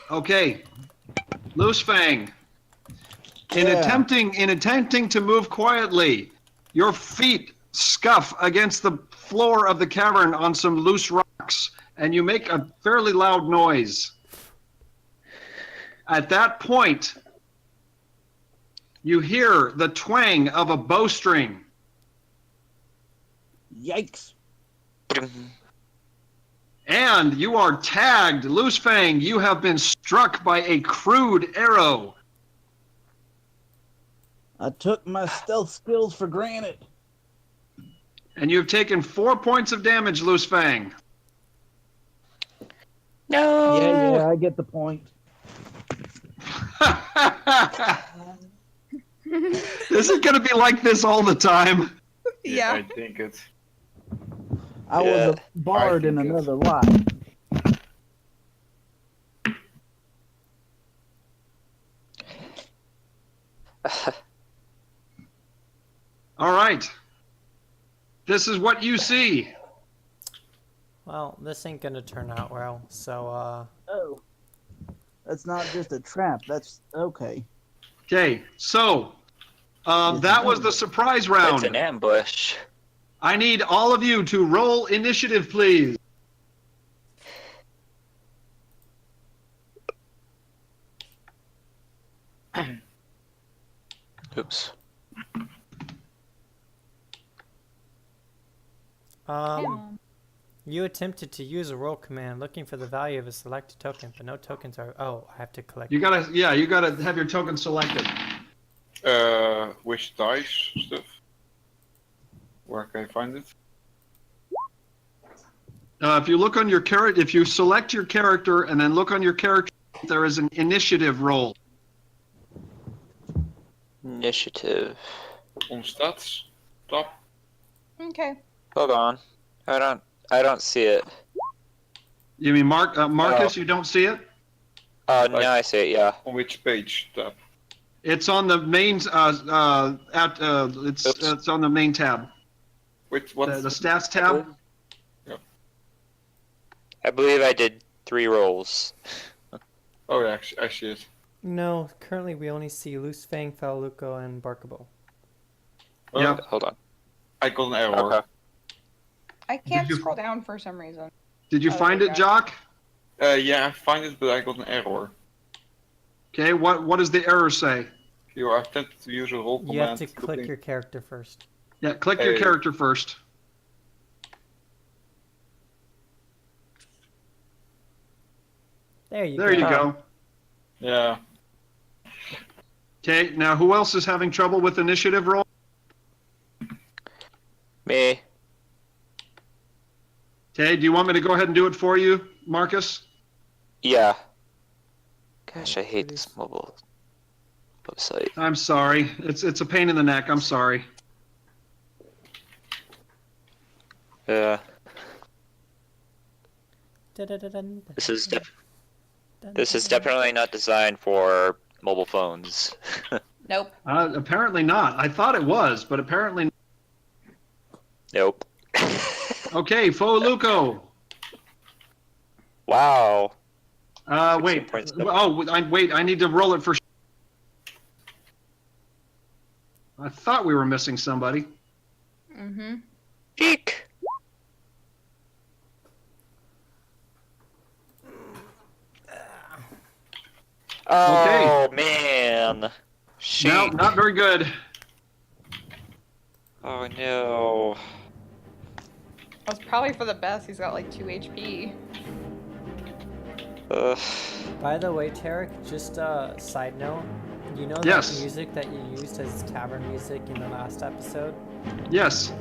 Okay. Loose Fang. In Yeah. attempting to move quietly, your feet scuff against the floor of the cavern on some loose rocks, and you make a fairly loud noise. At that point, you hear the twang of a bowstring. Yikes. And you are tagged, Loose Fang. You have been struck by a crude arrow. I took my stealth skills for granted. And you've taken 4 points of damage, Loose Fang. No. Yeah, I get the point. Is it going to be like this all the time? Yeah. I think it's. I Yeah. was a bard in think another life. All right. This is what you see. Well, this ain't gonna turn out well. So, Oh. That's not just a trap. That's okay. Okay, so that was the surprise It's round. an ambush. I need all of you to roll initiative, please. Oops. you attempted to use a roll command looking for the value of a selected token, but no tokens are. Oh, I have to collect. You gotta have your token selected. Which dice stuff? Where can I find it? If you look on your character, if you select your character and then look on your character, there is an initiative roll. Initiative. On stats, top. Okay. Hold on. I don't see it. You mean Marcus? You don't see it? Now I see it, yeah. On which page? Tab. It's on the main. It's on the main tab. Which what? The stats tab. I believe I did 3 rolls. Oh yeah, I see it. No, currently we only see Loose Fang, Faluco, and Barkable. Oh, Yeah. Hold on. I got an error. Okay. I can't Did you- scroll down for some reason. Did you Oh, find there it, you go. Jock? Yeah, I find it, but I got an error. Okay. What does the error say? You are tempted to use a roll command. You have to click looking- your character first. Yeah. Click your Hey. character first. There you There go. you go. Yeah. Okay. Now, who else is having trouble with initiative roll? Me. Okay. Do you want me to go ahead and do it for you, Marcus? Yeah. Gosh, I hate this mobile website. I'm sorry. It's a pain in the neck. I'm sorry. Yeah. Dun-dun-dun-dun. This is definitely not designed for mobile phones. Nope. Apparently not. I thought it was, but apparently. Nope. Okay, Foluco. Wow. Wait. 16.7. Oh, wait. I need to roll it for. I thought we were missing somebody. Mm-hmm. Eek. Oh man. Shit. No, not very good. Oh no. That's probably for the best. He's got like 2 HP. Ugh. By the way, Tarek, just a side note. You know Yes. that music that you used as tavern music in the last episode? Yes.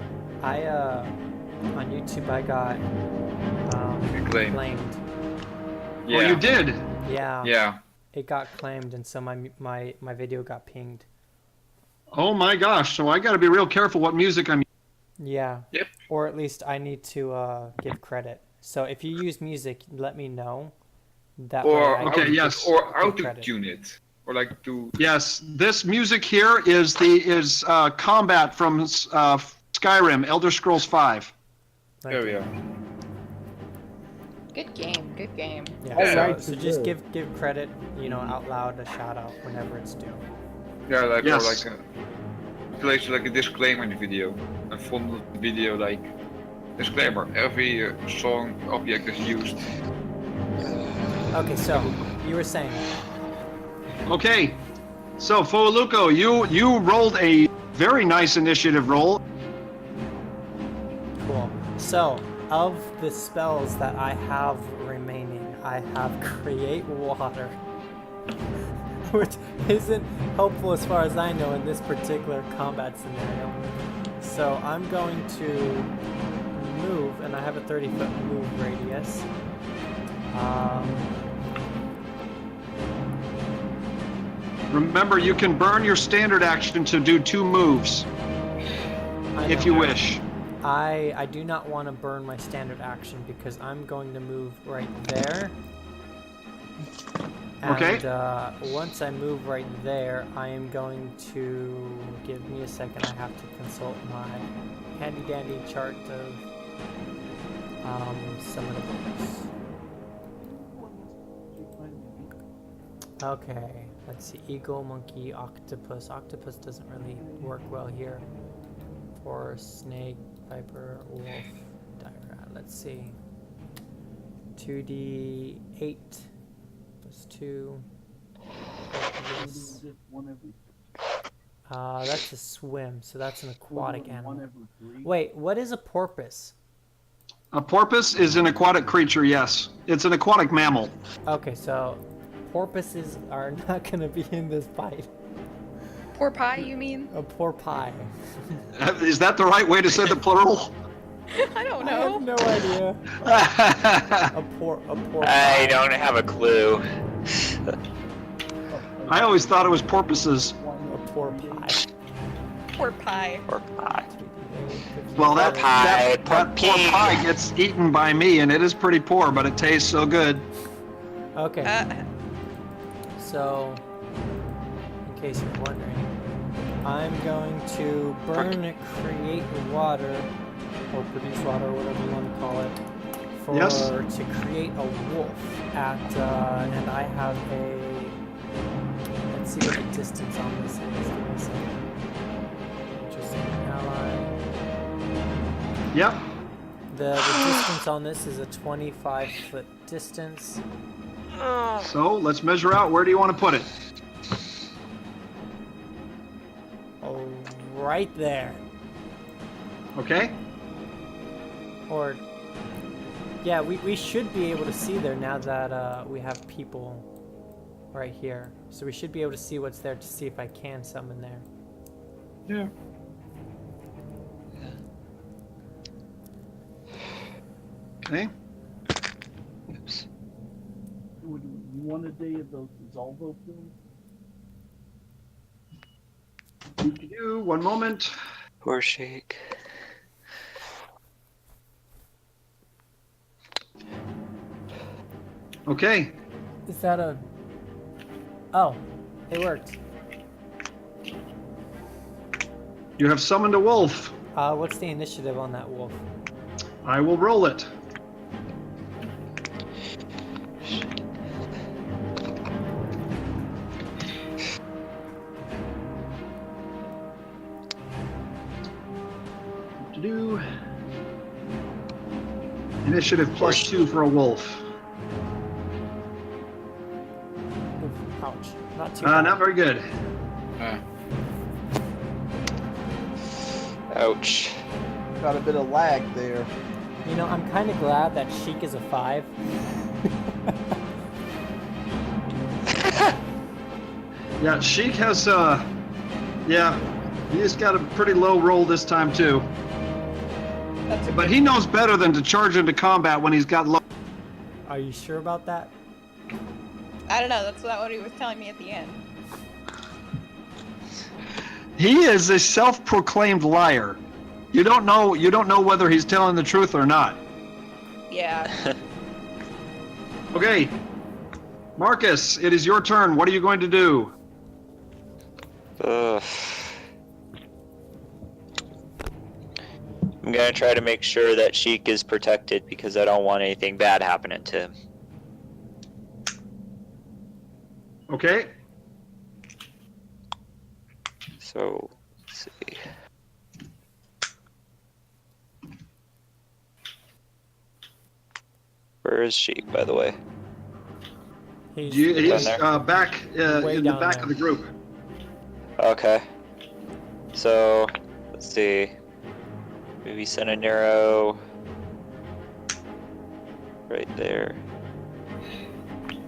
On YouTube I got Claimed. claimed. Yeah. Oh, you did. Yeah. Yeah. It got claimed, and so my video got pinged. Oh my gosh. So I got to be real careful what music I'm. Yeah. Yep. Or at least I need to give credit. So if you use music, let me know. That Or way I okay, can yes. Or how give to credit. tune it, or like to. Yes, this music here is combat from Skyrim, Elder Scrolls 5. Thank Oh you. yeah. Good game. Good game. Yeah. Alright, So just give credit, out loud, a shout out whenever it's due. Yeah, like Yes. or like a place like a disclaimer in the video. And from the video like disclaimer: every song object is used. Okay, so you were saying. Okay, so Foluco, you rolled a very nice initiative roll. Cool. So, of the spells that I have remaining, I have Create Water, which isn't helpful as far as I know in this particular combat scenario. So I'm going to move, and I have a 30-foot move radius. Remember, you can burn your standard action to do 2 moves, if you wish. I do not want to burn my standard action because I'm going to move right there. And, Okay. Once I move right there, I am going to... Give me a second, I have to consult my handy-dandy chart of some of the books. Okay, let's see. Eagle, monkey, octopus. Octopus doesn't really work well here. Or snake, viper, wolf, dire. Let's see. 2d8 plus 2. Yes. That's a swim, so that's an aquatic animal. Wait, what is a porpoise? A porpoise is an aquatic creature, yes. It's an aquatic mammal. Okay, so porpoises are not going to be in this fight. Or pie, you mean? A poor pie. Is that the right way to say the plural? I don't I have know. no idea. A poor pie. I don't have a clue. I always thought it was porpoises. A poor pie. Or pie. Or pie. Well, that pie, poor pie. pie gets eaten by me, and it is pretty poor, but it tastes so good. Okay. So, in case you're wondering, I'm going to burn create water, or produce water, or whatever you want to call it, to create a wolf at, and I have a, let's see what the distance on this is. Give me a second. Interesting ally. Yep. The distance on this is a 25-foot distance. So let's measure out. Where do you want to put it? Oh, right there. Okay. Or, yeah, we should be able to see there now that we have people right here. So we should be able to see what's there to see if I can summon there. Yeah. Okay. Oops. Would you want a day of those Zolvo films? Do 1 moment. Poor shake. Okay. Is that a... Oh, it worked. You have summoned a wolf. What's the initiative on that wolf? I will roll it. Do initiative +2 for a wolf. Oof, ouch. Not too bad. Not very good. Ouch. Got a bit of lag there. You know, I'm kind of glad that Sheik is a 5. Yeah, Sheik has yeah, he's got a pretty low roll this time too. That's a But he knows better than to charge into combat when he's got low. Are you sure about that? I don't know. That's not what he was telling me at the end. He is a self-proclaimed liar. You don't know whether he's telling the truth or not. Yeah. Okay. Marcus, it is your turn. What are you going to do? Ugh. I'm gonna try to make sure that Sheik is protected because I don't want anything bad happening to him. Okay. So, let's see. Where is Sheik, by the way? He's Down back Way in the down back there. of the group. Okay. So, let's see. Maybe send an arrow right there.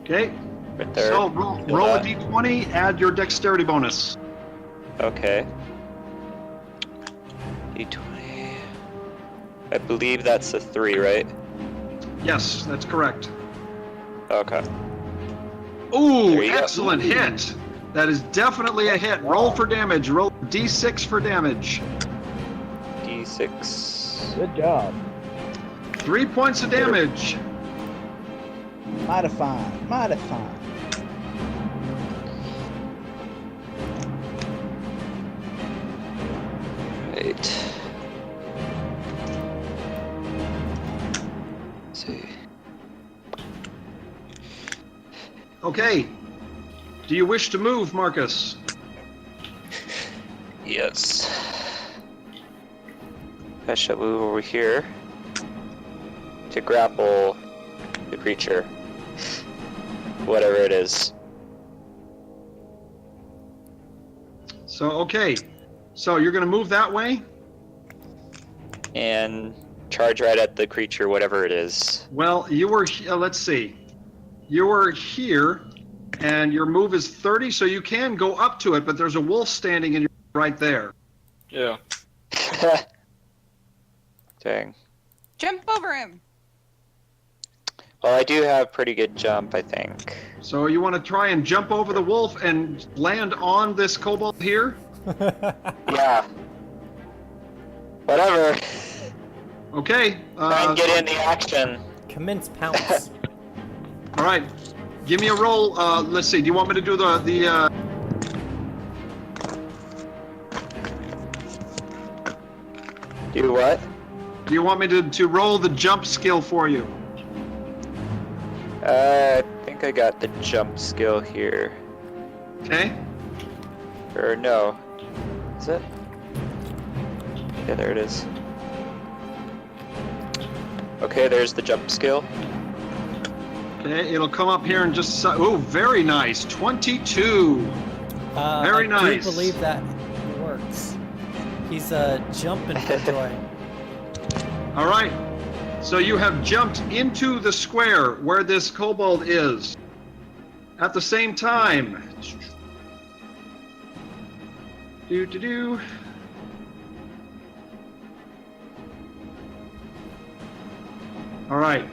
Okay. Right there. So Feel roll a that. d20, add your dexterity bonus. Okay. D20. I believe that's a 3, right? Yes, that's correct. Okay. Ooh, There you go. excellent hit. That is definitely a hit. Roll for damage. Roll d6 for damage. D6. Good job. 3 points of damage. Mighty fine. Mighty fine. Right. Let's see. Okay. Do you wish to move, Marcus? Yes. I shall move over here to grapple the creature. Whatever it is. So, okay. So you're going to move that way? And charge right at the creature, whatever it is. Well, you were, let's see. You were here. And your move is 30, so you can go up to it, but there's a wolf standing in your right there. Yeah. Dang. Jump over him. Well, I do have pretty good jump, I think. So you want to try and jump over the wolf and land on this kobold here? Yeah. Whatever. Okay. Try and get in the action. Commence pounce. All right. Give me a roll. Let's see. Do you want me to do the Do what? Do you want me to roll the jump skill for you? I think I got the jump skill here. Okay. Or no. Is it? Yeah, there it is. Okay, there's the jump skill. Okay, it'll come up here and just. Oh, very nice. 22. Very nice. I do believe that works. He's jumping for joy. All right. So you have jumped into the square where this kobold is. At the same time. Do. All right.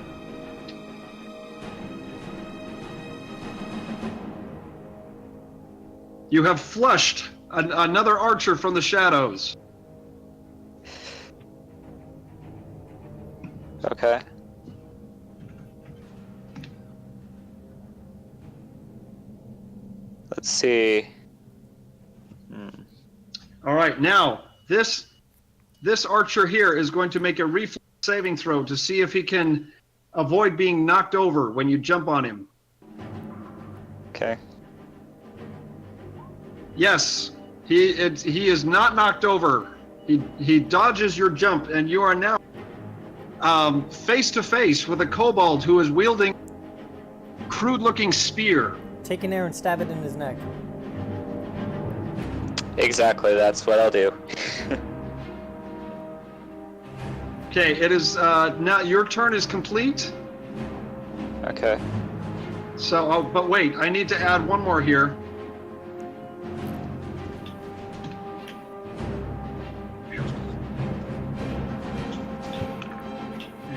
You have flushed another archer from the shadows. Okay. Let's see. All right, now this archer here is going to make a reflex saving throw to see if he can avoid being knocked over when you jump on him. Okay. Yes, he is not knocked over. He dodges your jump, and you are now face to face with a kobold who is wielding a crude-looking spear. Take an arrow and stab it in his neck. Exactly, that's what I'll do. Okay, it is now your turn is complete. Okay. So, but wait, I need to add one more here.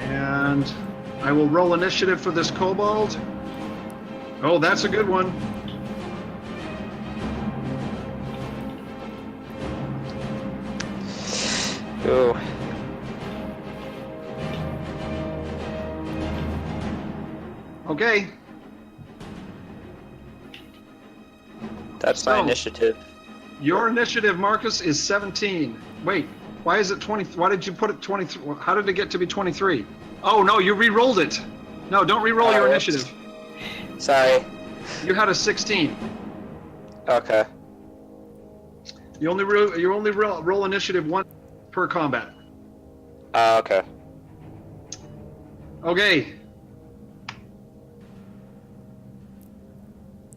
And I will roll initiative for this kobold. Oh, that's a good one. Ooh. Okay. That's my initiative. Your initiative, Marcus, is 17. Wait, why is it 20? Why did you put it 23? How did it get to be 23? Oh, no, you re-rolled it. No, don't re-roll your initiative. Sorry. You had a 16. Okay. You only roll initiative once per combat. Okay. Okay.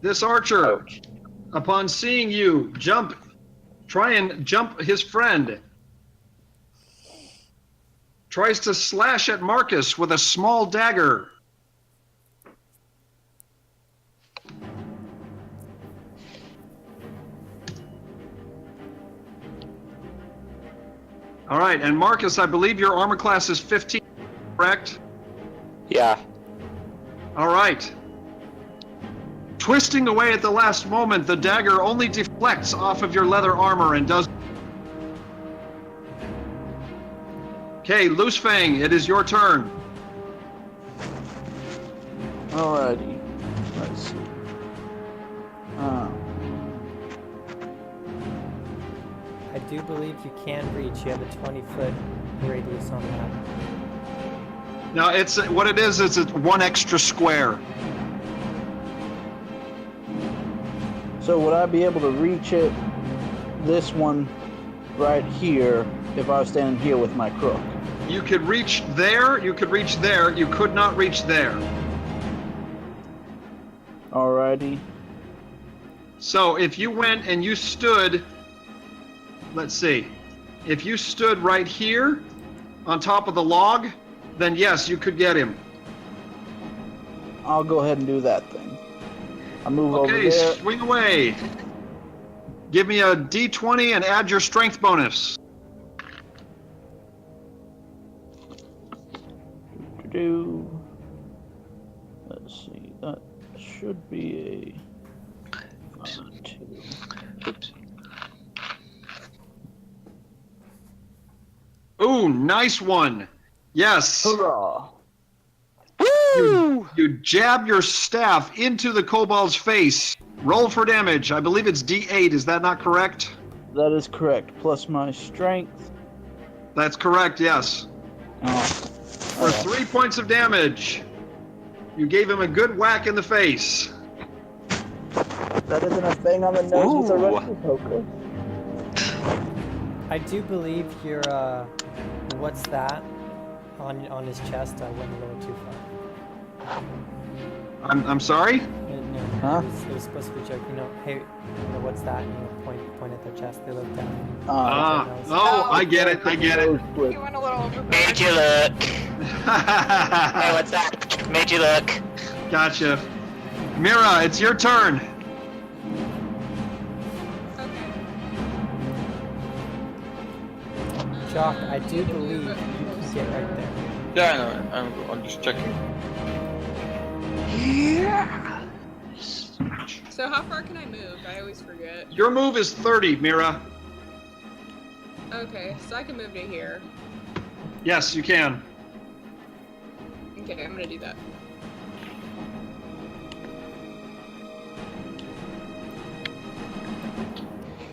This archer, upon seeing you try and jump his friend, tries to slash at Marcus with a small dagger. All right, and Marcus, I believe your armor class is 15, correct? Yeah. All right. Twisting away at the last moment, the dagger only deflects off of your leather armor and does... Okay, Loose Fang, it is your turn. Alrighty. Let's see. I do believe you can reach. You have a 20-foot radius on that. Now, it's what it is it's one extra square. So would I be able to reach it, this one right here, if I was standing here with my crook? You could reach there, you could reach there, you could not reach there. Alrighty. So if you went and you stood, let's see, if you stood right here on top of the log, then yes, you could get him. I'll go ahead and do that then. I move over Okay, there. swing away. Give me a D20 and add your strength bonus. Let's see. That should be a 2. Oops. Ooh, nice one. Yes. Hurrah! You jab your staff into the kobold's face. Roll for damage. I believe it's D8. Is that not correct? That is correct. Plus my strength. That's correct, yes. Oh. For 3 points of damage. You gave him a good whack in the face. That isn't a thing on the nose with a Ooh. rusty poker. I do believe your what's that on his chest went a little too far. I'm sorry? No, Huh? it was supposed to be a joke. You know, hey, what's that? You know, point at their chest. They look down. Oh, I get it. I get it. You went a little overboard. Made you look. Hey, what's that? Made you look. Gotcha. Mira, it's your turn. Okay. Jock, I do believe you can get right there. Yeah, I know. I'm just checking. So how far can I move? I always forget. Your move is 30, Mira. Okay, so I can move to here. Yes, you can. Okay, I'm gonna do that.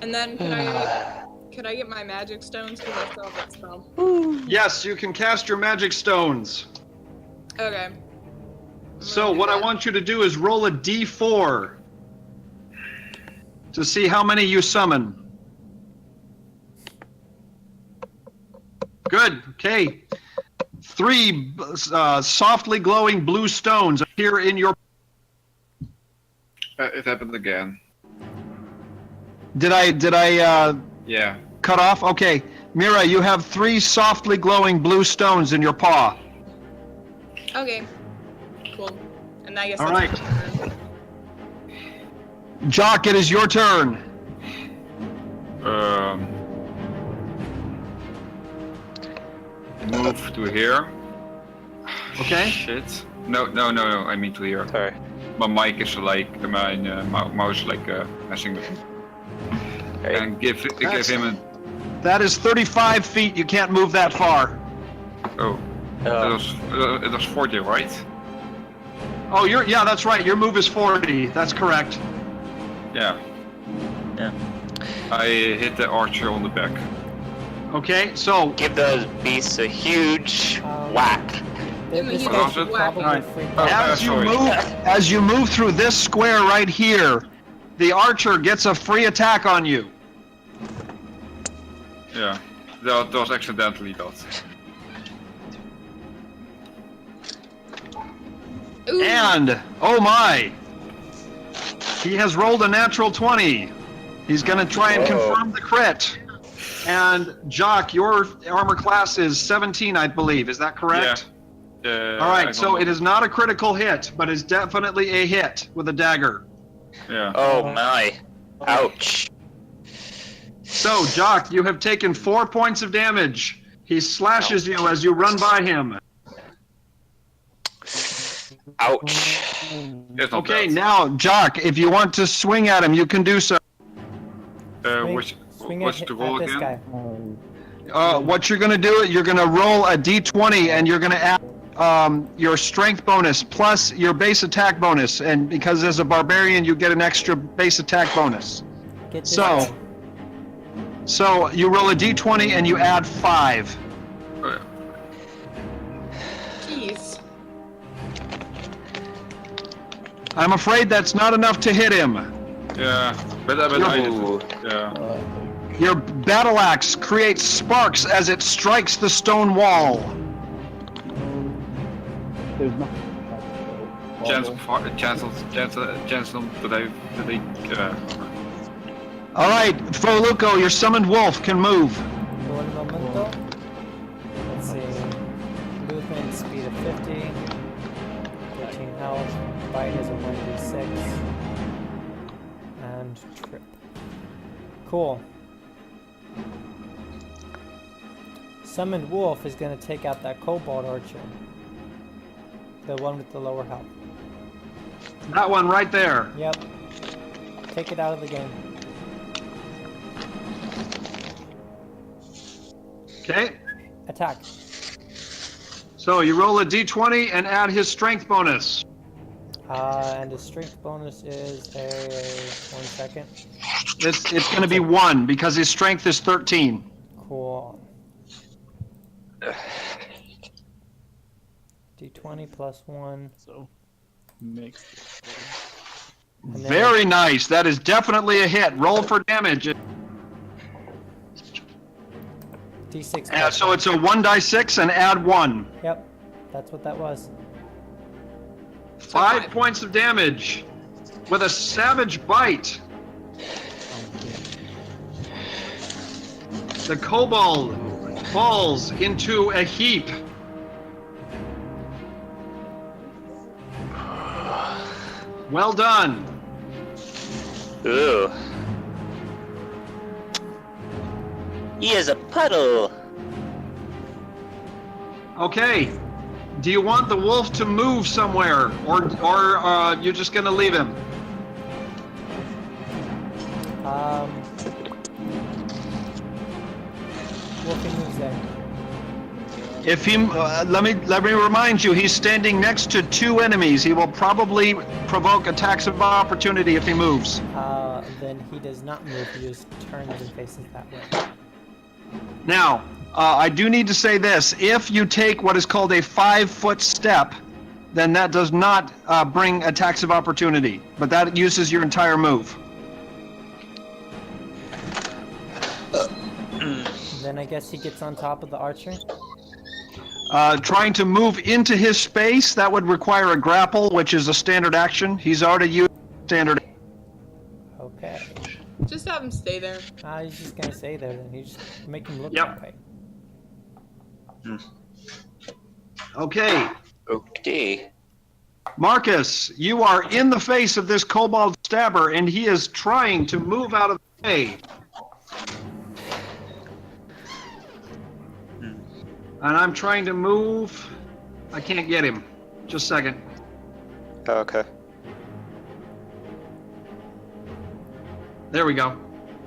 And then could I get my magic stones because I still have that spell? Yes, you can cast your magic stones. Okay. So what I want you to do is roll a D4 to see how many you summon. Good. Okay. 3 softly glowing blue stones appear in your. It happened again. Did I Yeah. cut off? Okay. Mira, you have 3 softly glowing blue stones in your paw. Okay. Cool. And I guess All that's right. my turn. Jock, it is your turn. Move to here. Okay. Shit. No. I mean to here. Sorry. My mic is like my mouse like messing with me. Right. And give him a. That is 35 feet. You can't move that far. Oh. It was 40, right? Oh, yeah, that's right. Your move is 40. That's correct. Yeah. Yeah. I hit the archer on the back. Okay, so Give those beasts a huge whack. Give me This a guy's huge probably whack. freaked Oh, out. as you move through this square right here, the archer gets a free attack on you. Yeah. That was accidentally that. Ooh. And oh my, he has rolled a natural 20. He's gonna try and confirm the crit. And Jock, your armor class is 17, I believe. Is that correct? Yeah. All right, so it is not a critical hit, but it's definitely a hit with a dagger. Yeah. Oh my. Ouch. So, Jock, you have taken 4 points of damage. He slashes you as you run by him. Ouch. It's not Okay, bad. now, Jock, if you want to swing at him, you can do so. Swing What's at the roll this again? guy. What you're going to do, you're going to roll a d20, and you're going to add your strength bonus plus your base attack bonus. And because as a barbarian, you get an extra base attack bonus. Get this So- guy. So you roll a d20, and you add 5. Jeez. I'm afraid that's not enough to hit him. Yeah. But I did Ooh. it. Yeah. Your battle axe creates sparks as it strikes the stone wall. There's nothing. Chance that I All right, Foluco, your summoned wolf can move. For un momento. Let's see. Movement speed of 50. 13. health. Bite is a 1d6. And trip. Cool. Summoned Wolf is going to take out that Kobold Archer. The one with the lower health. That one right there. Yep. Take it out of the game. Okay. Attack. So you roll a d20 and add his strength bonus. And the strength bonus is a 1 second. It's going to be 1 because his strength is 13. Cool. D20 plus 1. So, makes And then Very nice. That is definitely a hit. Roll for damage. D6. So it's a 1d6 and add 1. Yep. That's what that was. 5 points of damage with a savage bite. The kobold falls into a heap. Well done. Ooh. He is a puddle. Okay. Do you want the wolf to move somewhere, or you're just gonna leave him? Wolfie moves there. If he, let me remind you, he's standing next to 2 enemies. He will probably provoke attacks of opportunity if he moves. Then he does not move. He just turns and faces that way. Now, I do need to say this. If you take what is called a 5-foot step, then that does not bring attacks of opportunity, but that uses your entire move. Then I guess he gets on top of the archer. Trying to move into his space, that would require a grapple, which is a standard action. He's already used standard. Okay. Just have him stay there. He's just gonna stay there then. He just make him look Yep. that way. Okay. Okay. Marcus, you are in the face of this kobold stabber, and he is trying to move out of the way. And I'm trying to move. I can't get him. Just a second. Okay. There we go.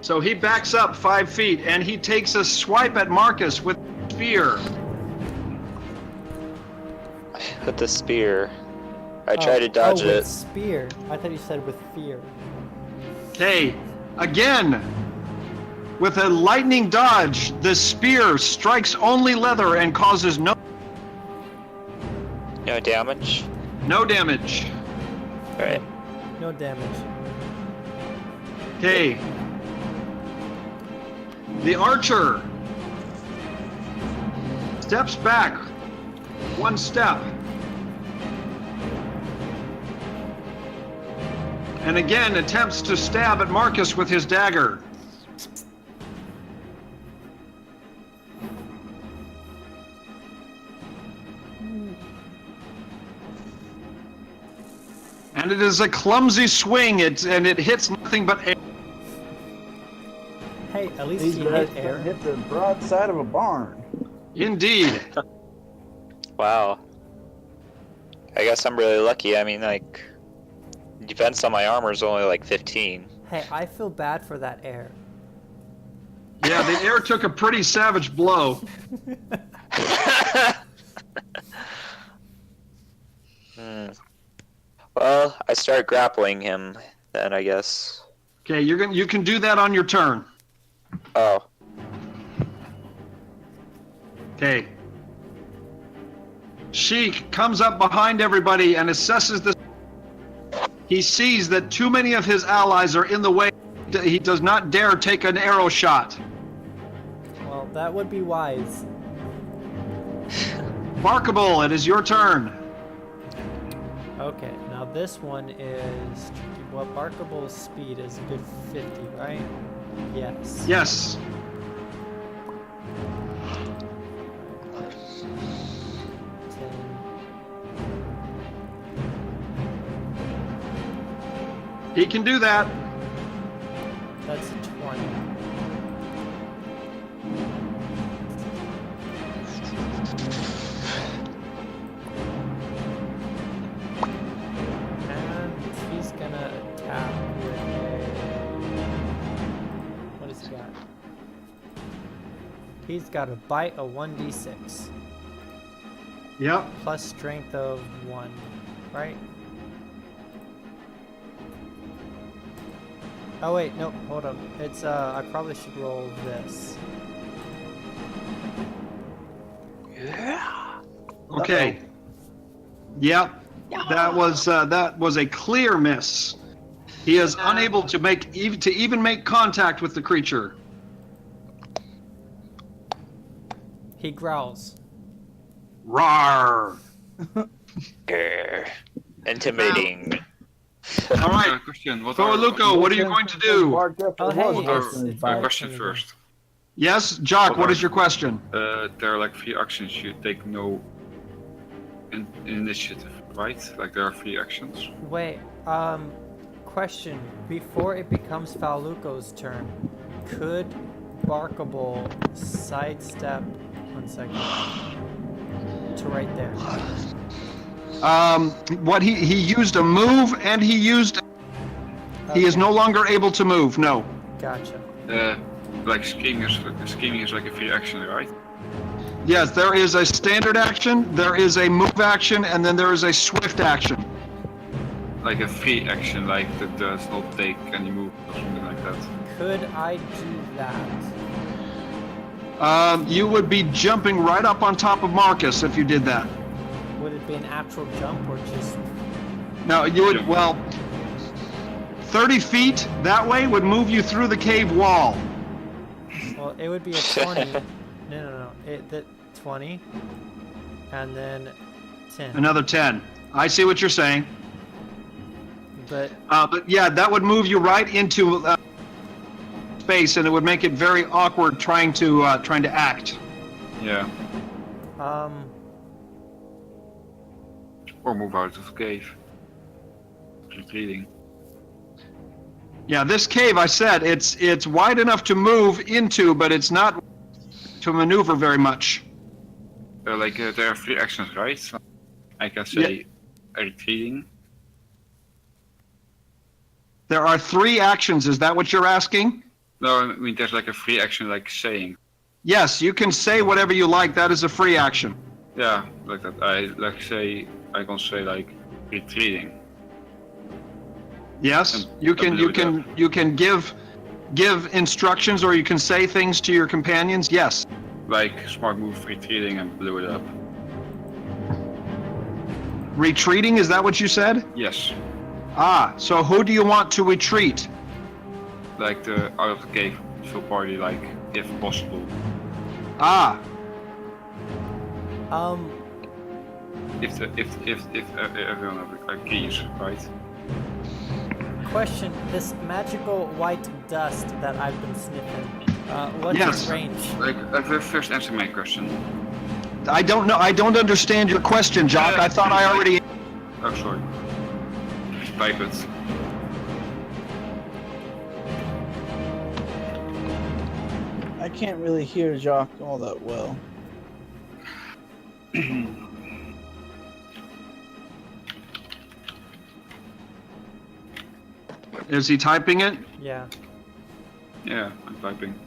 So he backs up 5 feet, and he takes a swipe at Marcus with a spear. With the spear. I tried to dodge with it. spear. I thought you said with fear. Okay, again, with a lightning dodge, the spear strikes only leather and causes no damage. No damage. Alright. No damage. Okay. The archer steps back 1 step. And again attempts to stab at Marcus with his dagger. And it is a clumsy swing, and it hits nothing but air. Hey, at least these he guys hit air. hit the broadside of a barn. Indeed. Wow. I guess I'm really lucky. I mean, like, defense on my armor is only like 15. Hey, I feel bad for that air. Yeah, the air took a pretty savage blow. Well, I start grappling him then, I guess. Okay, you can do that on your turn. Oh. Okay. Sheik comes up behind everybody and assesses the. He sees that too many of his allies are in the way. He does not dare take an arrow shot. Well, that would be wise. Barkable, it is your turn. Okay, now this one is tricky. Well, Barkable's speed is a good 50, right? Yes. Yes. 10. He can do that. That's a 20. And he's gonna attack with a... What has he got? He's got a bite of 1d6. Yep. Plus strength of 1, right? Oh wait, no, hold up. It's I probably should roll this. Okay. Yep. That was a clear miss. He is unable to even make contact with the creature. He growls. Rawr. Grr. Intimidating. All right. Question. Luco, what are you going to do? Oh, hey, Question first. Yes, Jock, what is your question? There are like 3 actions. You take no initiative, right? Like there are 3 actions. Wait, question. Before it becomes Faluco's turn, could Barkable sidestep 1 second to right there? What he used a move and he used. He is no longer able to move. No. Gotcha. Like scheming is like a 3 action, right? Yes, there is a standard action, there is a move action, and then there is a swift action. Like a 3 action, like that does not take any move or something like that. Could I do that? You would be jumping right up on top of Marcus if you did that. Would it be an actual jump or just... No, you would, well, 30 feet that way would move you through the cave wall. Well, it would be a 20. No. The 20. And then 10. Another 10. I see what you're saying. But yeah, that would move you right into space, and it would make it very awkward trying to act. Yeah. Or move out of the cave. Retreating. Yeah, this cave, I said, it's wide enough to move into, but it's not to maneuver very much. There are 3 actions, right? So I can say retreating. There are 3 actions, is that what you're asking? No, I mean there's like a 3 action, like saying. Yes, you can say whatever you like, that is a free action. Yeah, like that. I can say like retreating. Yes, you can give instructions, or you can say things to your companions. Yes. Like smart move, retreating, and blew it up. Retreating, is that what you said? Yes. Ah, so who do you want to retreat? Like out of the cave, full party, like if possible. Ah. If everyone agrees, right? question, this magical white dust that I've been sniffing, what's its range? Like first answer my question. I don't know. I don't understand your question, Jock. I thought I already. Oh, sorry. Just type it. I can't really hear Jock all that well. Is he typing it? Yeah. Yeah, I'm typing.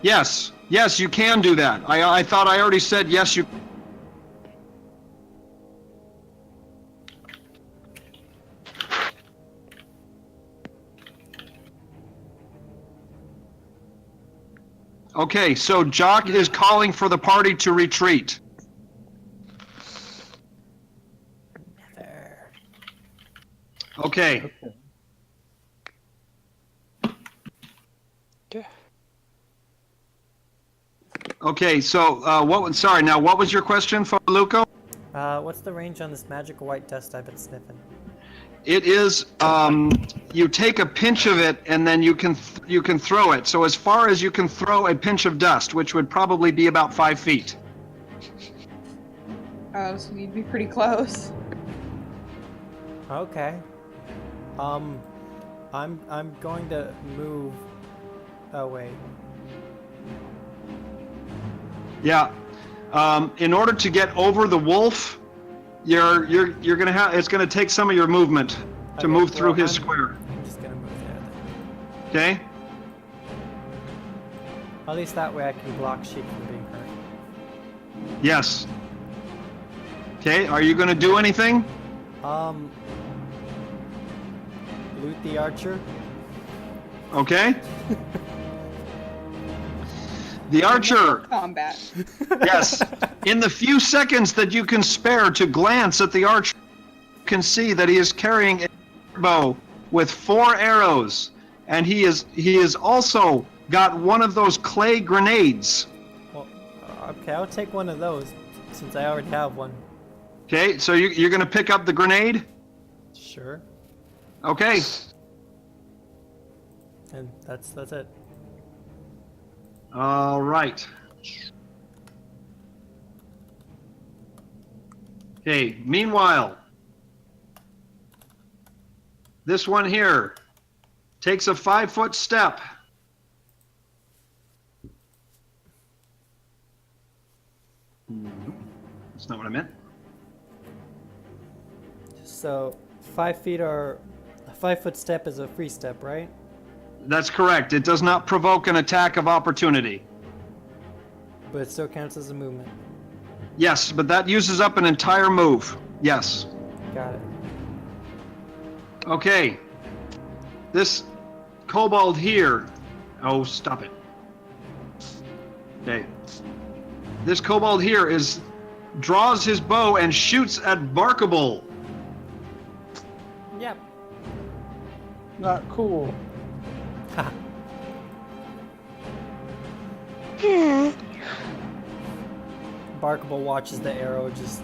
Yes. Yes, you can do that. I thought I already said yes, you. Okay, so Jock is calling for the party to retreat. Never. Okay. Okay, so what was your question, Luco? What's the range on this magical white dust I've been sniffing? It is you take a pinch of it and then you can throw it. So as far as you can throw a pinch of dust, which would probably be about 5 feet. Oh, so you'd be pretty close. Okay. I'm going to move. Oh wait. Yeah. In order to get over the wolf, you're gonna have it's gonna take some of your movement to Okay, move through well, his I'm- square. I'm just gonna move there. Okay. At least that way I can block sheep from being hurt. Yes. Okay. Are you gonna do anything? Loot the archer. Okay. The archer. Combat. Yes. In the few seconds that you can spare to glance at the archer, you can see that he is carrying a bow with 4 arrows, and he is also got one of those clay grenades. Well, okay, I'll take one of those since I already have one. Okay, so you're gonna pick up the grenade? Sure. Okay. And that's it. All right. Okay, meanwhile, this one here takes a 5-foot step. That's not what I meant. So 5 feet are a 5-foot step is a free step, right? That's correct. It does not provoke an attack of opportunity. But it still counts as a movement. Yes, but that uses up an entire move. Yes. Got it. Okay. This kobold here. Oh, stop it. Okay. This kobold here draws his bow and shoots at Barkable. Yep. Not cool. Ha. Barkable watches the arrow just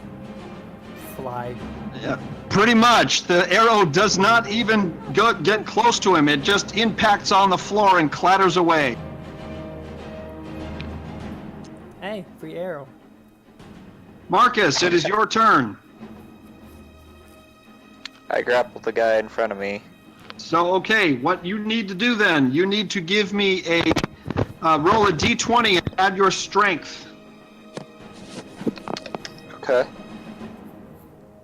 fly. Yeah. Pretty much. The arrow does not even get close to him. It just impacts on the floor and clatters away. Hey, free arrow. Marcus, it is your turn. I grappled the guy in front of me. So, okay, what you need to do then, you need to give me roll a d20 and add your strength. Okay.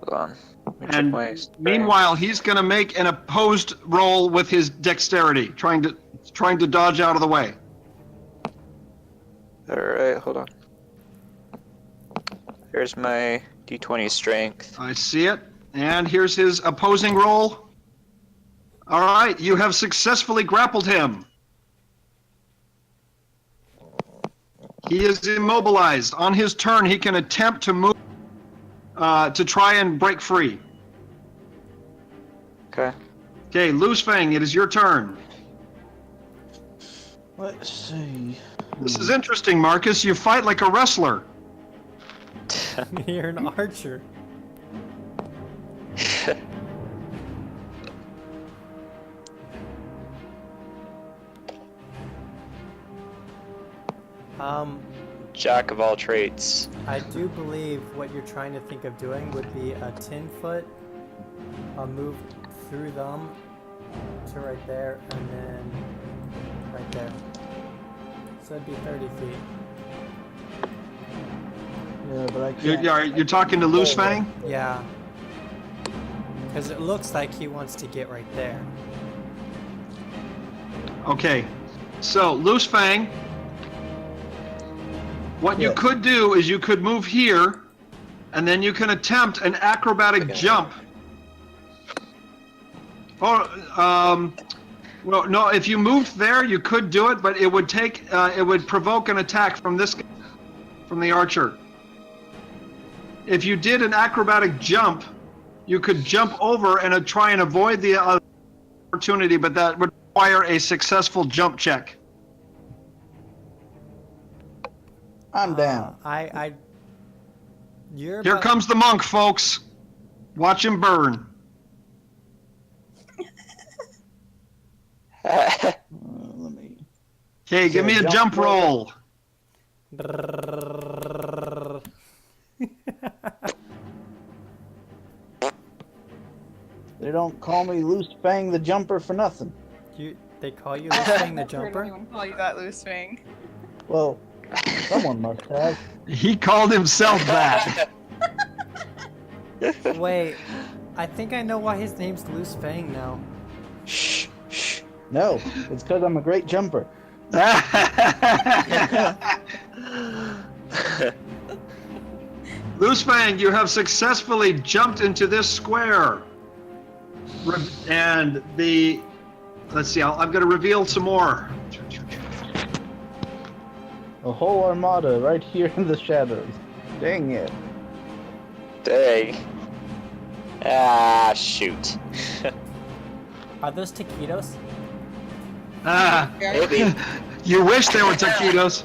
Hold on. Let me check And my strength. meanwhile, he's going to make an opposed roll with his dexterity, trying to dodge out of the way. Alright, hold on. Here's my d20 strength. I see it. And here's his opposing roll. All right, you have successfully grappled him. He is immobilized. On his turn, he can attempt to move to try and break free. Okay. Okay, Loose Fang, it is your turn. Let's see. This is interesting, Marcus. You fight like a wrestler. You're an archer. Jack of all trades. I do believe what you're trying to think of doing would be a 10-foot. I'll move through them to right there, and then right there. So it'd be 30 feet. Yeah, but I can't. You're talking to Loose Fang? Yeah. Because it looks like he wants to get right there. Okay. So, Loose Fang, what you Yes. could do is you could move here, and then you can attempt an acrobatic jump. Or, well, no, if you moved there, you could do it, but it would it would provoke an attack from the archer. If you did an acrobatic jump, you could jump over and try and avoid the opportunity, but that would require a successful jump check. I'm down. You're Here about- comes the monk, folks. Watch him burn. Let me. Okay, give me a jump roll. They don't call me Loose Fang the Jumper for nothing. They call you Loosefang the I've heard Jumper? anyone call you that, Loose Fang. Well, someone must have. He called himself that. Wait, I think I know why his name's Loosefang now. Shh, shh. No, it's because I'm a great jumper. Loosefang, you have successfully jumped into this square. And let's see, I'm going to reveal some more. A whole armada right here in the shadows. Dang it. Dang. Ah, shoot. Are those taquitos? Ah, Maybe. you wish they were taquitos.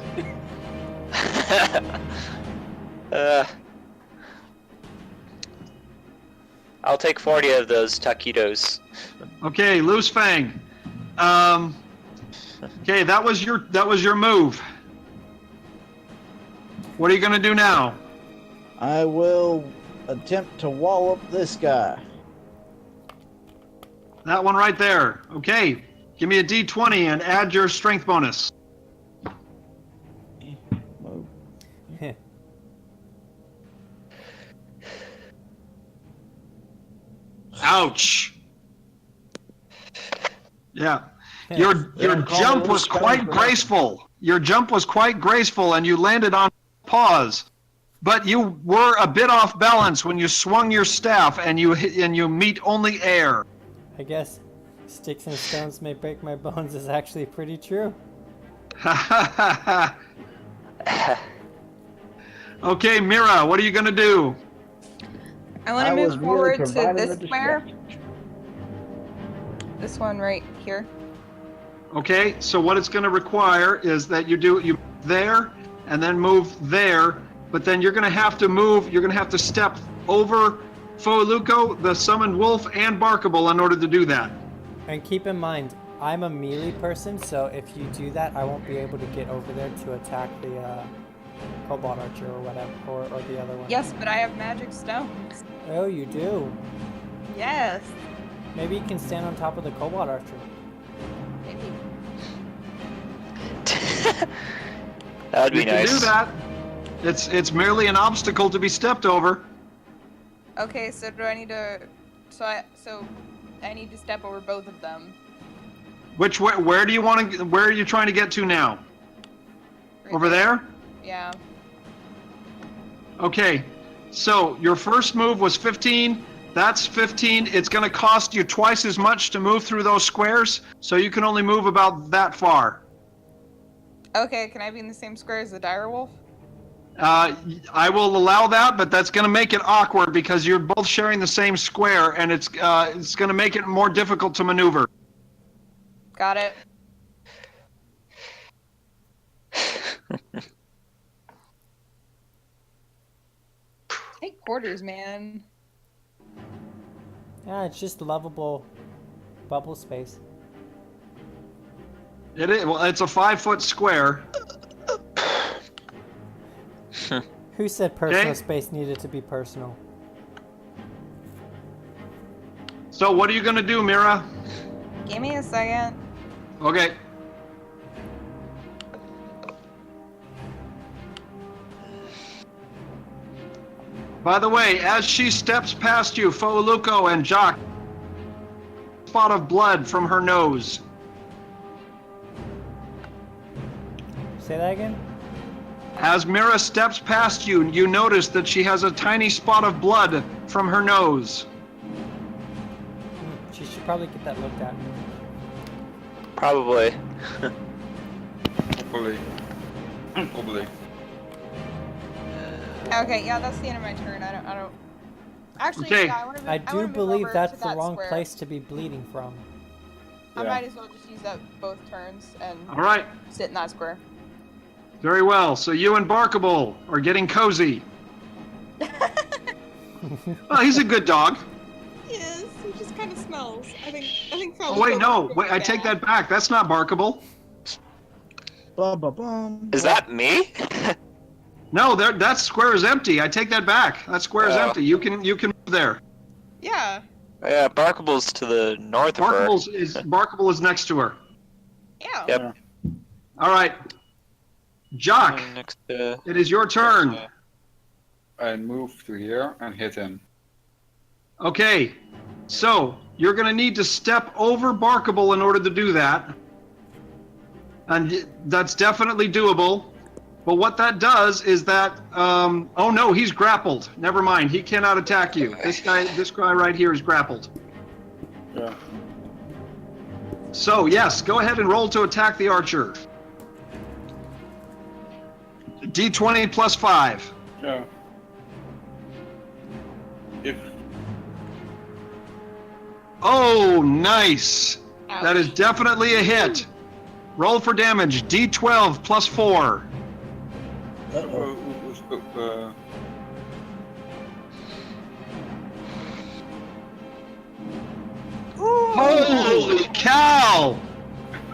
I'll take 40 of those taquitos. Okay, Loosefang. Okay, that was your move. What are you going to do now? I will attempt to wall up this guy. That one right there. Okay, give me a D20 and add your strength bonus. Move. Ouch. Yeah. Your jump was quite graceful. Your jump was quite graceful and you landed on paws. But you were a bit off balance when you swung your staff and you meet only air. I guess sticks and stones may break my bones is actually pretty true. Okay, Mira, what are you going to do? I want I to was move merely forward to providing this a square. distraction. This one right here. Okay, so what it's going to require is that you there and then move there, but then you're going to have to step over Foeluco, the summoned wolf, and Barkable in order to do that. And keep in mind, I'm a melee person, so if you do that, I won't be able to get over there to attack the Cobalt Archer or whatever, or the other one. Yes, but I have magic stones. Oh, you do? Yes. Maybe you can stand on top of the Cobalt Archer. Maybe. That would be You can nice. do that. It's merely an obstacle to be stepped over. Okay, so do I need to? So I need to step over both of them. Which way? Where do you want to? Where are you trying to get to now? Right Over there? Yeah. Okay. So your first move was 15. That's 15. It's going to cost you twice as much to move through those squares, so you can only move about that far. Okay, can I be in the same square as the direwolf? I will allow that, but that's going to make it awkward because you're both sharing the same square, and it's going to make it more difficult to maneuver. Got it. Take quarters, man. Yeah, it's just lovable bubble space. It is. Well, it's a 5-foot square. Who said personal Okay. space needed to be personal? So what are you going to do, Mira? Give me a second. Okay. By the way, as she steps past you, Foeluco and Jock, spot of blood from her nose. Say that again? As Mira steps past you, you notice that she has a tiny spot of blood from her nose. She should probably get that looked at. Probably. Probably. Probably. Okay, yeah, that's the end of my turn. I don't. Actually, Okay. yeah, I want to. I do believe that's the wrong square. place to be bleeding from. I Yeah. might as well just use that both turns and All right. sit in that square. Very well. So you and Barkable are getting cozy. Oh, he's a good dog. Yes, he just kind of smells. I think. Oh, wait, no. Wait, I take that back. That's not Barkable. Bum, bum, bum. Is that me? No, that square is empty. I take that back. That square is Oh. empty. You can move there. Yeah, Yeah, Barkable's to the north of her. Barkable is next to her. Yeah. Yep. All right. Jock, Next to... it is your turn. I move to here and hit him. Okay. So, you're going to need to step over Barkable in order to do that. And that's definitely doable. But what that does is that, oh no, he's grappled. Never mind, he cannot attack you. This guy right here is grappled. Yeah. So yes, go ahead and roll to attack the archer. D20 plus 5. Yeah. If Oh, nice. Ouch. That is definitely a hit. Roll for damage, D12 plus 4. Holy cow!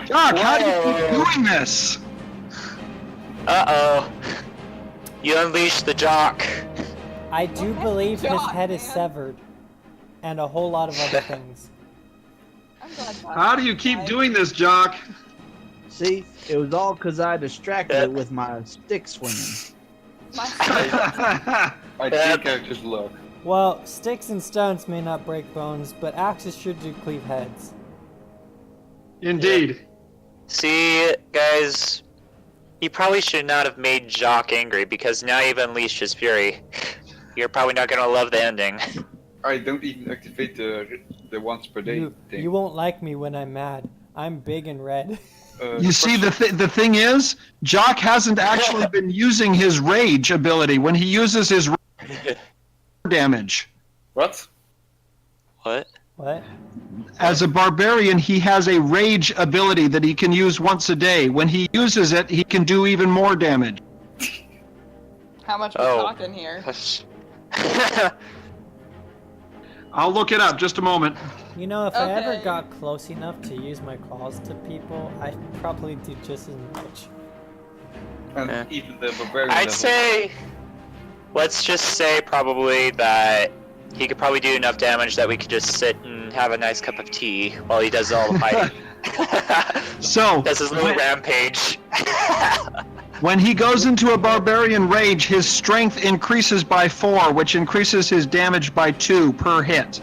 Doc, how do you keep doing this? Uh-oh. You unleashed the jock. I do believe his God, head is man. severed, and a whole lot of other things. I'm glad How do you keep doing this, Jock? See, it was all because I distracted it with my stick swinging. I think I just look. Well, sticks and stones may not break bones, but axes should do cleave heads. Indeed. See, guys, you probably should not have made Jock angry because now you've unleashed his fury. You're probably not gonna love the ending. I don't even activate the once per day thing. You won't like me when I'm mad. I'm big and red. You see, the thing is, Jock hasn't actually been using his rage ability. When he uses his damage. What? What? What? As a barbarian, he has a rage ability that he can use once a day. When he uses it, he can do even more damage. How much we talking here? I'll look it up, just a moment. You know, if I ever Okay. got close enough to use my claws to people, I'd probably do just as much. And Yeah. even the barbarian I'd level. say, let's just say probably that he could probably do enough damage that we could just sit and have a nice cup of tea while he does all the fighting. So, That's his little rampage. when he goes into a barbarian rage, his strength increases by 4, which increases his damage by 2 per hit.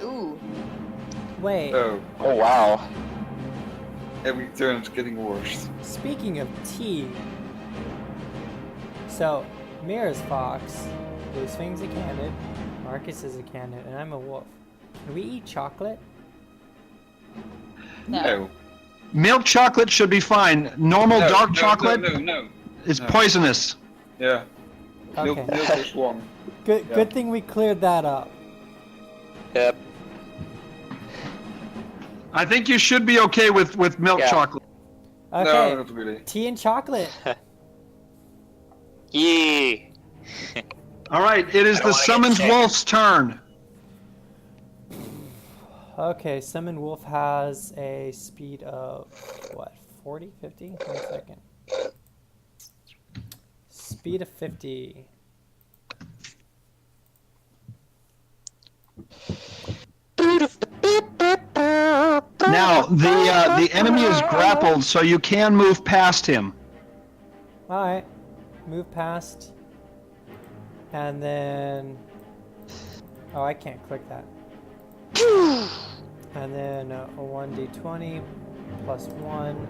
Ooh. Wait, Oh, Oh wow. every turn it's getting worse. speaking of tea, so Mira's fox, Loosefing's a canid, Marcus is a canid, and I'm a wolf. Can we eat chocolate? No. Milk chocolate should be fine. Normal dark chocolate No. is No. poisonous. Yeah. Okay. Milk is wrong. Good. Yeah. Good thing we cleared that up. Yep. I think you should be okay with milk Yeah. chocolate. Okay. No, not really. Tea and chocolate. Yee. All right, it is I don't the wanna get summoned sick. wolf's turn. Okay, Summon Wolf has a speed of, what, 40? 50? 1 second. Speed of 50. Now, the enemy is grappled, so you can move past him. Alright. Move past. And then... Oh, I can't click that. And then a 1d20 plus 1.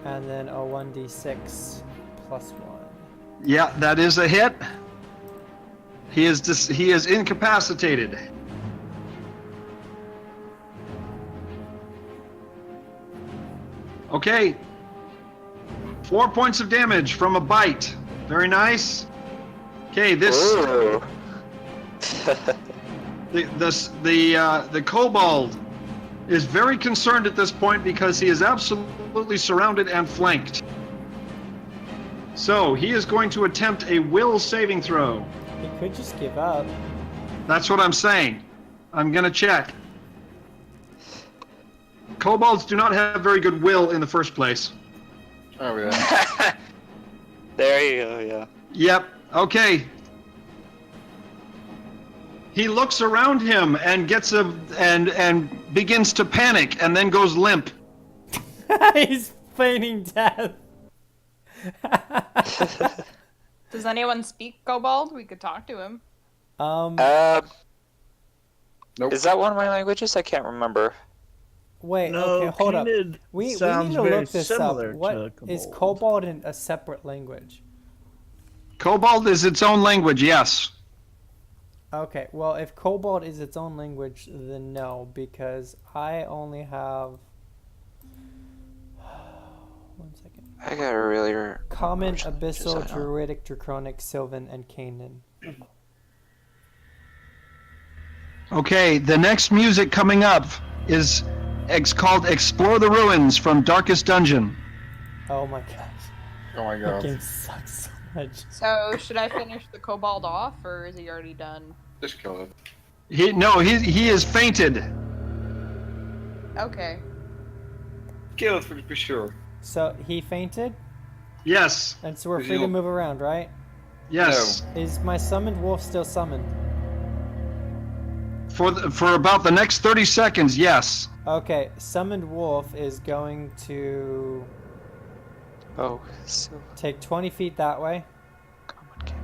And then a 1d6 plus 1. Yeah, that is a hit. He is incapacitated. Okay. 4 points of damage from a bite. Very nice. Okay, this Ooh. the kobold is very concerned at this point because he is absolutely surrounded and flanked. So he is going to attempt a will saving throw. He could just give up. That's what I'm saying. I'm gonna check. Kobolds do not have very good will in the first place. Oh yeah. There you go, yeah. Yep. Okay. He looks around him and and begins to panic and then goes limp. He's feigning death. Does anyone speak Kobold? We could talk to him. Nope. Is that one of my languages? I can't remember. Wait, No, okay, hold up. Canid We sounds need to very look this up. similar What to is Kobold. Kobold in a separate language? Kobold is its own language, yes. Okay, well, if Kobold is its own language, then no, because I only have... One second. I got a really... Common, which languages Abyssal, I know. Druidic, Draconic, Sylvan, and Canaan. Okay, the next music coming up is called Explore the Ruins from Darkest Dungeon. Oh my gosh. Oh my That god. game sucks so much. So should I finish the Kobold off, or is he already done? Just kill it. He is fainted. Okay. Kill it for sure. So he fainted, Yes, and so we're Is free he to on- move around, right? yes. Is my summoned wolf still summoned? For about the next 30 seconds, yes. Okay, summoned wolf is going to Oh, so... take 20 feet that way. Come on, game.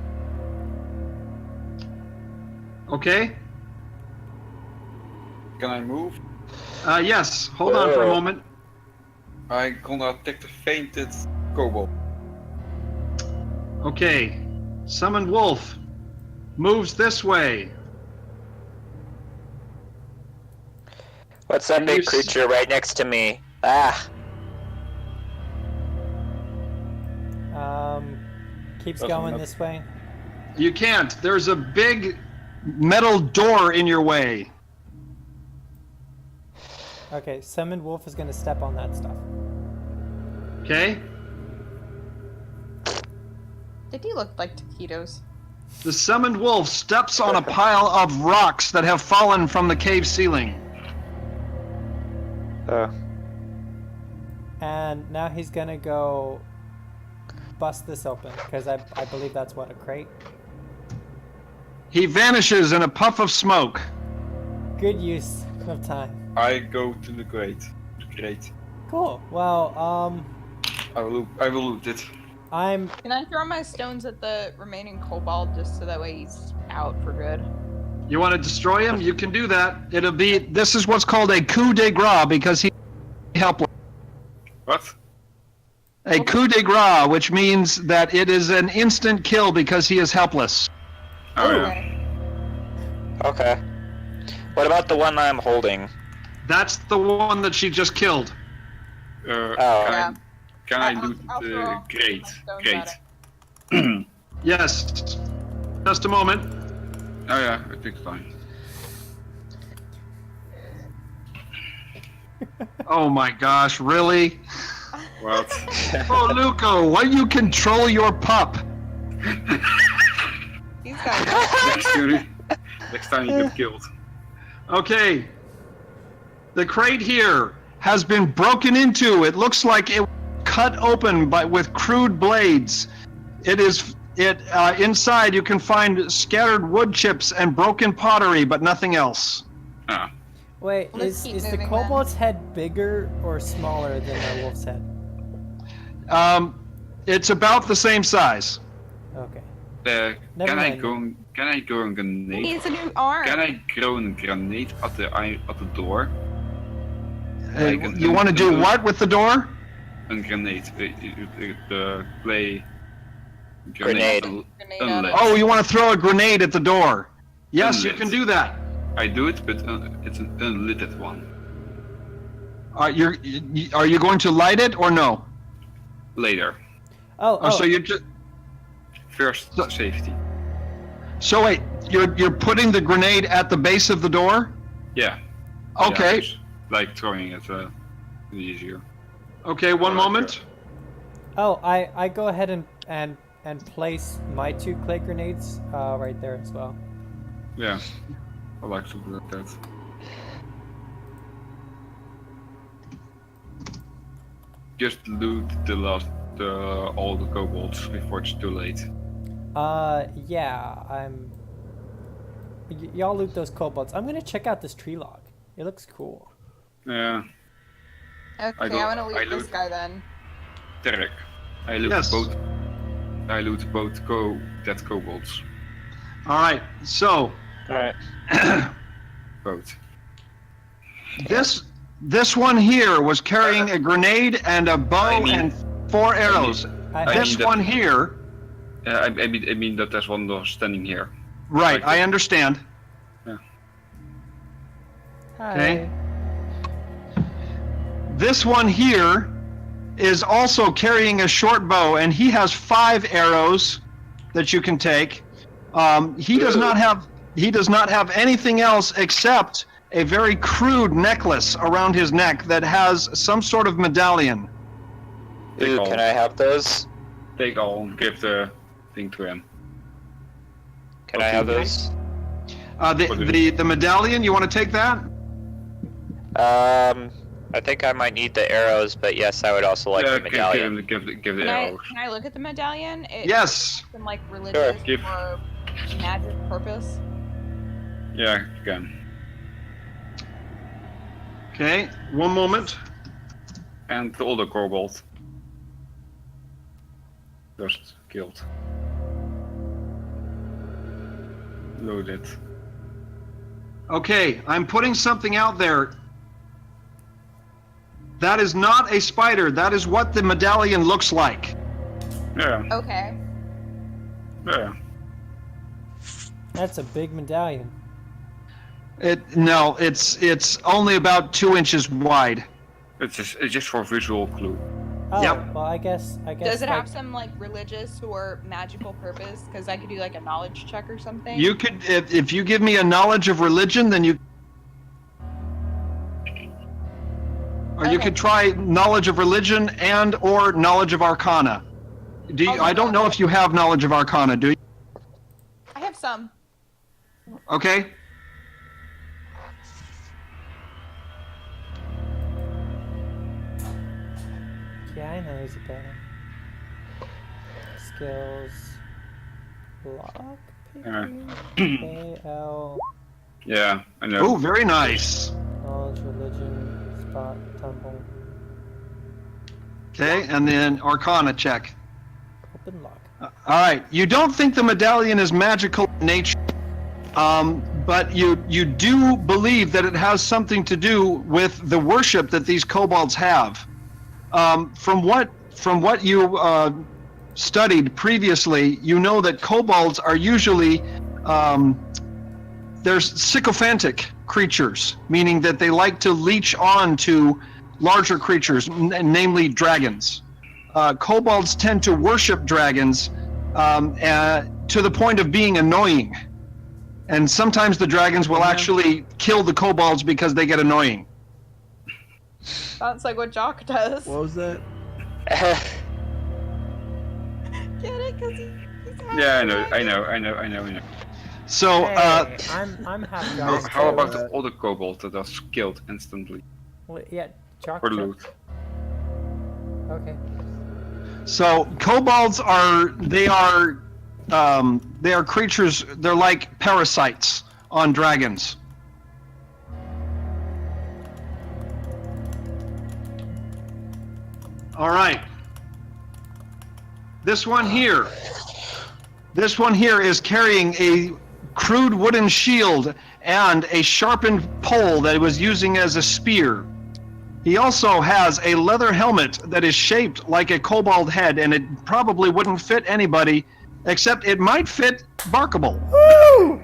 Okay? Can I move? Yes, hold on for a moment. I gonna attack the fainted kobold. Okay, summoned wolf moves this way. What's that Can big you s- creature right next to me? Ah! Keeps Doesn't going matter. this way. You can't. There's a big metal door in your way. Okay, summoned wolf is going to step on that stuff. Okay? Did he look like taquitos? The summoned wolf steps on a pile of rocks that have fallen from the cave ceiling. And now he's going to go bust this open, because I believe that's what, a crate? He vanishes in a puff of smoke. Good use of time. I go to the grate. Great. Cool. Well, I will loot it. I'm... Can I throw my stones at the remaining Kobold just so that way he's out for good? You want to destroy him? You can do that. This is what's called a coup de grace because he's helpless. What? A coup de grace, which means that it is an instant kill because he is helpless. Oh yeah. Okay. Okay. What about the one I'm holding? That's the one that she just killed. Oh. Yeah. Can I loot I'll the throw grate? my stones Grate. at it. Yes. Just a moment. Oh yeah, I think it's fine. Oh my gosh, really? What? Oh, Luco, why you control your pup? He's got Next time you get killed. Okay. The crate here has been broken into. It looks like it was cut open with crude blades. Inside you can find scattered wood chips and broken pottery, but nothing else. Ah. Wait, Let's is keep the moving then. kobold's head bigger or smaller than the wolf's head? It's about the same size. Okay. Never Never can I mind. go a He grenade? needs a new arm. Can I throw a grenade at the door? You want to do what with the door? A grenade. The play. Grenade. Grenade Unlit. at Oh, you want to throw a grenade at the door? Yes, you Unlit. can do that. I do it, but it's an unlit one. Are you going to light it or no? Later. Oh, So you just First safety. so wait. You're putting the grenade at the base of the door? Yeah. Okay. Yeah, just like throwing it easier. Okay. One moment. oh, I go ahead and place my 2 clay grenades right there as well. Yeah. I like to do that. Just loot all the kobolds before it's too late. Yeah, I'm... y'all loot those kobolds. I'm gonna check out this tree log. It looks cool. Yeah. Okay, I I, go- want to I loot this loot. guy then. Derek. I loot Yes. both. I loot both dead kobolds. All right. So Alright. Both. this one here was carrying a grenade and a bow I mean- and 4 arrows. I This mean that- one here, I mean that there's one door standing here. right? Like I understand. Hi. Okay. This one here is also carrying a short bow, and he has 5 arrows that you can take. He does not have anything else except a very crude necklace around his neck that has some sort of medallion. Ooh, can I have those? Take all and give the thing to him. Can I have those? The medallion. You want to take that? I think I might need the arrows, but yes, I would also like the medallion. Give the Can arrows. I look at the medallion? It, Yes. Some like religious give- or magic purpose. Yeah, you can. Okay. One moment. And the other kobold. Just killed. Loaded. Okay, I'm putting something out there. That is not a spider. That is what the medallion looks like. Yeah, Okay. yeah. That's a big medallion. No, it's only about 2 inches wide. It's just for visual clue. Oh, Yep. well, I guess. Does it like, have some like religious or magical purpose? Because I could do like a knowledge check or something. You could, if you give me a knowledge of religion, then you. Or you Okay. could try knowledge of religion and or knowledge of arcana. Do you, I'll do I don't know knowledge. if you have knowledge of arcana, do you? I have some. Okay. Yeah, I know he's a better. Skills. Lock picking. AL. Yeah, I know. Oh, very nice. Knowledge, religion, spot, tumble. Okay, and then arcana check. Open lock. All right. You don't think the medallion is magical in nature, but you do believe that it has something to do with the worship that these kobolds have. From what you studied previously, you know that kobolds are usually they're sycophantic creatures, meaning that they like to leech on to larger creatures, namely dragons. Kobolds tend to worship dragons to the point of being annoying. And sometimes the dragons will actually kill the kobolds because they get annoying. Sounds like what Jock does. What was that? Get it? Cause he's Yeah, I know. So, Hey, I'm half How, guys. how about the other kobold that was killed instantly Well, yeah, Jock. for loot? Okay. so kobolds they are creatures. They're like parasites on dragons. All right. This one here is carrying a crude wooden shield and a sharpened pole that he was using as a spear. He also has a leather helmet that is shaped like a kobold head, and it probably wouldn't fit anybody, except it might fit Barkable. Woo!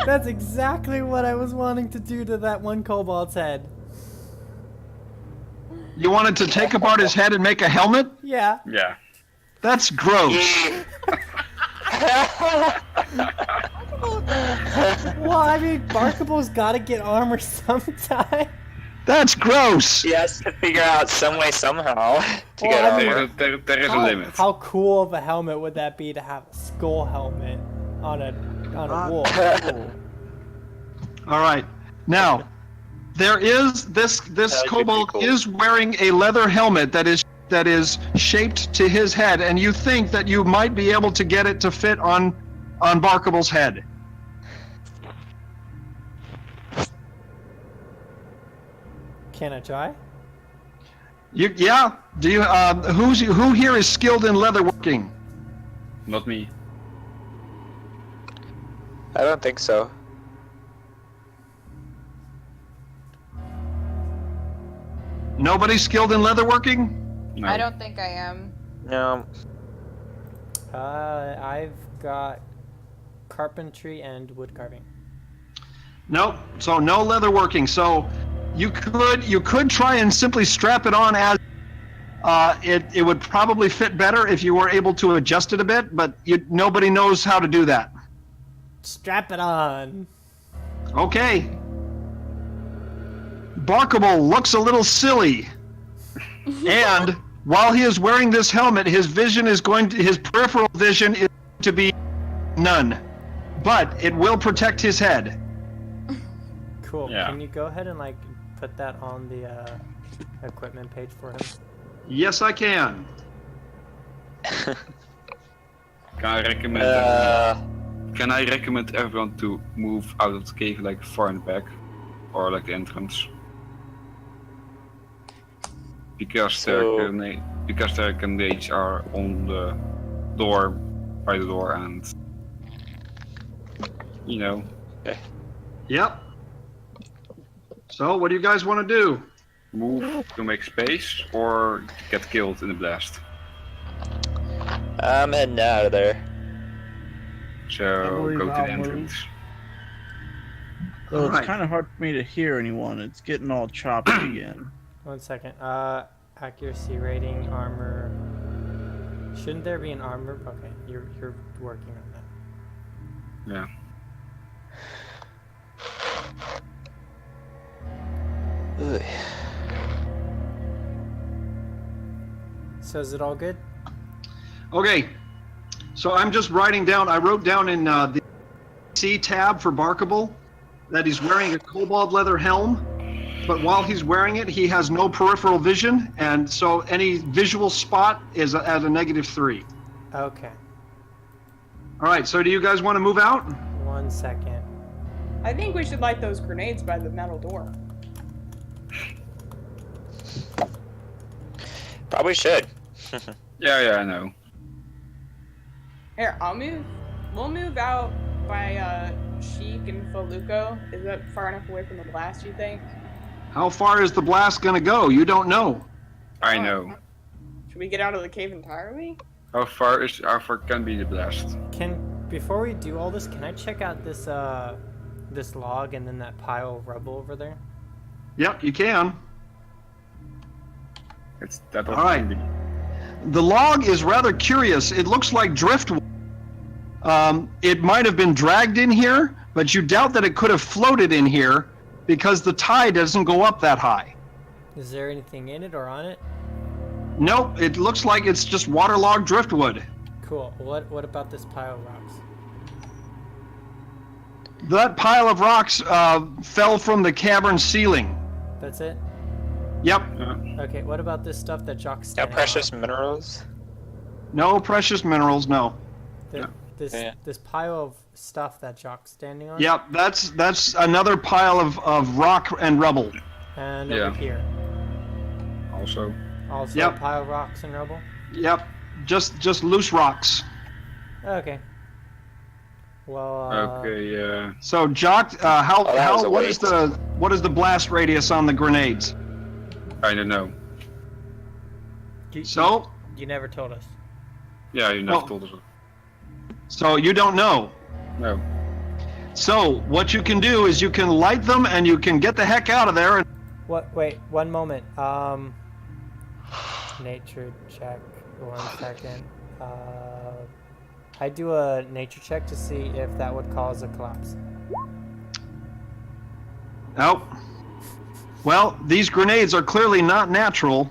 That's exactly what I was wanting to do to that one kobold's head. You wanted to take apart his head and make a helmet? Yeah. Yeah. That's gross. Well, I mean, Barkable's got to get armor sometime. That's gross. He has to figure out some way somehow to Well, get I mean- armor. There is a limit. How cool of a helmet would that be to have a skull helmet on a wolf? Cool. All right. Now, there is this That would be kobold pretty cool. is wearing a leather helmet that is shaped to his head, and you think that you might be able to get it to fit on Barkable's head. Can I try? Yeah. Do you? Who here is skilled in leatherworking? Not me. I don't think so. Nobody skilled in leatherworking? No. I don't think I am. No. I've got carpentry and wood carving. Nope. So no leatherworking. So you could try and simply strap it on as it would probably fit better if you were able to adjust it a bit, but nobody knows how to do that. Strap it on. Okay. Barkable looks a little silly. And while he is wearing this helmet, his peripheral vision is going to be none. But it will protect his head. Cool. Yeah. Can you go ahead and like put that on the equipment page for him? Yes, I can. Can I recommend? Can I recommend everyone to move out of the cave like far in the back, or like the entrance? Because their grenades are on the door, by the door, and you know. Yep. So, what do you guys want to do? Move to make space, or get killed in the blast. I'm heading out of there. So believe go to the I'll entrance. So it's Alright. kind of hard for me to hear anyone. It's getting all choppy again. 1 second. Accuracy rating, armor. Shouldn't there be an armor? Okay, you're working on that. Yeah. Ugh. So is it all good? Okay. So I'm just writing down. I wrote down in the C tab for Barkable that he's wearing a cobalt leather helm, but while he's wearing it, he has no peripheral vision, and so any visual spot is at a -3. Okay. All right. So do you guys want to move out? 1 second. I think we should light those grenades by the metal door. Probably should. Yeah, I know. Here, we'll move out by Sheik and Feluco. Is that far enough away from the blast, you think? How far is the blast gonna go? You don't know. I know. Should we get out of the cave entirely? How far can be the blast? Before we do all this, can I check out this this log and then that pile of rubble over there? Yep, you can. It's that. All right. The log is rather curious. It looks like driftwood. It might have been dragged in here, but you doubt that it could have floated in here because the tide doesn't go up that high. Is there anything in it or on it? Nope, it looks like it's just waterlogged driftwood. Cool. What about this pile of rocks? That pile of rocks fell from the cavern ceiling. That's it? Yep, Okay, what about this stuff that Jock's No standing precious on? minerals. no precious minerals, no. This pile of stuff that Jock's standing on? Yep, that's another pile of rock and rubble. And Yeah. over here. Also. Also Yep. a pile of rocks and rubble? Yep, just loose rocks. Okay. Well, Okay. So, Jock, Oh, that was a what is waste. what is the blast radius on the grenades? I don't know. So, you never told us. Yeah, you never Oh. told us. so you don't know. No. So, what you can do is you can light them and you can get the heck out of there. And What? Wait, 1 moment. Nature check. 1 second. I do a nature check to see if that would cause a collapse. oh, well, these grenades are clearly not natural.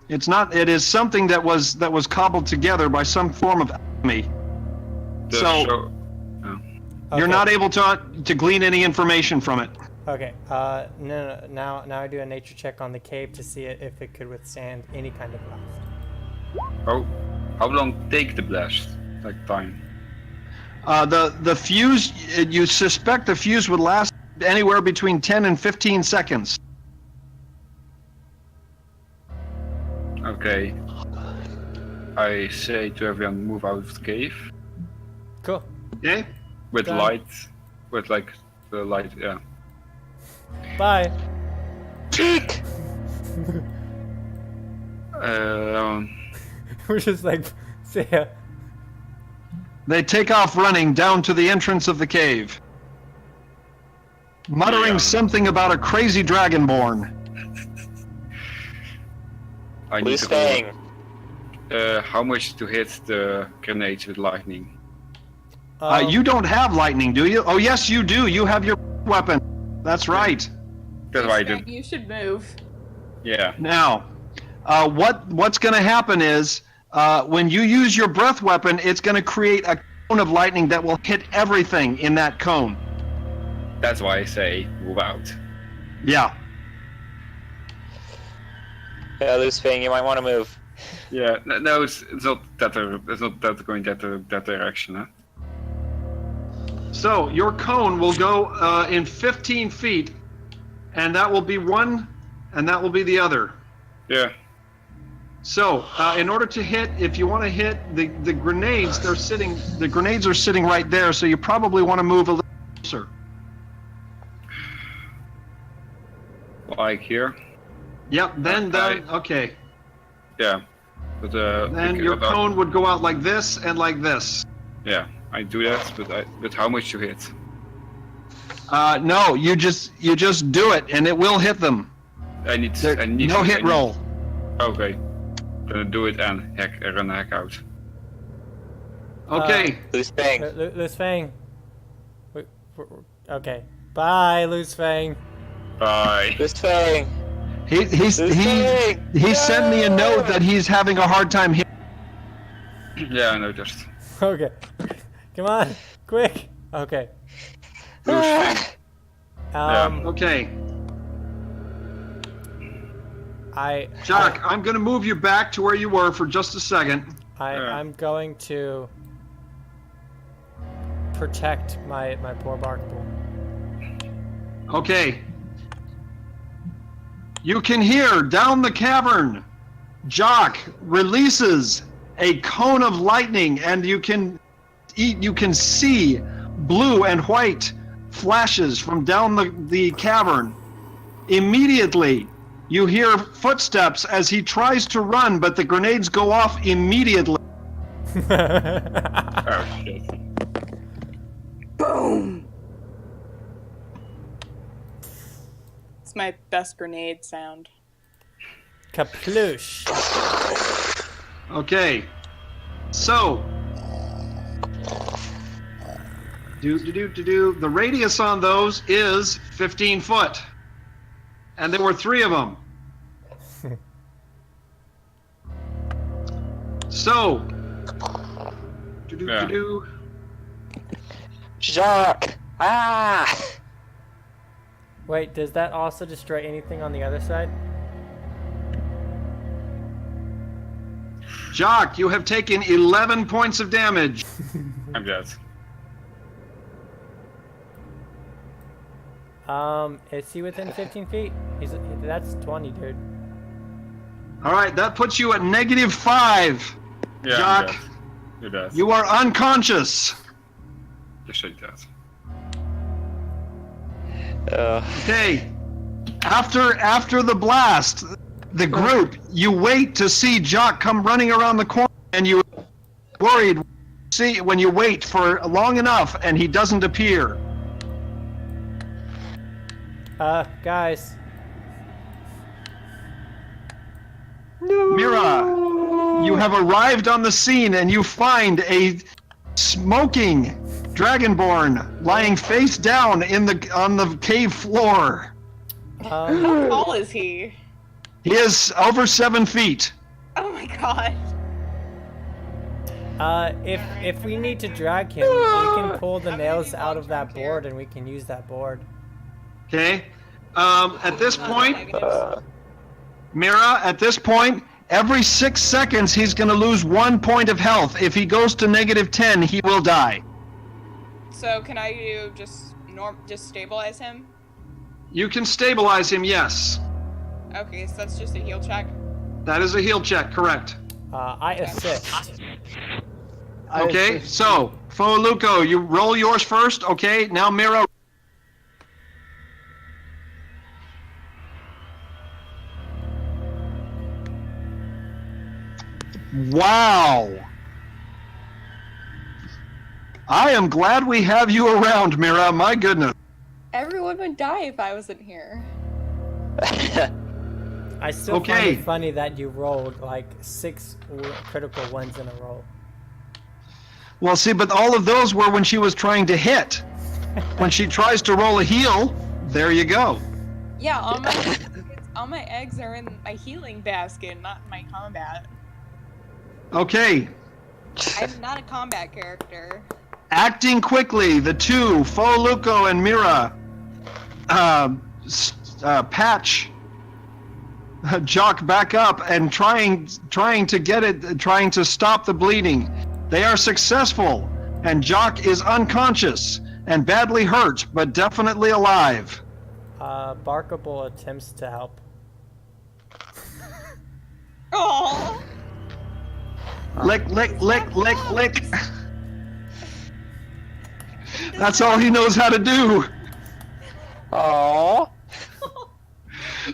It's not. It is something that was cobbled together by some form of alchemy. So you're Okay. not able to glean any information from it. Okay. No. Now I do a nature check on the cave to see if it could withstand any kind of blast. How long take the blast? Like time? The fuse. You suspect the fuse would last anywhere between 10 and 15 seconds. Okay. I say to everyone, move out of the cave. Cool. Okay. With Done. light. With like the light, yeah. Bye. Cheek! We're just like, see ya. They take off running down to the entrance of the cave, muttering Yeah. something about a crazy dragonborn. I need Loose to fang. how much to hit the grenades with lightning? You don't have lightning, do you? Oh, yes, you do. You have your weapon. That's right. That's why I did. You should move. Yeah. Now, what's going to happen is when you use your breath weapon, it's going to create a cone of lightning that will hit everything in that cone. That's why I say move out. Yeah. Yeah, loose fang, you might want to move. Yeah. No, it's not that. It's not that going that direction. Huh? So your cone will go in 15 feet, and that will be one, and that will be the other. Yeah. So in order to hit, if you want to hit the grenades, the grenades are sitting right there. So you probably want to move a little closer. Like here. Yep. Then okay. Yeah. But Then your cone would go out like this and like this. Yeah, I do that, but how much you hit? No, you just do it, and it will hit them. I need No hit roll. Okay. Then do it and run the heck out. Okay. Loose fang. Loose Fang. Okay. Bye, Loose Fang. Bye. Loose fang. He sent me a note that he's having a hard time hitting. Yeah, I noticed. Okay. Come on. Quick. Okay. Okay. Jack, I'm going to move you back to where you were for just a second. I'm going to protect my poor bark bull. Okay. You can hear down the cavern, Jock releases a cone of lightning, and you can see blue and white flashes from down the cavern. Immediately, you hear footsteps as he tries to run, but the grenades go off immediately. Oh shit. Boom! It's my best grenade sound. Kaploosh. Okay. So. The radius on those is 15 foot. And there were 3 of them. So. Jacques! Ah! Wait, does that also destroy anything on the other side? Jock, you have taken 11 points of damage. I'm dead. Is he within 15 feet? That's 20, dude. All right, that puts you at -5. Yeah, Jock, I'm dead. You're dead. you are unconscious. Just say that. Okay. After the blast, the group, you wait to see Jock come running around the corner, and you worried when you wait for long enough and he doesn't appear. Guys. Mira, you have arrived on the scene and you find a smoking dragonborn lying face down on the cave floor. How tall is he? He is over 7 feet. Oh my god. If we need to drag him, we can pull the nails out of that board and we can use that board. Okay. At this point, Mira, at this point, every 6 seconds he's going to lose 1 point of health. If he goes to -10, he will die. So can I do just stabilize him? You can stabilize him, yes. Okay, so that's just a heal check. That is a heal check, correct. I assist. Okay, so Foluco, you roll yours first. Okay, now Mira. Wow. I am glad we have you around, Mira. My goodness. Everyone would die if I wasn't here. I still Okay. find it funny that you rolled like 6 critical ones in a row. Well, see, but all of those were when she was trying to hit. When she tries to roll a heal, there you go. Yeah, all my eggs are in my healing basket, not in my combat. Okay, I'm not a combat character. acting quickly, the two, Foluco and Mira, patch Jock back up and trying to stop the bleeding. They are successful, and Jock is unconscious and badly hurt, but definitely alive. Barkable attempts to help. Oh. Lick, lick, lick, lick, lick. That's all he knows how to do. Aww.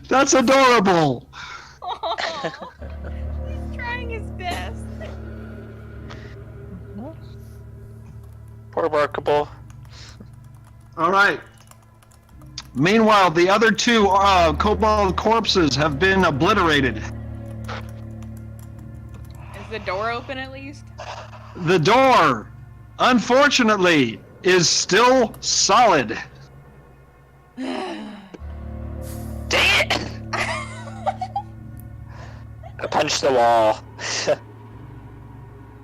That's adorable. He's trying his best. Poor Barkable. All right. Meanwhile, the other two kobold corpses have been obliterated. Is the door open at least? The door, unfortunately, is still solid. Dang it! I punched the wall.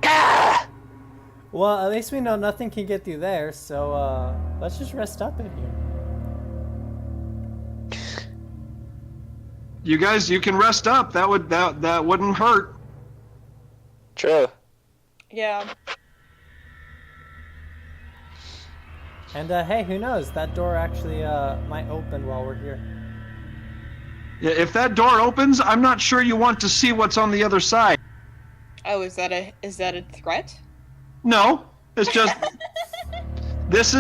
Ah! Well, at least we know nothing can get through there, so let's just rest up in here. You guys, you can rest up. That wouldn't hurt. True. Yeah. And hey, who knows? That door actually might open while we're here. Yeah, if that door opens, I'm not sure you want to see what's on the other side. Oh, is that a threat? No, it's just this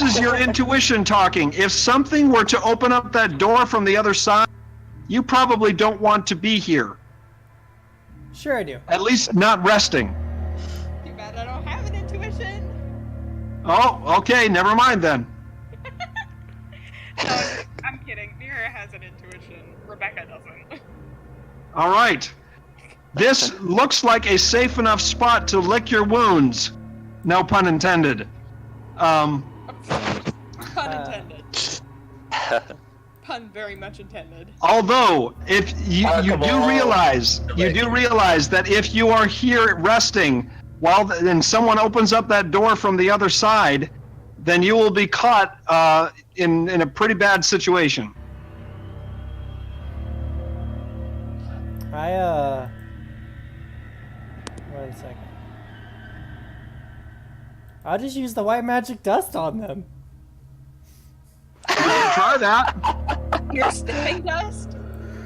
is your intuition talking. If something were to open up that door from the other side, you probably don't want to be here. Sure I do. At least not resting. Too bad I don't have an intuition. Oh, okay, never mind then. No, I'm kidding. Mira has an intuition. Rebecca doesn't. All right. This looks like a safe enough spot to lick your wounds. No pun intended. Pun intended. Pun very much intended. Although, if you do realize that if you are here resting then someone opens up that door from the other side, then you will be caught in a pretty bad situation. One second. I'll just use the white magic dust on them. Try that. You're sniffing dust?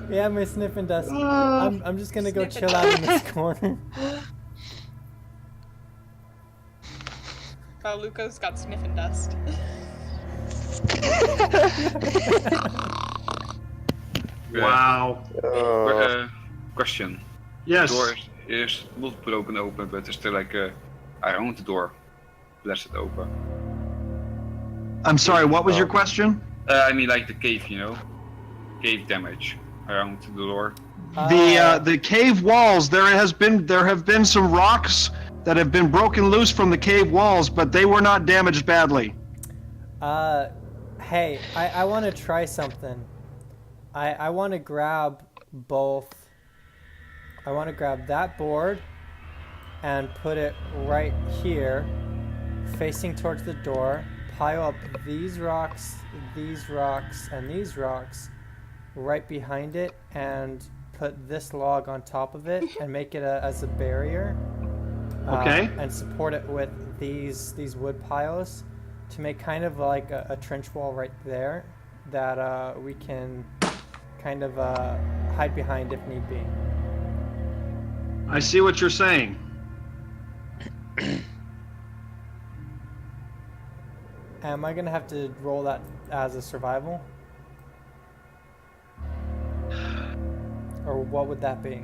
Yeah, my sniffing dust. I'm just gonna go chill out in this corner. Luca's got sniffing dust. Wow. Question. Yes. The door is not broken open, but there's still like around the door blasted open. I'm sorry, what was your question? I mean, like the cave, cave damage around the door. The cave walls, there have been some rocks that have been broken loose from the cave walls, but they were not damaged badly. Hey, I want to try something. I want to grab both. I want to grab that board and put it right here, facing towards the door. Pile up these rocks, and these rocks right behind it, and put this log on top of it and make it as a barrier. Okay. And support it with these wood piles to make kind of like a trench wall right there that we can kind of hide behind if need be. I see what you're saying. Am I gonna have to roll that as a survival? Or what would that be?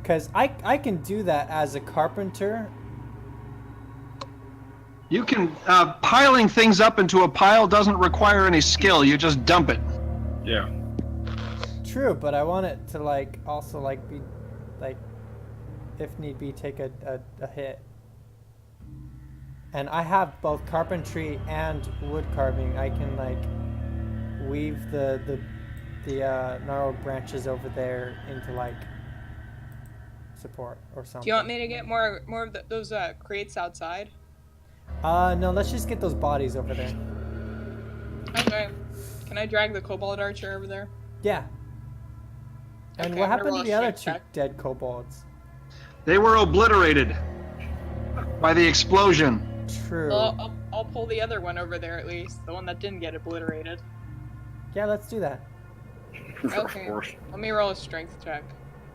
Because I can do that as a carpenter. You can, piling things up into a pile doesn't require any skill, you just dump it. Yeah. True, but I want it to like also like be like, if need be, take a hit. And I have both carpentry and wood carving. I can like weave the gnarled branches over there into like support or something. Do you want me to get more of those crates outside? No, let's just get those bodies over there. Okay. Can I drag the kobold archer over there? Yeah. And Okay, what I'm gonna happened to roll the a other strength two check. dead kobolds? They were obliterated by the explosion. True. Well, I'll pull the other one over there at least. The one that didn't get obliterated. Yeah, let's do that. Okay. Let me roll a strength check.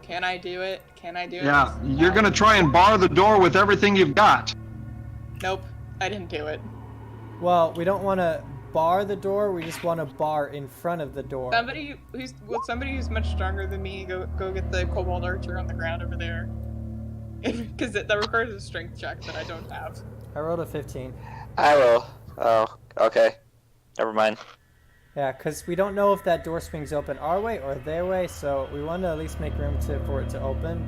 Can I do it? Can I do it? Yeah, you're gonna try and bar the door with everything you've got. Nope. I didn't do it. Well, we don't want to bar the door. We just want to bar in front of the door. Somebody who's much stronger than me go get the kobold archer on the ground over there. Because that requires a strength check that I don't have. I rolled a 15. I will. Oh, okay. Never mind. Yeah, because we don't know if that door swings open our way or their way, so we want to at least make room for it to open.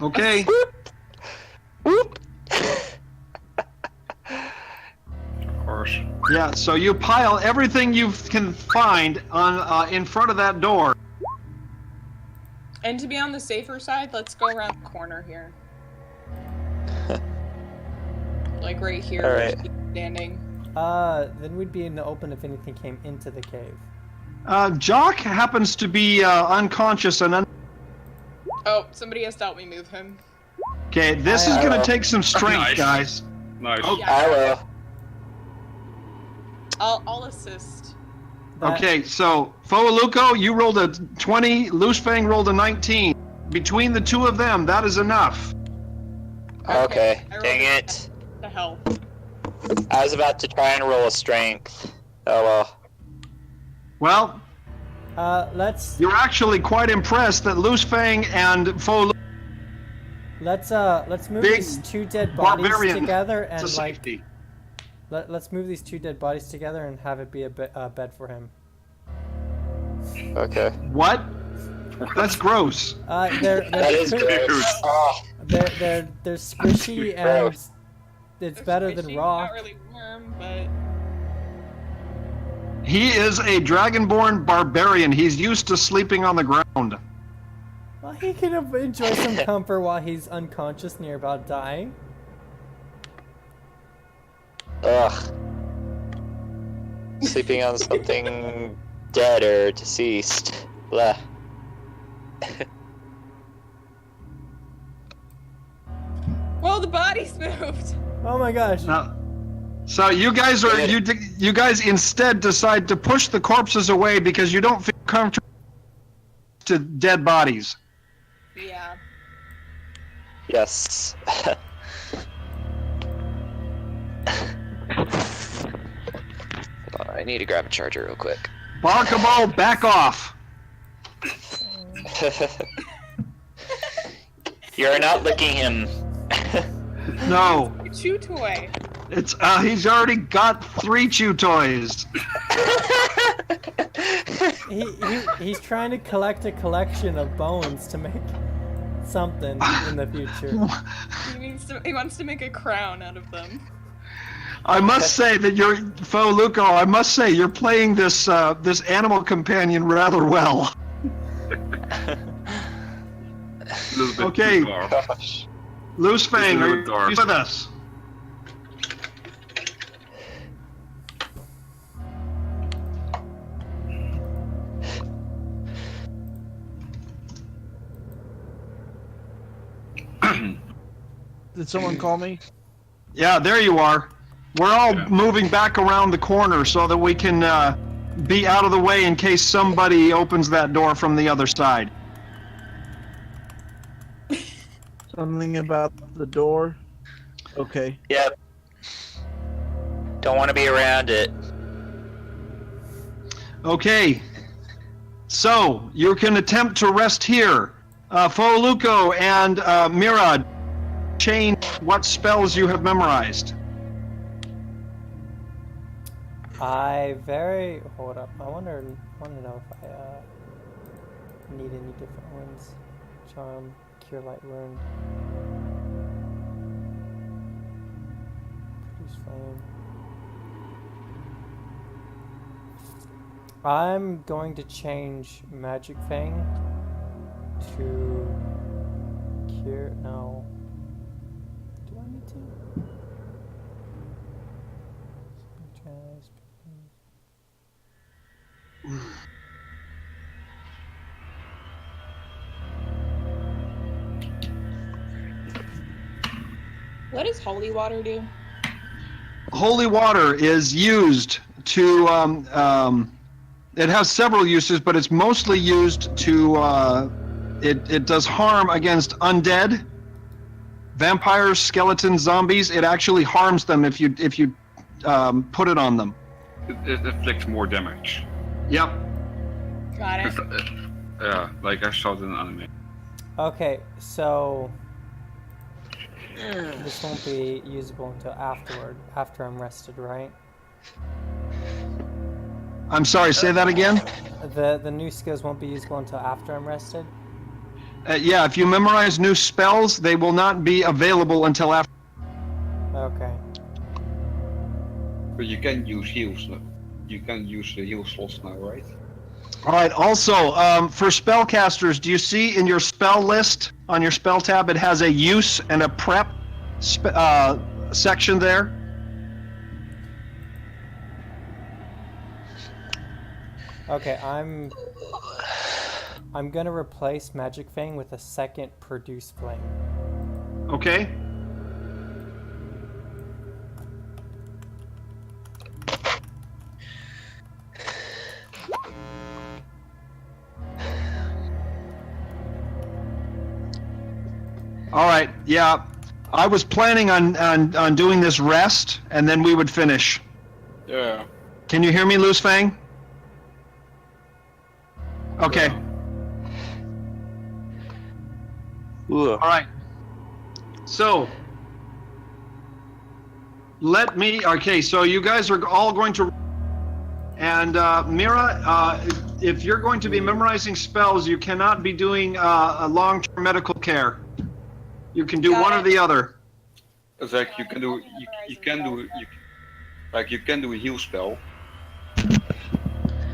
Okay. Whoop! Of course. Yeah, so you pile everything you can find on in front of that door. And to be on the safer side, let's go around the corner here. Like right here, All where right. she's standing. Then we'd be in the open if anything came into the cave. Jock happens to be unconscious and Oh, somebody has to help me move him. okay. This is gonna take some strength, Nice. guys. Nice. Oh. Yeah, I will. I'll assist. Okay, so Foaluko, you rolled a 20. Loosefang rolled a 19. Between the two of them, that is enough. Okay. I rolled Dang a it. To help. I was about to try and roll a strength. Oh well. Well, Let's you're actually quite impressed that Loosefang and Foaluko let's move Big these two dead bodies barbarian. together it's a and like safety. let's move these two dead bodies together and have it be a bed for him. Okay. What? That's gross. They're That is gross. Oh, they're squishy and Gross. it's They're better squishy, than raw. Not really warm, but He is a dragonborn barbarian. He's used to sleeping on the ground. Well, he can enjoy some comfort while he's unconscious near about dying. ugh. Sleeping on something dead or deceased. Blah. well, the body's moved. Oh my gosh. Now, so you guys are you guys instead decide to push the corpses away because you don't feel comfortable to dead bodies. Yeah. Yes. Hold on, I need to grab a charger real quick. Barkable, back off. You're not licking him. No, A chew toy. it's he's already got 3 chew toys. He's trying to collect a collection of bones to make something in the future. He wants to make a crown out of them. I must say that you're Foaluko. I must say you're playing this this animal companion rather well. A little bit Okay. too far. Gosh. Loosefang, It's a are little dark. you with us? Did someone call me? Yeah, there you are. We're all Yeah. moving back around the corner so that we can be out of the way in case somebody opens that door from the other side. Something about the door. Okay. Yep. Don't want to be around it. Okay. So, you can attempt to rest here. Foluco and Mira, change what spells you have memorized. Hold up. I want to know if I need any different ones. Charm, Cure Light Wound. Produce Flame. I'm going to change Magic Fang to Cure. No. Do I need to? What does holy water do? Holy water is used to, it has several uses, but it's mostly used to, it does harm against undead, vampires, skeletons, zombies. It actually harms them if you put it on them. It inflicts more damage. Yep. Got it. Yeah, like I saw it in anime. Okay, so this won't be usable until after I'm rested, right? I'm sorry, say that again? The new skills won't be usable until after I'm rested? Yeah, if you memorize new spells, they will not be available until after. Okay. But you can use heals. You can use the heal slots now, right? All right, also, for spellcasters, do you see in your spell list, on your spell tab, it has a use and a prep section there? Okay, I'm gonna replace Magic Fang with a second Produce Flame. Okay. All right, yeah. I was planning on doing this rest, and then we would finish. Yeah. Can you hear me, Loose Fang? Okay. All right. So, okay, so you guys are all going to, and Mira, if you're going to be memorizing spells, you cannot be doing a long-term medical care. You can do one or the other. It's like you can do a heal spell.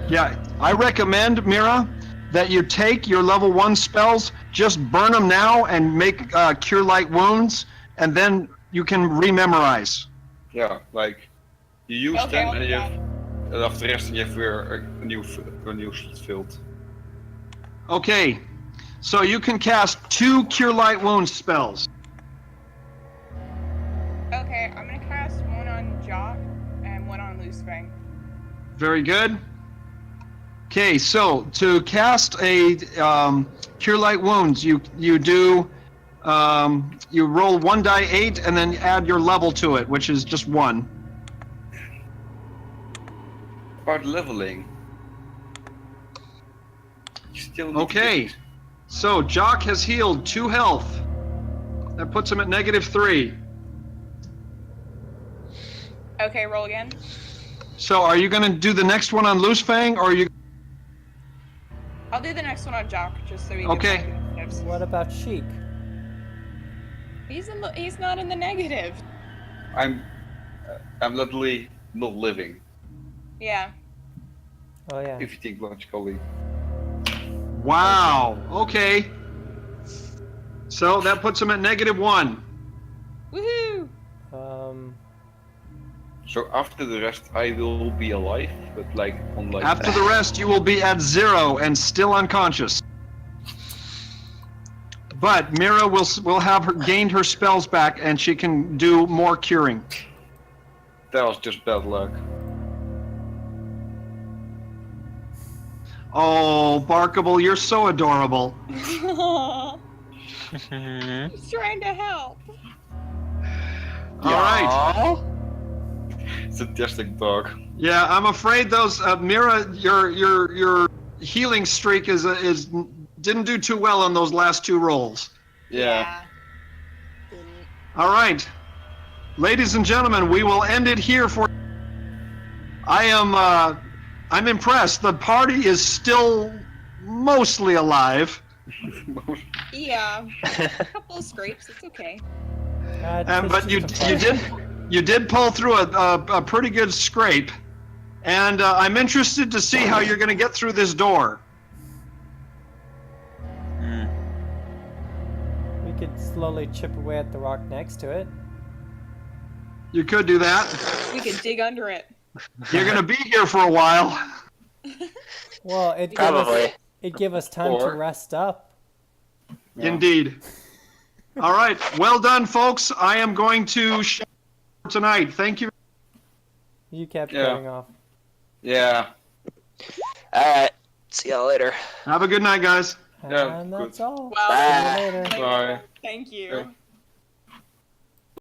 Yeah, I recommend, Mira, that you take your level 1 spells, just burn them now and make Cure Light Wounds, and then you can rememorize. Yeah, like you use them and you have, and after resting you have weer a new slot filled. Okay, so you can cast 2 Cure Light Wounds spells. Okay, I'm gonna cast one on Jock and one on Loose Fang. Very good. Okay, so to cast a Cure Light Wounds, you do you roll 1d8 and then add your level to it, which is just 1. About leveling. You still need Okay, so Jock has healed 2 health. That puts him at -3. Okay, roll again. So are you going to do the next one on Loose Fang, or are you? I'll do the next one on Jock, just so we Okay. can find tips. What about Sheik? He's not in the negative. I'm literally not living, Yeah. Oh yeah. if you think logically. Wow. Okay. So that puts him at -1. Woohoo! So after the rest I will be alive, but like on like After the rest, you will be at 0 and still unconscious. But Mira will have gained her spells back, and she can do more curing. that was just bad luck. Oh, Barkable, you're so adorable. He's trying to help. All right. Aw. Sadistic dog. Yeah, I'm afraid those Mira, your healing streak is didn't do too well on those last 2 rolls. Yeah. Didn't. All right, ladies and gentlemen, we will end it here for. I'm impressed. The party is still mostly alive. Yeah. A couple of scrapes. It's okay. But you did pull through a pretty good scrape, and I'm interested to see how you're going to get through this door. We could slowly chip away at the rock next to it. You could do that. We could dig under it. You're going to be here for a while. Well, Probably. it'd give us time to Or- rest up. Yeah. Indeed. All right. Well done, folks. I am going to shut tonight. Thank you. You kept Yeah. going off. Yeah. Alright. See y'all later. Have a good night, guys. Yeah, And that's good. all. Well, Bye. See you later. Bye. thank you. Yeah.